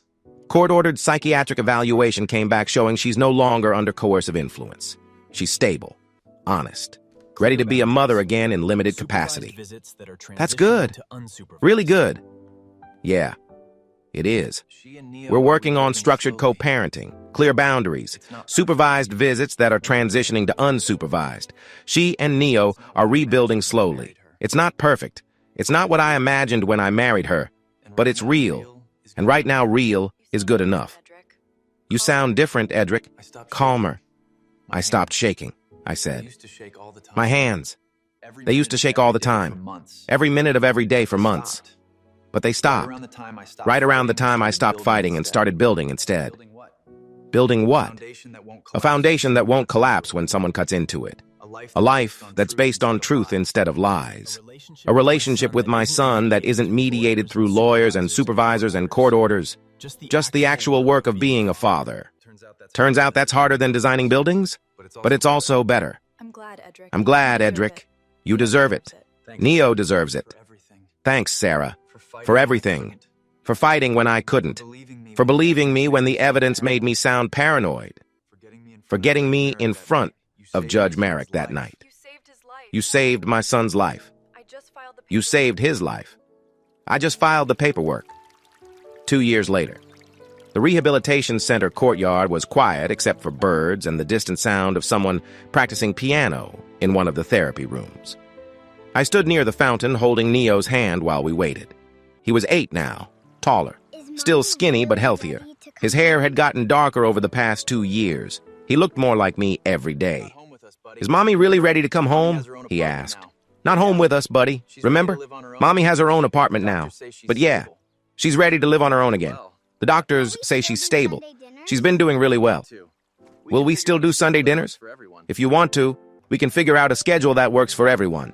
Court-ordered psychiatric evaluation came back showing she's no longer under coercive influence. She's stable, honest, ready to be a mother again in limited capacity. That's good. Really good. Yeah, it is. We're working on structured co-parenting, clear boundaries, supervised visits that are transitioning to unsupervised. She and Neo are rebuilding slowly. It's not perfect. It's not what I imagined when I married her, but it's real. And right now, real is good enough. You sound different, Edrik. Calmer. I stopped shaking, I said. My hands. They used to shake all the time. Every minute of every day for months. But they stopped. Right around the time I stopped fighting and started building instead. Building what? A foundation that won't collapse when someone cuts into it. A life that's based on truth instead of lies. A relationship with my son that isn't mediated through lawyers and supervisors and court orders. Just the actual work of being a father. Turns out that's harder than designing buildings, but it's also better. I'm glad, Edrik. I'm glad, Edrik. You deserve it. Neo deserves it. Thanks, Sarah. For everything. For fighting when I couldn't. For believing me when the evidence made me sound paranoid. For getting me in front of Judge Merrick that night. You saved his life. You saved my son's life. I just filed the You saved his life. I just filed the paperwork. 2 years later. The rehabilitation center courtyard was quiet except for birds and the distant sound of someone practicing piano in one of the therapy rooms. I stood near the fountain holding Neo's hand while we waited. He was 8 now, taller, still skinny but healthier. His hair had gotten darker over the past 2 years. He looked more like me every day. Is Mommy really ready to come home? He asked. Not home with us, buddy. Remember? Mommy has her own apartment now. But yeah, she's ready to live on her own again. The doctors say she's stable. She's been doing really well. Will we still do Sunday dinners? If you want to, we can figure out a schedule that works for everyone.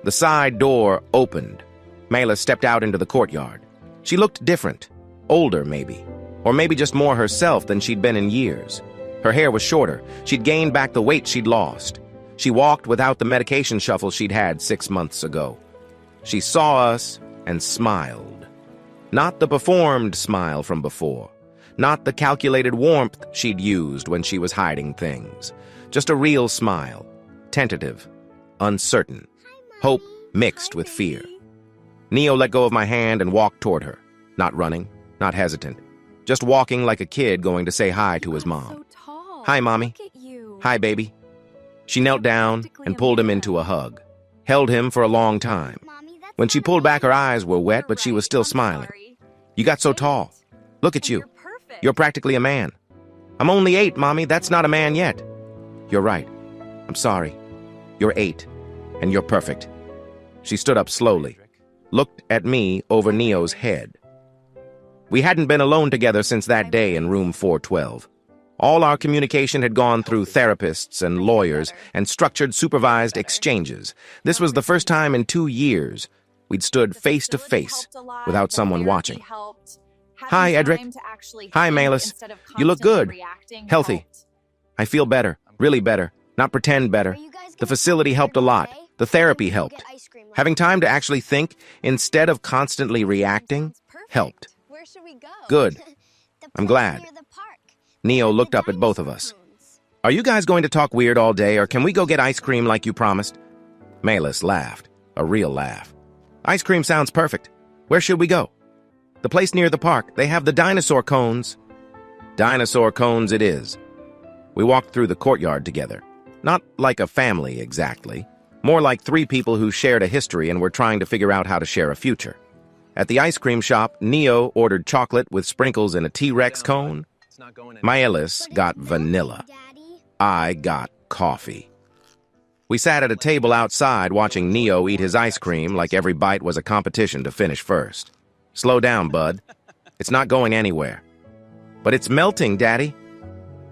The side door opened. Maelis stepped out into the courtyard. She looked different. Older, maybe. Or maybe just more herself than she'd been in years. Her hair was shorter. She'd gained back the weight she'd lost. She walked without the medication shuffle she'd had 6 months ago. She saw us and smiled. Not the performed smile from before. Not the calculated warmth she'd used when she was hiding things. Just a real smile. Tentative. Uncertain. Hope mixed with fear. Neo let go of my hand and walked toward her. Not running. Not hesitant. Just walking like a kid going to say hi to his mom. So tall. Hi, Mommy. Look at you. Hi, baby. She knelt down and pulled him into a hug. Held him for a long time. When she pulled back, her eyes were wet, but she was still smiling. You got so tall. Look at you. Perfect. You're practically a man. I'm only 8, Mommy. That's not a man yet. You're right. I'm sorry. You're 8, and you're perfect. She stood up slowly, looked at me over Neo's head. We hadn't been alone together since that day in room 412. All our communication had gone through therapists and lawyers and structured supervised exchanges. This was the first time in 2 years we'd stood face to face without someone watching. Hi, Edrik. Hi, Maelis. You look good. Healthy. I feel better. Really better. Not pretend better. The facility helped a lot. The therapy helped. Having time to actually think instead of constantly reacting helped. Where should we go? Good. The I'm place glad. near the park. Neo looked up at both of us. Are you guys going to talk weird all day, or can we go get ice cream like you promised? Maelis laughed. A real laugh. Ice cream sounds perfect. Where should we go? The place near the park. They have the dinosaur cones. Dinosaur cones it is. We walked through the courtyard together. Not like a family, exactly. More like 3 people who shared a history and were trying to figure out how to share a future. At the ice cream shop, Neo ordered chocolate with sprinkles in a T-Rex cone. Maelis got vanilla. Daddy? I got coffee. We sat at a table outside watching Neo eat his ice cream like every bite was a competition to finish first. Slow down, bud. It's not going anywhere. But it's melting, Daddy.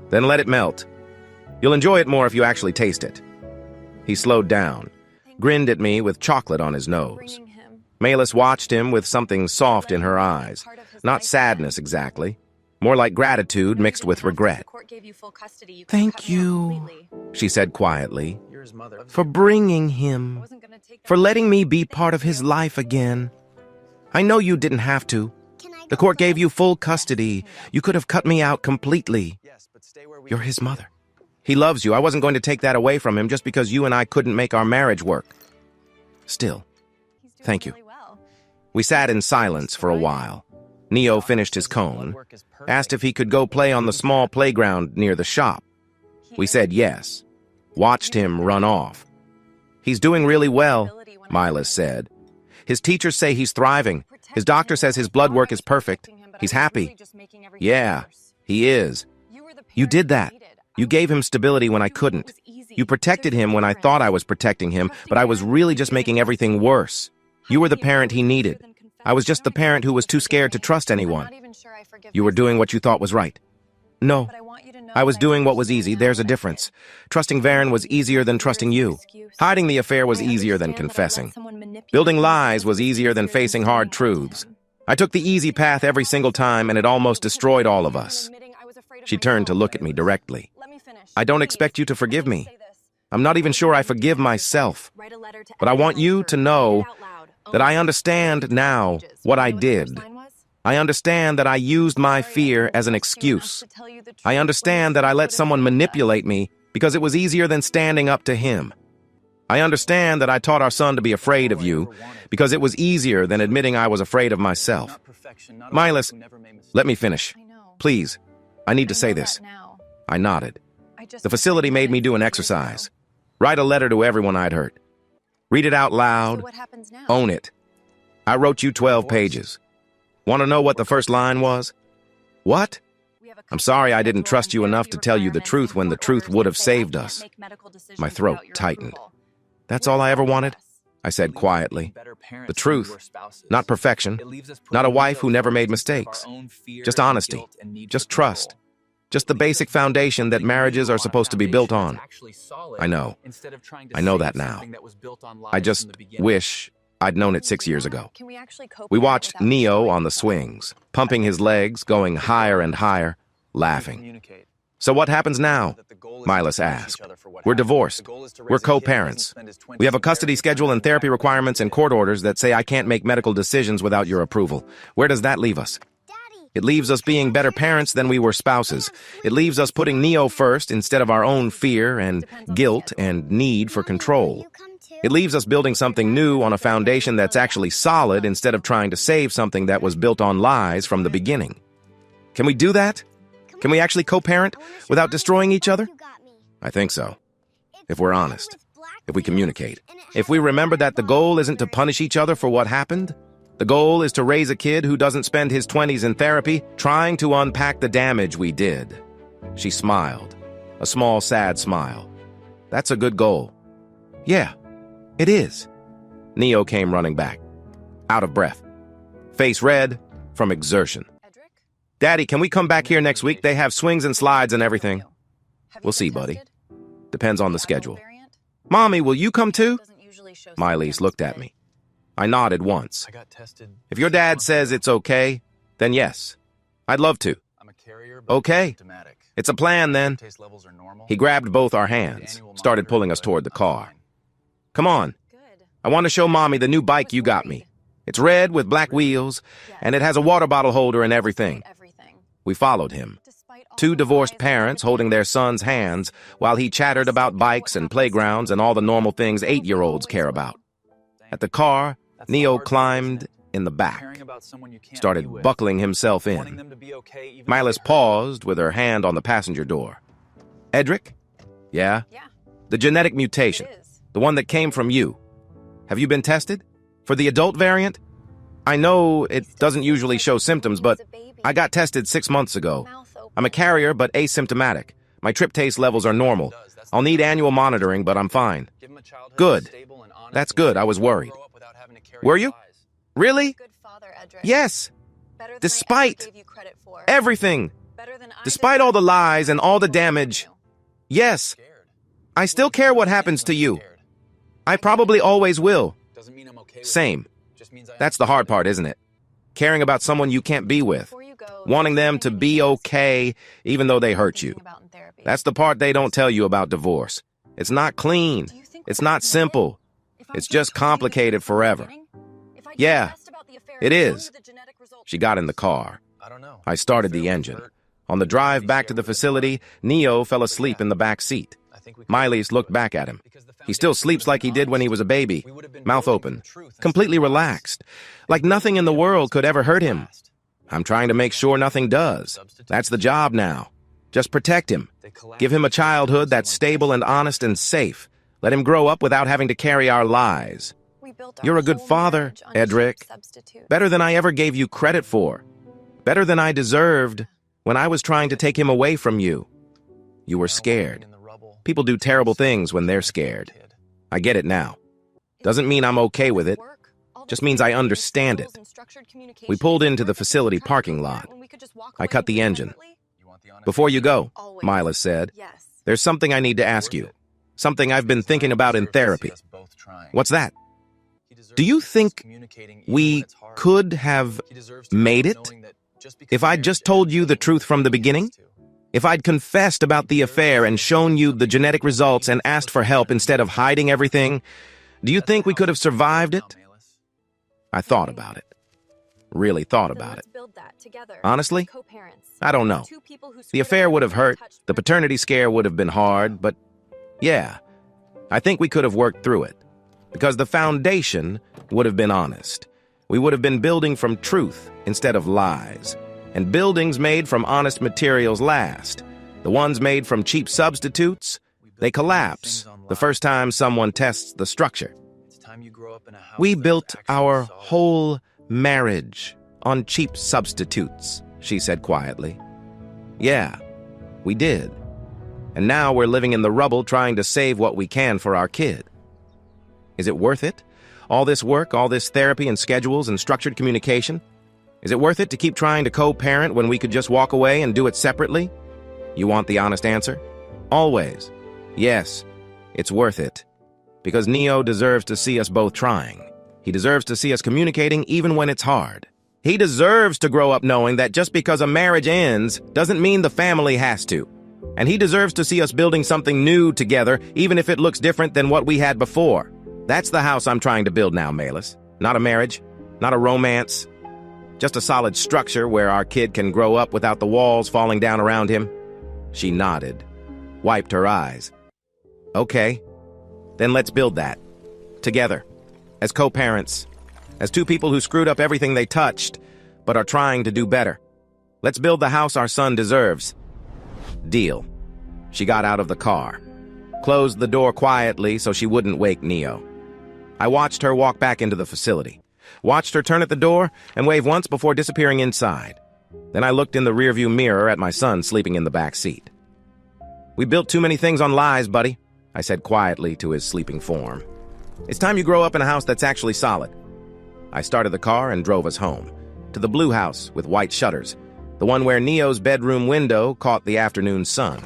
Then let it melt. You'll enjoy it more if you actually taste it. He slowed down, grinned at me with chocolate on his nose. Bringing him. Maelis watched him with something soft in her eyes. Not sadness exactly. More like gratitude mixed with regret. Thank you, she said quietly, You're his mother. for bringing him, for letting me be part of his life again. I know you didn't have to. The court gave you full custody. You could have cut me out completely. Yes, but stay where we You're his mother. He loves you. I wasn't going to take that away from him just because you and I couldn't make our marriage work. Still, thank you. We sat in silence for a while. Neo finished his cone, asked if he could go play on the small playground near the shop. We said yes, watched him run off. He's doing really well, Maelis said. His teachers say he's thriving. His doctor says his blood work is perfect. He's happy. Yeah, he is. You did that. You gave him stability when I couldn't. You protected him when I thought I was protecting him, but I was really just making everything worse. You were the parent he needed. I was just the parent who was too scared to trust anyone. You were doing what you thought was right. No, I was doing what was easy. There's a difference. Trusting Varen was easier than trusting you. Hiding the affair was easier than confessing. Building lies was easier than facing hard truths. I took the easy path every single time, and it almost destroyed all of us. She turned to look at me directly. I don't expect you to forgive me. I'm not even sure I forgive myself. But I want you to know that I understand now what I did. I understand that I used my fear as an excuse. I understand that I let someone manipulate me because it was easier than standing up to him. I understand that I taught our son to be afraid of you because it was easier than admitting I was afraid of myself. Maelis, let me finish. Please, I need to say this. I nodded. The facility made me do an exercise. Write a letter to everyone I'd hurt. Read it out loud. Own it. I wrote you 12 pages. Want to know what the first line was? What? I'm sorry I didn't trust you enough to tell you the truth when the truth would have saved us. My throat tightened. That's all I ever wanted, I said quietly. The truth, not perfection, not a wife who never made mistakes. Just honesty, just trust, just the basic foundation that marriages are supposed to be built on. I know that now. I just wish I'd known it 6 years ago. We watched Neo on the swings, pumping his legs, going higher and higher, laughing. So what happens now? Maelis asked. We're divorced. We're co-parents. We have a custody schedule and therapy requirements and court orders that say I can't make medical decisions without your approval. Where does that leave us? It leaves us being better parents than we were spouses. It leaves us putting Neo first instead of our own fear and guilt and need for control. It leaves us building something new on a foundation that's actually solid instead of trying to save something that was built on lies from the beginning. Can we do that? Can we actually co-parent without destroying each other? I think so. If we're honest. If we communicate. If we remember that the goal isn't to punish each other for what happened. The goal is to raise a kid who doesn't spend his 20s in therapy trying to unpack the damage we did. She smiled. A small, sad smile. That's a good goal. Yeah, it is. Neo came running back. Out of breath. Face red from exertion. Daddy, can we come back here next week? They have swings and slides and everything. We'll see, buddy. Depends on the schedule. Mommy, will you come too? Maelis looked at me. I nodded once. If your dad says it's okay, then yes. I'd love to. Okay. It's a plan then. He grabbed both our hands, started pulling us toward the car. Come on. I want to show Mommy the new bike you got me. It's red with black wheels, and it has a water bottle holder and everything. We followed him. Two divorced parents holding their sons' hands while he chattered about bikes and playgrounds and all the normal things 8-year-olds care about. At the car, Neo climbed in the back, started buckling himself in. Maelis paused with her hand on the passenger door. Edrik? Yeah? The genetic mutation, the one that came from you. Have you been tested? For the adult variant? I know it doesn't usually show symptoms, but I got tested 6 months ago. I'm a carrier, but asymptomatic. My tryptase levels are normal. I'll need annual monitoring, but I'm fine. Good. That's good. I was worried. Were you? Really? Yes. Despite everything. Despite all the lies and all the damage. Yes. I still care what happens to you. I probably always will. Same. That's the hard part, isn't it? Caring about someone you can't be with. Wanting them to be okay, even though they hurt you. That's the part they don't tell you about divorce. It's not clean. It's not simple. It's just complicated forever. Yeah, it is. She got in the car. I started the engine. On the drive back to the facility, Neo fell asleep in the back seat. Maelis looked back at him. He still sleeps like he did when he was a baby, mouth open, completely relaxed, like nothing in the world could ever hurt him. I'm trying to make sure nothing does. That's the job now. Just protect him. Give him a childhood that's stable and honest and safe. Let him grow up without having to carry our lies. You're a good father, Edrik. Better than I ever gave you credit for. Better than I deserved when I was trying to take him away from you. You were scared. People do terrible things when they're scared. I get it now. Doesn't mean I'm okay with it. Just means I understand it. We pulled into the facility parking lot. I cut the engine. Before you go, Maelis said, there's something I need to ask you. Something I've been thinking about in therapy. What's that? Do you think we could have made it? If I'd just told you the truth from the beginning? If I'd confessed about the affair and shown you the genetic results and asked for help instead of hiding everything, do you think we could have survived it? I thought about it. Really thought about it. Honestly, I don't know. The affair would have hurt, the paternity scare would have been hard, but yeah, I think we could have worked through it. Because the foundation would have been honest. We would have been building from truth instead of lies. And buildings made from honest materials last. The ones made from cheap substitutes, they collapse the first time someone tests the structure. We built our whole marriage on cheap substitutes, she said quietly. Yeah, we did. And now we're living in the rubble trying to save what we can for our kid. Is it worth it? All this work, all this therapy and schedules and structured communication? Is it worth it to keep trying to co-parent when we could just walk away and do it separately? You want the honest answer? Always. Yes, it's worth it. Because Neo deserves to see us both trying. He deserves to see us communicating even when it's hard. He deserves to grow up knowing that just because a marriage ends doesn't mean the family has to. And he deserves to see us building something new together, even if it looks different than what we had before. That's the house I'm trying to build now, Maelis. Not a marriage, not a romance. Just a solid structure where our kid can grow up without the walls falling down around him. She nodded, wiped her eyes. Okay, then let's build that. Together. As co-parents. As two people who screwed up everything they touched, but are trying to do better. Let's build the house our son deserves. Deal. She got out of the car. Closed the door quietly so she wouldn't wake Neo. I watched her walk back into the facility. Watched her turn at the door and wave once before disappearing inside. Then I looked in the rearview mirror at my son sleeping in the back seat. We built too many things on lies, buddy, I said quietly to his sleeping form. It's time you grow up in a house that's actually solid. I started the car and drove us home. To the blue house with white shutters. The one where Neo's bedroom window caught the afternoon sun.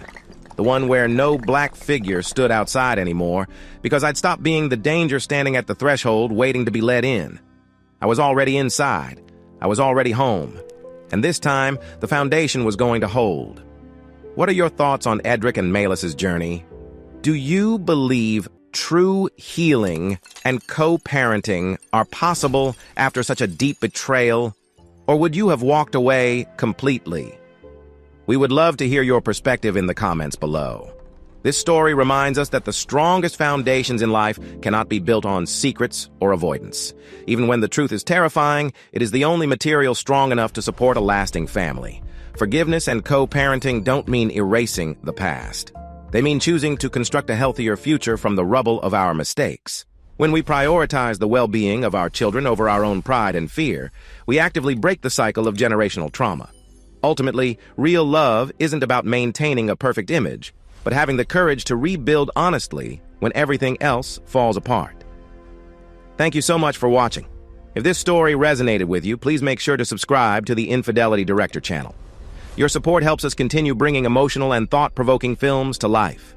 The one where no black figure stood outside anymore because I'd stopped being the danger standing at the threshold waiting to be let in. I was already inside. I was already home. And this time, the foundation was going to hold. What are your thoughts on Edrik and Maelis' journey? Do you believe true healing and co-parenting are possible after such a deep betrayal? Or would you have walked away completely? We would love to hear your perspective in the comments below. This story reminds us that the strongest foundations in life cannot be built on secrets or avoidance. Even when the truth is terrifying, it is the only material strong enough to support a lasting family. Forgiveness and co-parenting don't mean erasing the past. They mean choosing to construct a healthier future from the rubble of our mistakes. When we prioritize the well-being of our children over our own pride and fear, we actively break the cycle of generational trauma. Ultimately, real love isn't about maintaining a perfect image, but having the courage to rebuild honestly when everything else falls apart. Thank you so much for watching. If this story resonated with you, please make sure to subscribe to the Infidelity Director channel. Your support helps us continue bringing emotional and thought-provoking films to life.